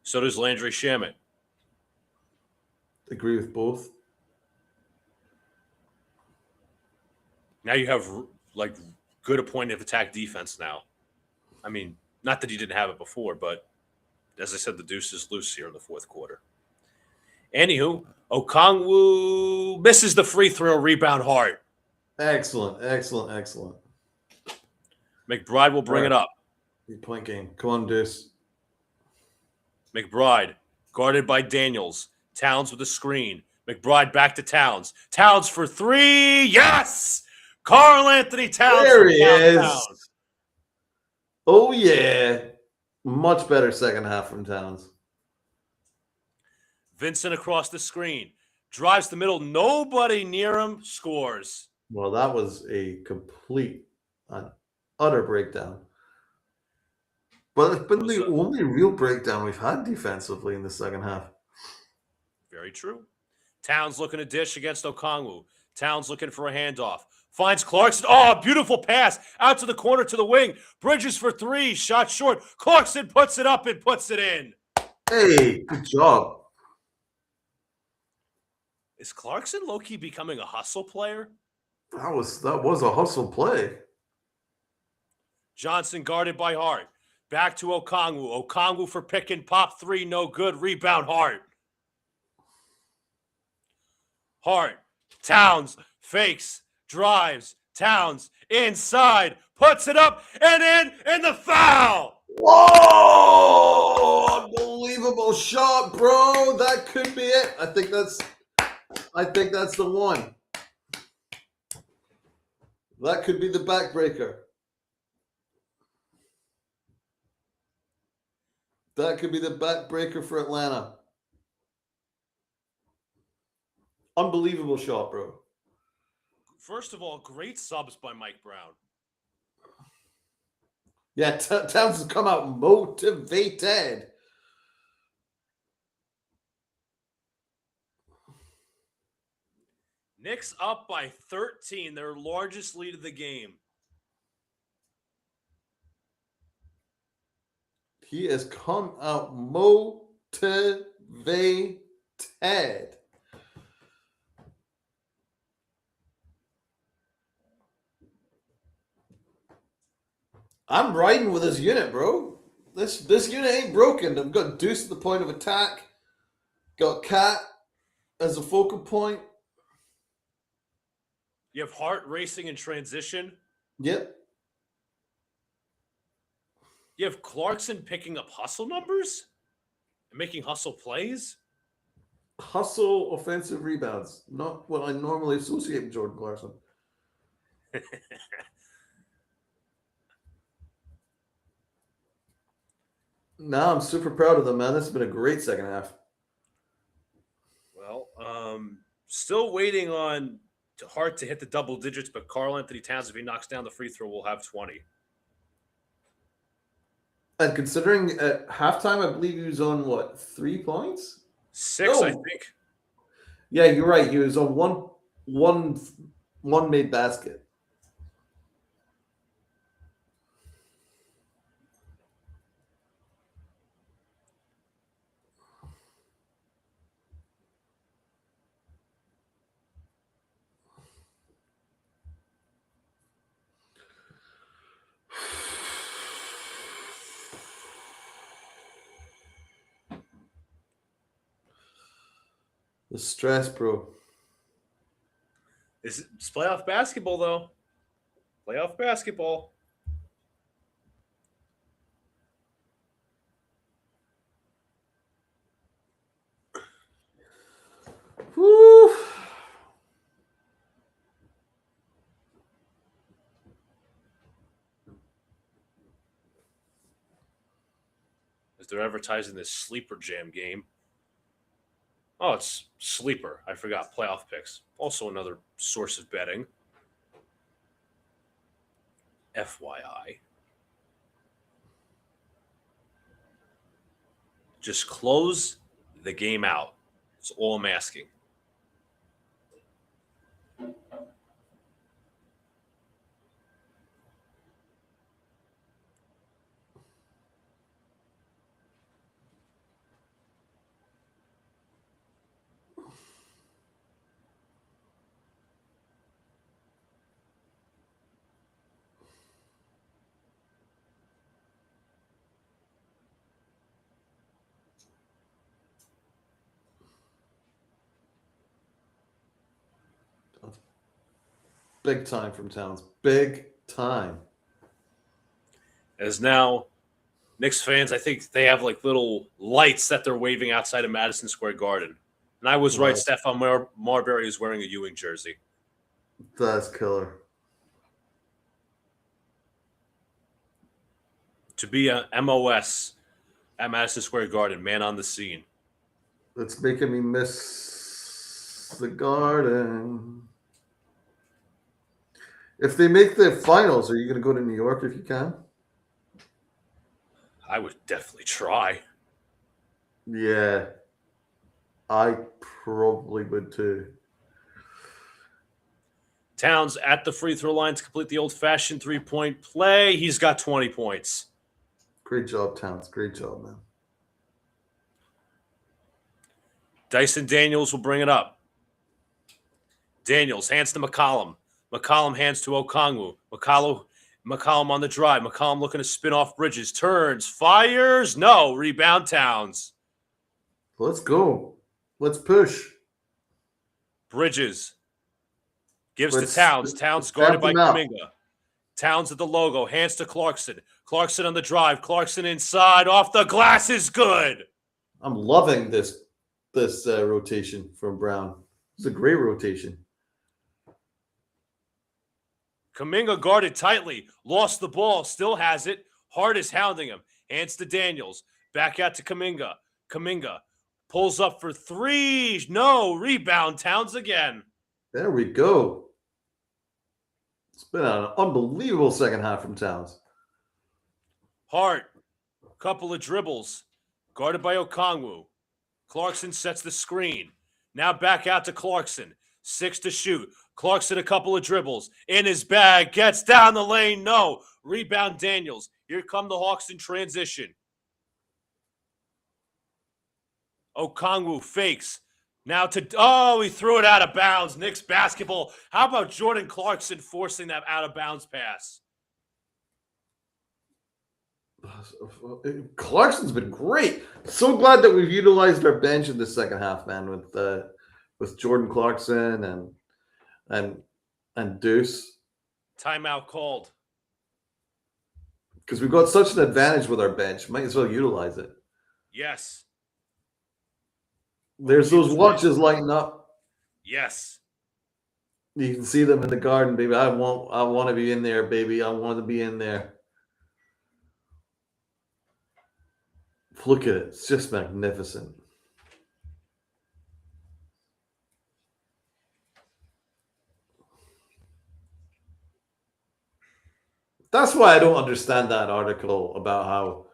So does Landry Shamet. Agree with both. Now you have like good appointed attack defense now. I mean, not that he didn't have it before, but as I said, the deuce is loose here in the fourth quarter. Anywho, Okongwu misses the free throw, rebound Hart. Excellent. McBride will bring it up. Big point game. Come on, Deuce. McBride, guarded by Daniels. Towns with a screen. McBride back to Towns. Towns for three. Yes! Karl Anthony Towns. There he is. Oh, yeah. Much better second half from Towns. Vincent across the screen. Drives the middle. Nobody near him. Scores. Well, that was a complete, utter breakdown. But it's been the only real breakdown we've had defensively in the second half. Very true. Towns looking to dish against Okongwu. Towns looking for a handoff. Finds Clarkson. Oh, beautiful pass. Out to the corner to the wing. Bridges for three. Shot short. Clarkson puts it up and puts it in. Hey, good job. Is Clarkson low-key becoming a hustle player? That was a hustle play. Johnson guarded by Hart. Back to Okongwu. Okongwu for pick and pop three. No good. Rebound Hart. Hart. Towns. Fakes. Drives. Towns. Inside. Puts it up and in. And the foul. Whoa! Unbelievable shot, bro. That could be it. I think that's the one. That could be the backbreaker. That could be the backbreaker for Atlanta. Unbelievable shot, bro. First of all, great subs by Mike Brown. Yeah, Towns has come out motivated. Knicks up by 13, their largest lead of the game. He has come out motivated. I'm riding with this unit, bro. This unit ain't broken. I've got Deuce at the point of attack. Got Cat as a focal point. You have Hart racing in transition. Yep. You have Clarkson picking up hustle numbers and making hustle plays. Hustle offensive rebounds. Not what I normally associate with Jordan Clarkson. No, I'm super proud of them, man. This has been a great second half. Well, still waiting on Hart to hit the double digits, but Karl Anthony Towns, if he knocks down the free throw, will have 20. And considering at halftime, I believe he was on what, 3 points? 6, No. I think. Yeah, you're right. He was on one made basket. The stress, bro. It's playoff basketball, though. Playoff basketball. Woo. As they're advertising this sleeper jam game. Oh, it's sleeper. I forgot. Playoff picks. Also another source of betting. FYI. Just close the game out. That's all I'm asking. Big time from Towns. Big time. As now, Knicks fans, I think they have like little lights that they're waving outside of Madison Square Garden. And I was right. Stephon Marbury is wearing a Ewing jersey. That's killer. To be a MOS at Madison Square Garden, man on the scene. It's making me miss the Garden. If they make the finals, are you going to go to New York if you can? I would definitely try. Yeah. I probably would too. Towns at the free throw line to complete the old-fashioned three-point play. He's got 20 points. Great job, Towns. Great job, man. Dyson Daniels will bring it up. Daniels hands to McCollum. McCollum hands to Okongwu. McCollum on the drive. McCollum looking to spin off Bridges. Turns. Fires. No. Rebound Towns. Let's go. Let's push. Bridges gives to Towns. Towns guarded by Kuminga. Towns at the logo. Hands to Clarkson. Clarkson on the drive. Clarkson inside. Off the glass is good. I'm loving this rotation from Brown. It's a great rotation. Kuminga guarded tightly. Lost the ball. Still has it. Hart is hounding him. Hands to Daniels. Back out to Kuminga. Kuminga pulls up for three. No. Rebound Towns again. There we go. It's been an unbelievable second half from Towns. Hart. Couple of dribbles. Guarded by Okongwu. Clarkson sets the screen. Now back out to Clarkson. 6 to shoot. Clarkson a couple of dribbles. In his bag. Gets down the lane. No. Rebound Daniels. Here come the Hawks in transition. Okongwu fakes. Now he threw it out of bounds. Knicks basketball. How about Jordan Clarkson forcing that out of bounds pass? Clarkson's been great. So glad that we've utilized our bench in the second half, man, with Jordan Clarkson and Deuce. Timeout called. Because we've got such an advantage with our bench. Might as well utilize it. Yes. There's those watches lighting up. Yes. You can see them in the garden, baby. I want to be in there, baby. I want to be in there. Look at it. It's just magnificent. That's why I don't understand that article about how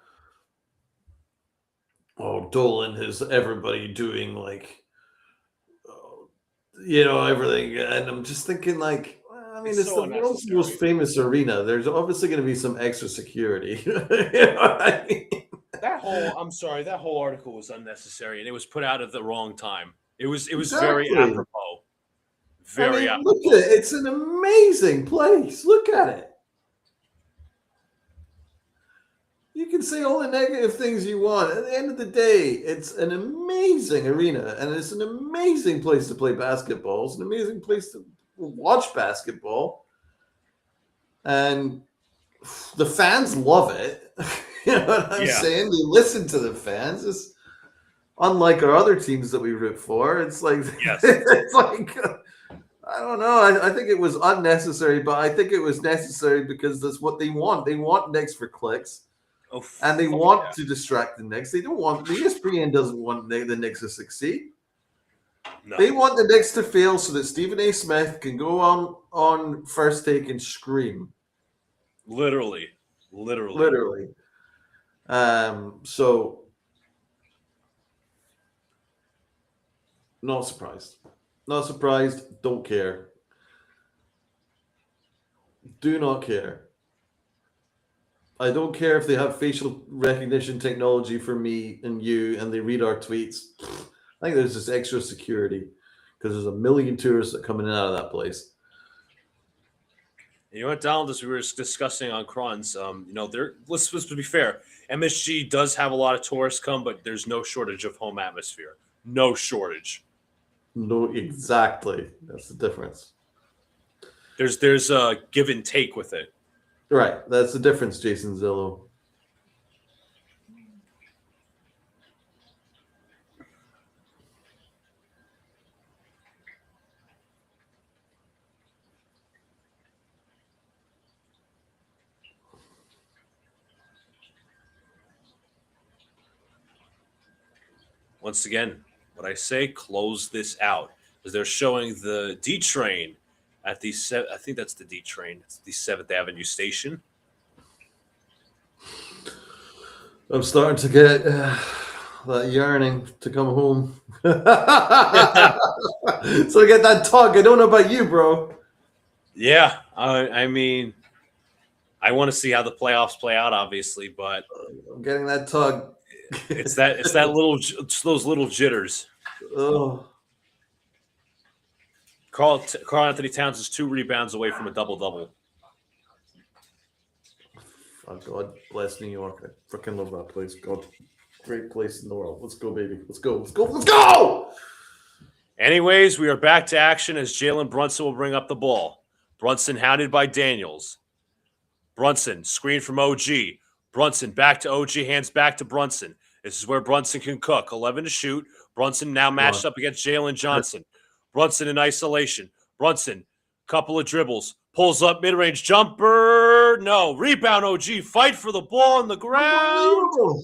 Dolan has everybody doing like everything, and I'm just thinking like, I mean, it's so the world's most famous arena. There's obviously going to be some extra security. You know what I mean? That whole article was unnecessary, and it was put out at the wrong time. It was Exactly. very apropos. Very apropos. Look at it. It's an amazing place. Look at it. You can say all the negative things you want. At the end of the day, it's an amazing arena, and it's an amazing place to play basketball. It's an amazing place to watch basketball. And the fans love it. You know what I'm saying? They listen to the fans. It's unlike our other teams that we root for. It's like, it's like, I don't know. I think it was unnecessary, but I think it was necessary because that's what they want. They want Knicks for clicks. And they want to distract the Knicks. They don't want the ESPN doesn't want the Knicks to succeed. No. They want the Knicks to fail so that Stephen A. Smith can go on First Take and scream. Literally. So not surprised. Not surprised. Don't care. Do not care. I don't care if they have facial recognition technology for me and you, and they read our tweets. I think there's just extra security because there's a million tourists that come in and out of that place. You know what, Donald, as we were discussing on Crons, let's be fair. MSG does have a lot of tourists come, but there's no shortage of home atmosphere. No shortage. No, exactly. That's the difference. There's a give and take with it. Right. That's the difference, Jason Zillow. Once again, what I say, close this out. Because they're showing the D train at the I think that's the D train. It's the 7th Avenue station. I'm starting to get that yearning to come home. So I get that tug. I don't know about you, bro. Yeah, I mean, I want to see how the playoffs play out, obviously, but I'm getting that tug. It's those little jitters. Oh. Carl Anthony Towns is 2 rebounds away from a double-double. Oh, God bless New York. I freaking love that place. God, great place in the world. Let's go, baby. Let's go. Let's go. Let's go! Anyways, we are back to action as Jalen Brunson will bring up the ball. Brunson hounded by Daniels. Brunson, screen from OG. Brunson back to OG, hands back to Brunson. This is where Brunson can cook. 11 to shoot. Brunson now matched up against Jalen Johnson. Brunson in isolation. Brunson, couple of dribbles. Pulls up, mid-range jumper. No. Rebound, OG. Fight for the ball on the ground.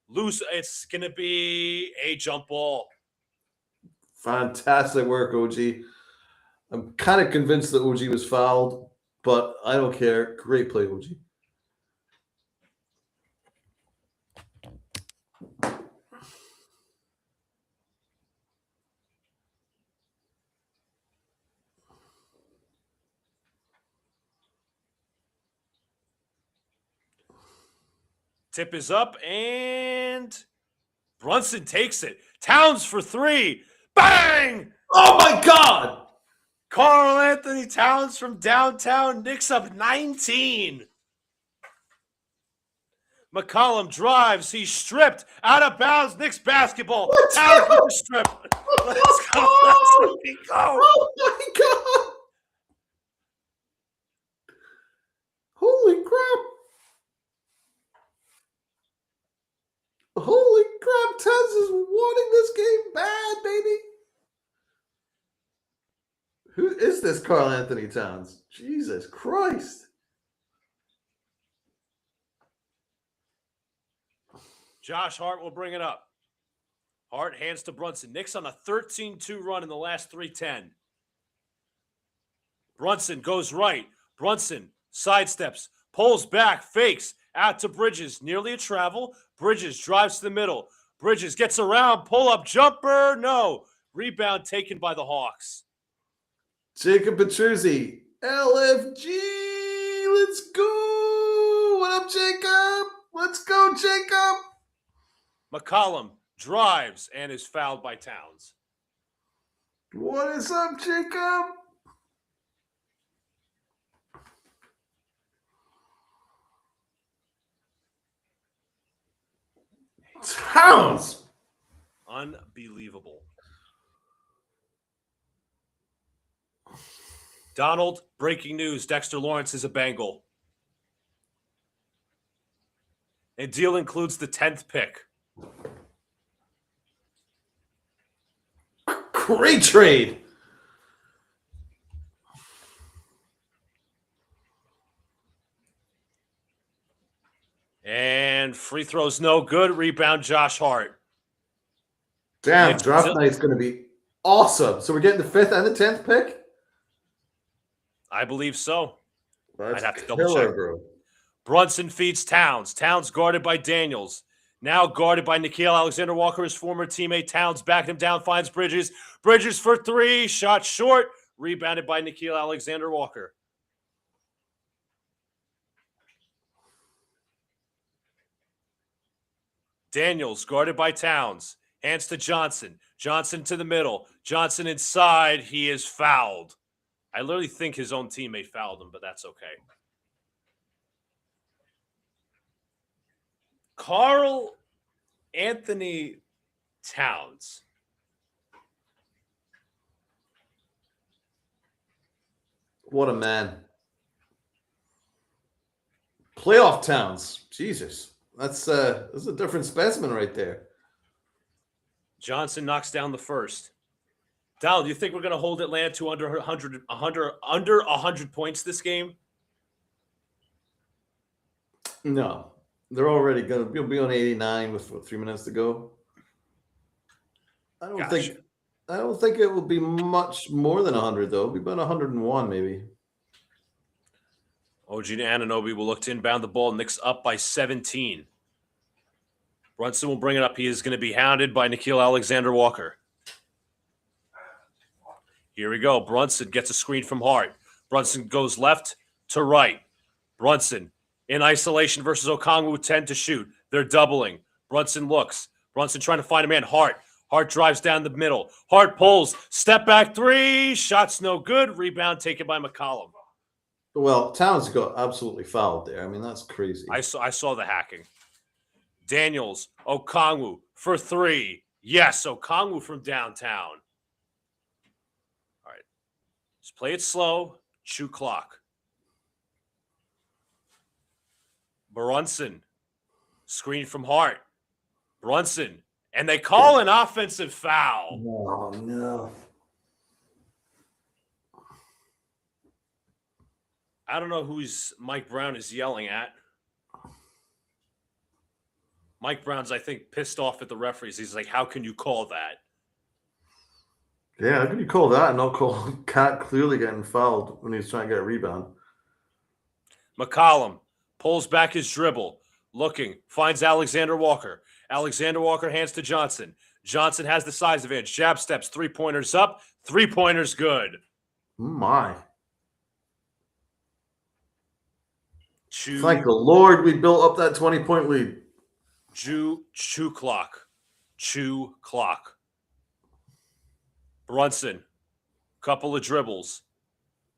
Loose. It's going to be a jump ball. Fantastic work, OG. I'm kind of convinced that OG was fouled, but I don't care. Great play, OG. Tip is up, and Brunson takes it. Towns for 3. Bang! Oh, my God! Karl Anthony Towns from downtown. Knicks up 19. McCollum drives. He's stripped out of bounds. Knicks basketball. Towns with the strip. Let's go. Let's go. Oh my God! Holy crap! Holy crap! Towns is wanting this game bad, baby. Who is this Karl Anthony Towns? Jesus Christ! Josh Hart will bring it up. Hart hands to Brunson. Knicks on a 13-2 run in the last 3:10. Brunson goes right. Brunson sidesteps, pulls back, fakes, out to Bridges. Nearly a travel. Bridges drives to the middle. Bridges gets around, pull-up jumper. No. Rebound taken by the Hawks. Jacob Petruzzi, LFG. Let's go. What up, Jacob? Let's go, Jacob. McCollum drives and is fouled by Towns. What is up, Jacob? Towns. Unbelievable. Donald, breaking news. Dexter Lawrence is a Bengal. And deal includes the 10th pick. Great trade. And free throws no good. Rebound Josh Hart. Damn, draft night's going to be awesome. So we're getting the 5th and the 10th pick? I believe so. That's I'd have to double check. bro. Brunson feeds Towns. Towns guarded by Daniels. Now guarded by Nickeil Alexander-Walker, his former teammate. Towns backed him down, finds Bridges. Bridges for 3. Shot short. Rebounded by Nickeil Alexander-Walker. Daniels guarded by Towns. Hands to Johnson. Johnson to the middle. Johnson inside. He is fouled. I literally think his own teammate fouled him, but that's okay. Karl Anthony Towns. What a man. Playoff Towns. Jesus. That's a different specimen right there. Johnson knocks down the first. Donald, do you think we're going to hold Atlanta to under 100 points this game? No. They're already going to be on 89 with 3 minutes to go. I don't think it will be much more than 100 though. It'll be about 101 maybe. OG Anunoby will look to inbound the ball. Knicks up by 17. Brunson will bring it up. He is going to be hounded by Nickeil Alexander-Walker. Here we go. Brunson gets a screen from Hart. Brunson goes left to right. Brunson in isolation versus Okongwu, 10 to shoot. They're doubling. Brunson looks. Brunson trying to find a man. Hart. Hart drives down the middle. Hart pulls. Step back 3. Shots no good. Rebound taken by McCollum. Well, Towns got absolutely fouled there. I mean, that's crazy. I saw the hacking. Daniels, Okongwu for 3. Yes, Okongwu from downtown. All right. Just play it slow. Chew clock. Brunson. Screen from Hart. Brunson. And they call an offensive foul. Oh, no. I don't know who's Mike Brown is yelling at. Mike Brown's, I think, pissed off at the referees. He's like, how can you call that? Yeah, how can you call that and not call Cat clearly getting fouled when he's trying to get a rebound? McCollum pulls back his dribble. Looking. Finds Alexander-Walker. Alexander-Walker hands to Johnson. Johnson has the size advantage. Jab steps. 3-pointers up. 3-pointers good. My. Thank the Lord we built up that 20-point lead. Chew clock. Chew clock. Brunson. Couple of dribbles.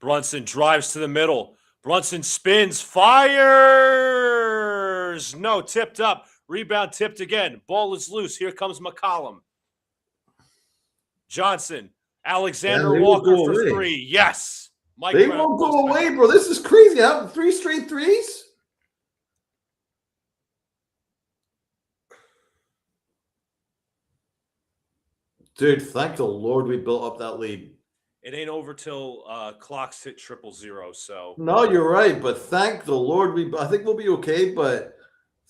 Brunson drives to the middle. Brunson spins. Fires. corners. No, tipped up. Rebound tipped again. Ball is loose. Here comes McCollum. Johnson. Alexander they won't Walker go for away. 3. Yes. Mike They Brown won't go goes away, back. bro. This is crazy. How 3 straight threes? Dude, thank the Lord we built up that lead. It ain't over till clocks hit 000. So No, you're right, but thank the Lord I think we'll be okay, but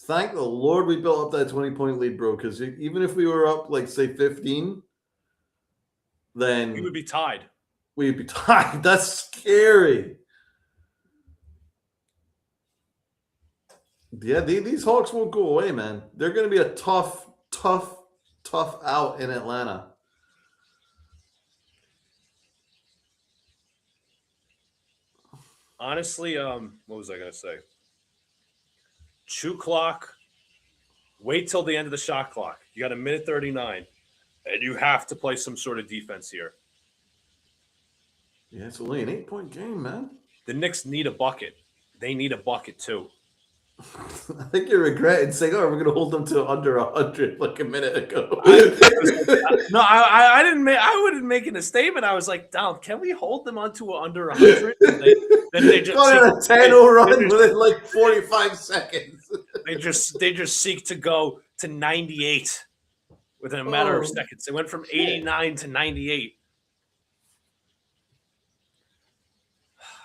thank the Lord we built up that 20-point lead, bro, because even if we were up, like, say, 15, then we would be tied. we'd be tied. That's scary. Yeah, these Hawks won't go away, man. They're going to be a tough out in Atlanta. Honestly, what was I going to say? 2 clock. Wait till the end of the shot clock. You got 1:39, and you have to play some sort of defense here. Yeah, it's only an 8-point game, man. The Knicks need a bucket. They need a bucket too. I think you're regretting saying, "Oh, we're going to hold them to under 100," like a minute ago. No, I didn't make. I wasn't making a statement. I was like, "Donald, can we hold them onto under 100?" Then they just got a 10-0 run within like 45 seconds. They just seek to go to 98 within a matter of seconds. They went from 89 to 98.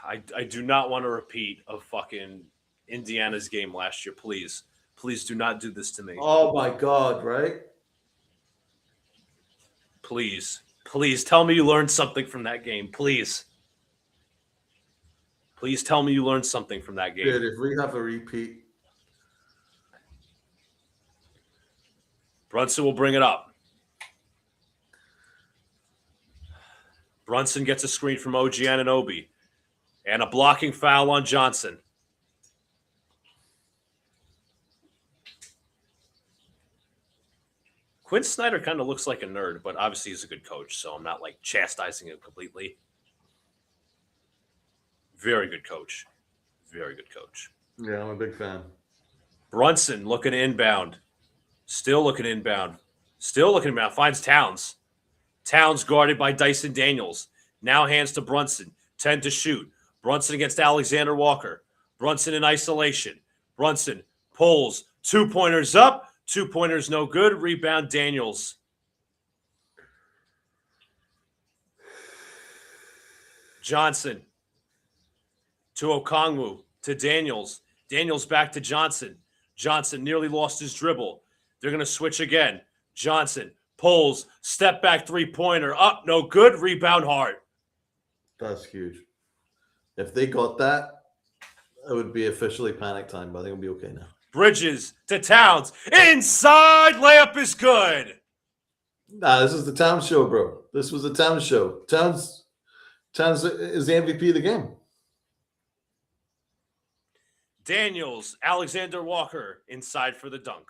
I do not want to repeat of fucking Indiana's game last year. Please do not do this to me. Oh my God! Right? Please tell me you learned something from that game. Please tell me you learned something from that game. Dude, if we have a repeat. Brunson will bring it up. Brunson gets a screen from OG Anunoby. And a blocking foul on Johnson. Quinn Snyder kind of looks like a nerd, but obviously he's a good coach, so I'm not like chastising him completely. Very good coach. Very good coach. Yeah, I'm a big fan. Brunson looking inbound. Still looking inbound. Finds Towns. Towns guarded by Dyson Daniels. Now hands to Brunson. 10 to shoot. Brunson against Alexander Walker. Brunson in isolation. Brunson pulls. 2-pointers up. 2-pointers no good. Rebound Daniels. Johnson to Okongwu. To Daniels. Daniels back to Johnson. Johnson nearly lost his dribble. They're going to switch again. Johnson pulls. Step back 3-pointer. Up. No good. Rebound Hart. That's huge. If they got that, it would be officially panic time, but I think it'll be okay now. Bridges to Towns. Inside layup is good. Nah, this is the Towns show, bro. This was the Towns show. Towns is the MVP of the game. Daniels, Alexander Walker inside for the dunk.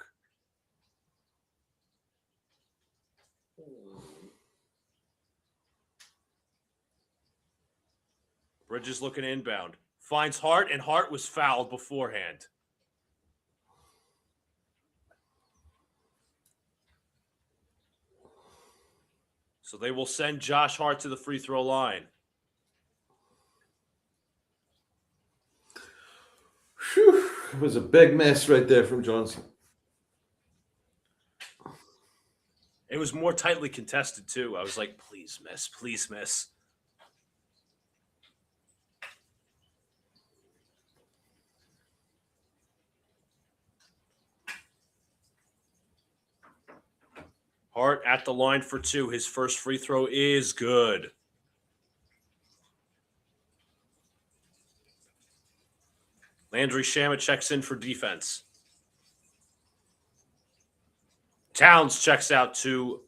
Bridges looking inbound. Finds Hart, and Hart was fouled beforehand. So they will send Josh Hart to the free throw line. Whew. It was a big mess right there from Johnson. It was more tightly contested, too. I was like, please miss, please miss. Hart at the line for 2. His first free throw is good. Landry Shamet checks in for defense. Towns checks out to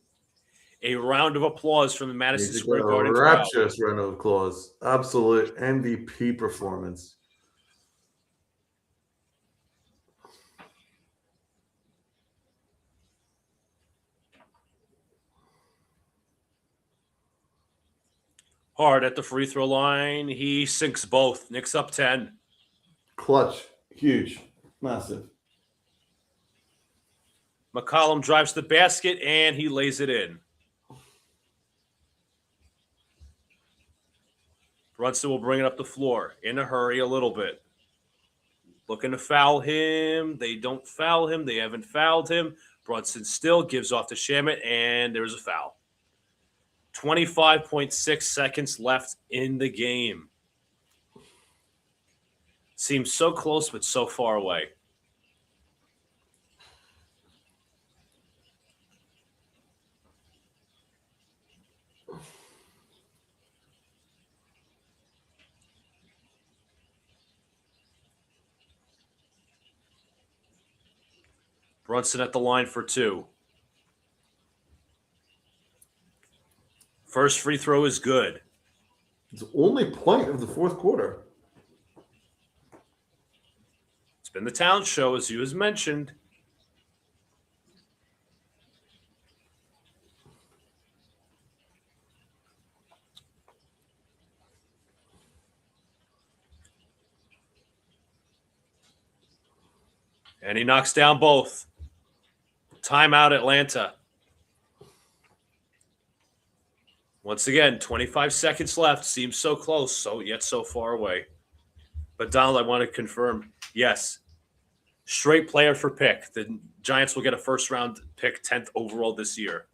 a round of applause from the Madison Square Garden crowd. Rapturous round of applause. Absolute MVP performance. Hard at the free throw line. He sinks both. Knicks up 10. Clutch. Huge. Massive. McCollum drives the basket, and he lays it in. Brunson will bring it up the floor in a hurry a little bit. Looking to foul him. They don't foul him. They haven't fouled him. Brunson still gives off to Shamet, and there's a foul. 25.6 seconds left in the game. Seems so close, but so far away. Brunson at the line for 2. First free throw is good. It's the only point of the fourth quarter. It's been the town show, as you has mentioned. And he knocks down both. Timeout, Atlanta. Once again, 25 seconds left. Seems so close, yet so far away. But Donald, I want to confirm, yes, straight player for pick. The Giants will get a first-round pick, 10th overall this year.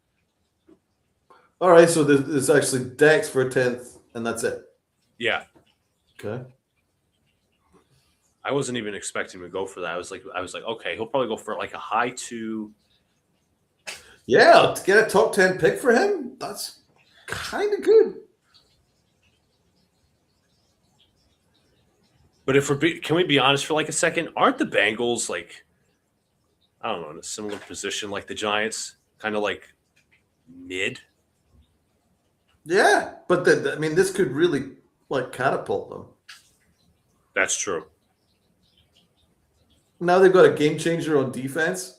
All right, so there's actually Dex for a 10th, and that's it. Yeah. Okay. I wasn't even expecting him to go for that. I was like, okay, he'll probably go for like a high 2. Yeah, to get a top 10 pick for him, that's kind of good. But can we be honest for like a second? Aren't the Bengals like, I don't know, in a similar position like the Giants, kind of like mid? Yeah, but this could really like catapult them. That's true. Now they've got a game changer on defense.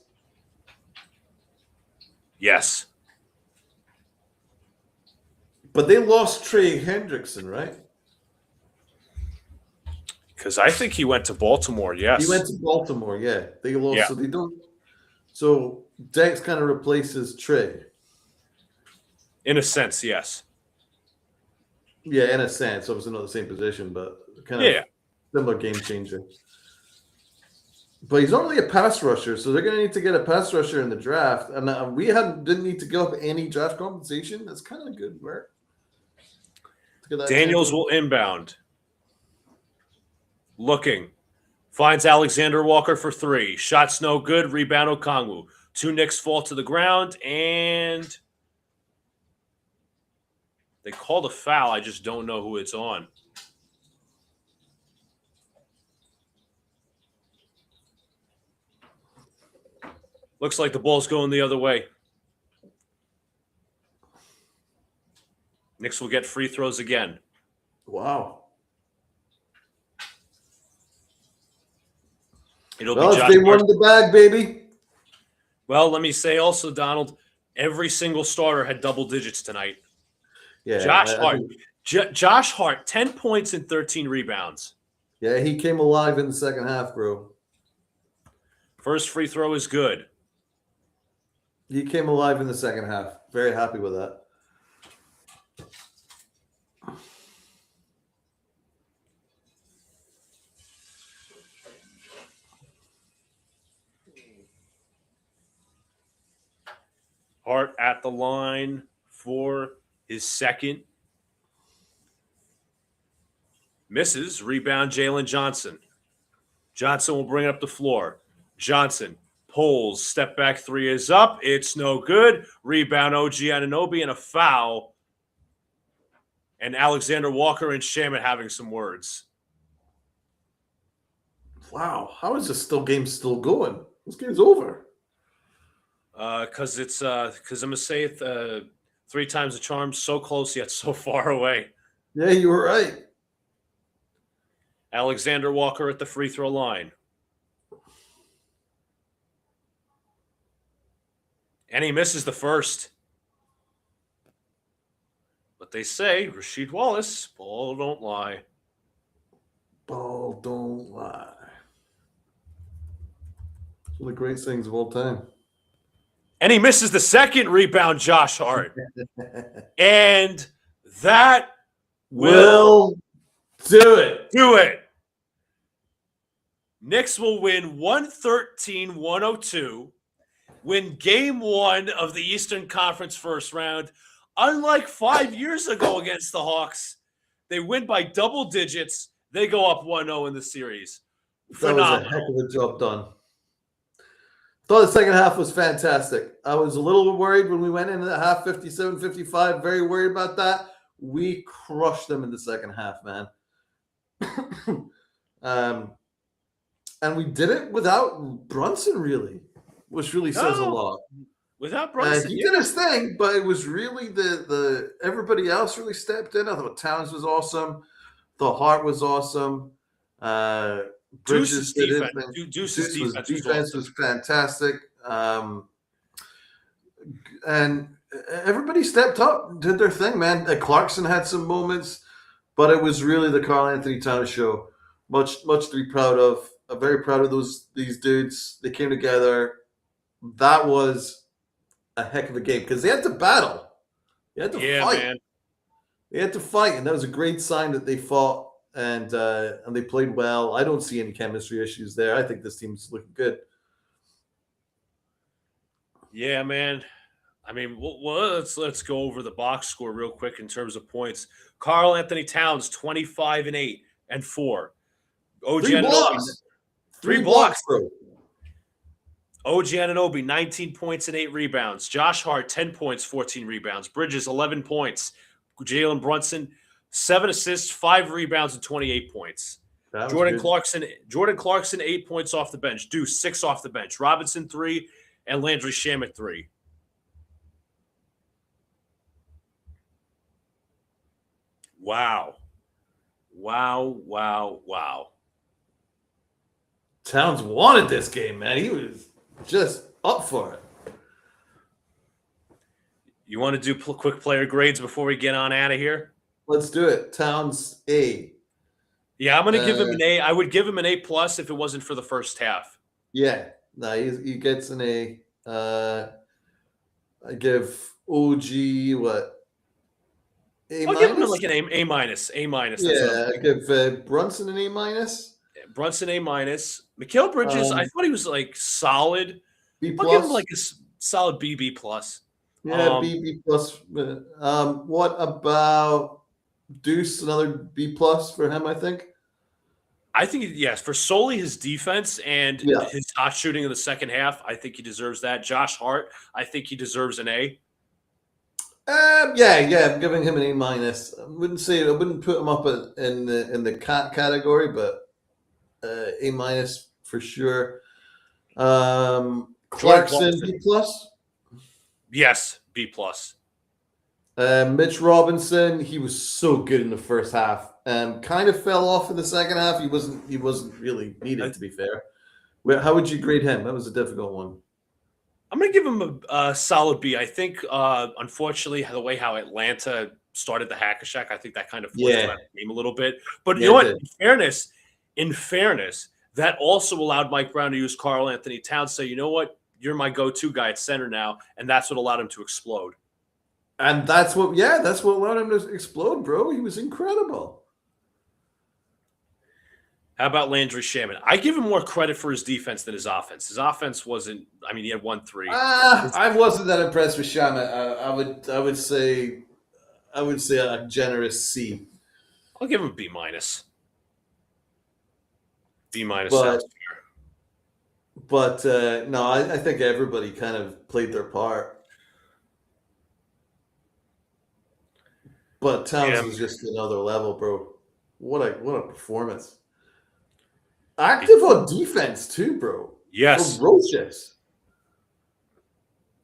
Yes. But they lost Trey Hendrickson, right? Because I think he went to Baltimore, yes. He went to Baltimore, yeah. They lost, Yeah. so they don't. So Dex kind of replaces Trey. In a sense, yes. Yeah, in a sense. Obviously not the same position, but kind of similar game changer. But he's not really a pass rusher, so they're going to need to get a pass rusher in the draft. And we didn't need to give up any draft compensation. That's kind of good work. Daniels will inbound. Looking. Finds Alexander Walker for 3. Shot's no good. Rebound Okongwu. 2 Knicks fall to the ground, and they called a foul. I just don't know who it's on. Looks like the ball's going the other way. Knicks will get free throws again. Wow. It'll Well, be Josh they won Hart. the bag, baby. Well, let me say also, Donald, every single starter had double digits tonight. Yeah, Josh Hart, 10 points and 13 rebounds. Yeah, he came alive in the second half, bro. First free throw is good. He came alive in the second half. Very happy with that. Hart at the line for his second. Misses. Rebound, Jalen Johnson. Johnson will bring it up the floor. Johnson pulls. Step back 3 is up. It's no good. Rebound, OG Anunoby, and a foul. And Alexander Walker and Shamet having some words. Wow. How is this game still going? This game's over. Because I'm going to say it 3 times the charm. So close yet so far away. Yeah, you were right. Alexander Walker at the free throw line. And he misses the first. But they say, Rasheed Wallace, ball don't lie. Ball don't lie. One of the great things of all time. And he misses the second rebound, Josh Hart. And that will do it. do it. Knicks will win 113-102, win game 1 of the Eastern Conference first round. Unlike 5 years ago against the Hawks, they win by double digits. They go up 1-0 in the series. Phenomenal. That was a heck of a job done. Thought the second half was fantastic. I was a little worried when we went into the half 57-55. Very worried about that. We crushed them in the second half, man. And we did it without Brunson, really, which really says a lot. Without Brunson, he did his thing, but it was really the everybody else really stepped in. I thought Towns was awesome. The Hart was awesome. Bridges Deuce's defense was fantastic. And everybody stepped up, did their thing, man. Clarkson had some moments, but it was really the Karl Anthony Towns show. Much to be proud of. I'm very proud of these dudes. They came together. That was a heck of a game because they had to battle. They had to fight. Man. They had to fight, and that was a great sign that they fought and they played well. I don't see any chemistry issues there. I think this team's looking good. Yeah, man. I mean, well, let's go over the box score real quick in terms of points. Karl Anthony Towns 25 and 8 and 4. OG Anunoby, 3 blocks. Bro. OG Anunoby 19 points and 8 rebounds. Josh Hart 10 points, 14 rebounds. Bridges 11 points. Jalen Brunson 7 assists, 5 rebounds, and 28 points. Jordan Clarkson 8 points off the bench. Deuce 6 off the bench. Robinson 3 and Landry Shamet 3. Wow. Towns wanted this game, man. He was just up for it. You want to do quick player grades before we get on out of here? Let's do it. Towns A. Yeah, I'm going to give him an A. I would give him an A+ if it wasn't for the first half. Yeah, no, he gets an A. I give OG what? I'll give him like an A-. A-. Yeah, I give Brunson an A-. Brunson A-. Mikal Bridges, I thought he was like solid. B+. I'll give him like a solid B+. Yeah, B+. What about Deuce? Another B+ for him, I think. I think, yes, for solely his defense and his shot shooting in the second half, I think he deserves that. Josh Hart, I think he deserves an A. Yeah, I'm giving him an A-. I wouldn't put him up in the cat category, but A- for sure. Clarkson B+. Yes, B+. Mitch Robinson, he was so good in the first half. Kind of fell off in the second half. He wasn't really needed, to be fair. How would you grade him? That was a difficult one. I'm going to give him a solid B. I think, unfortunately, the way how Atlanta started the Hack-a-Shack, I think that kind of forced that game a little bit. But you know what? In fairness, that also allowed Mike Brown to use Karl Anthony Towns. Say, you know what? You're my go-to guy at center now, and that's what allowed him to explode. And that's what allowed him to explode, bro. He was incredible. How about Landry Shamet? I give him more credit for his defense than his offense. His offense wasn't. I mean, he had 1 3. I wasn't that impressed with Shamet. I would say a generous C. I'll give him a B-. B- sounds fair. But no, I think everybody kind of played their part. But Towns was just another level, bro. What a performance. Active on defense too, bro. Yes. Ferocious.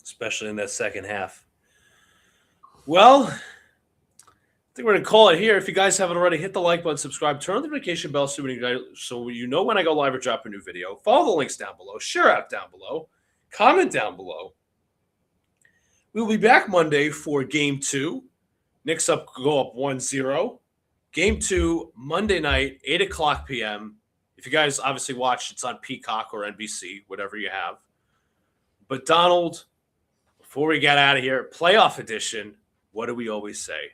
Especially in that second half. Well, I think we're going to call it here. If you guys haven't already, hit the like button, subscribe, turn on the notification bell so you know when I go live or drop a new video. Follow the links down below. Share out down below. Comment down below. We'll be back Monday for Game 2. Knicks go up 1-0. Game 2, Monday night, 8 o'clock p.m. If you guys obviously watch, it's on Peacock or NBC, whatever you have. But Donald, before we get out of here, playoff edition, what do we always say?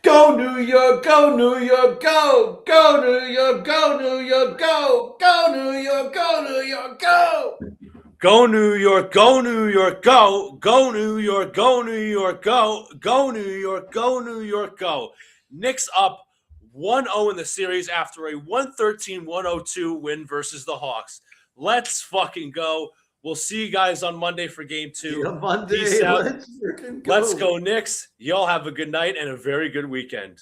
Go New York, go New York, go! Go New York, go New York, go! Go New York, go New York, go! Go New York, go New York, go! Go New York, go New York, go! Go New York, go New York, go! Knicks up 1-0 in the series after a 113-102 win versus the Hawks. Let's fucking go. We'll see you guys on Monday for game 2. Yeah, Monday. Peace out. Let's freaking go. Let's go, Knicks. Y'all have a good night and a very good weekend.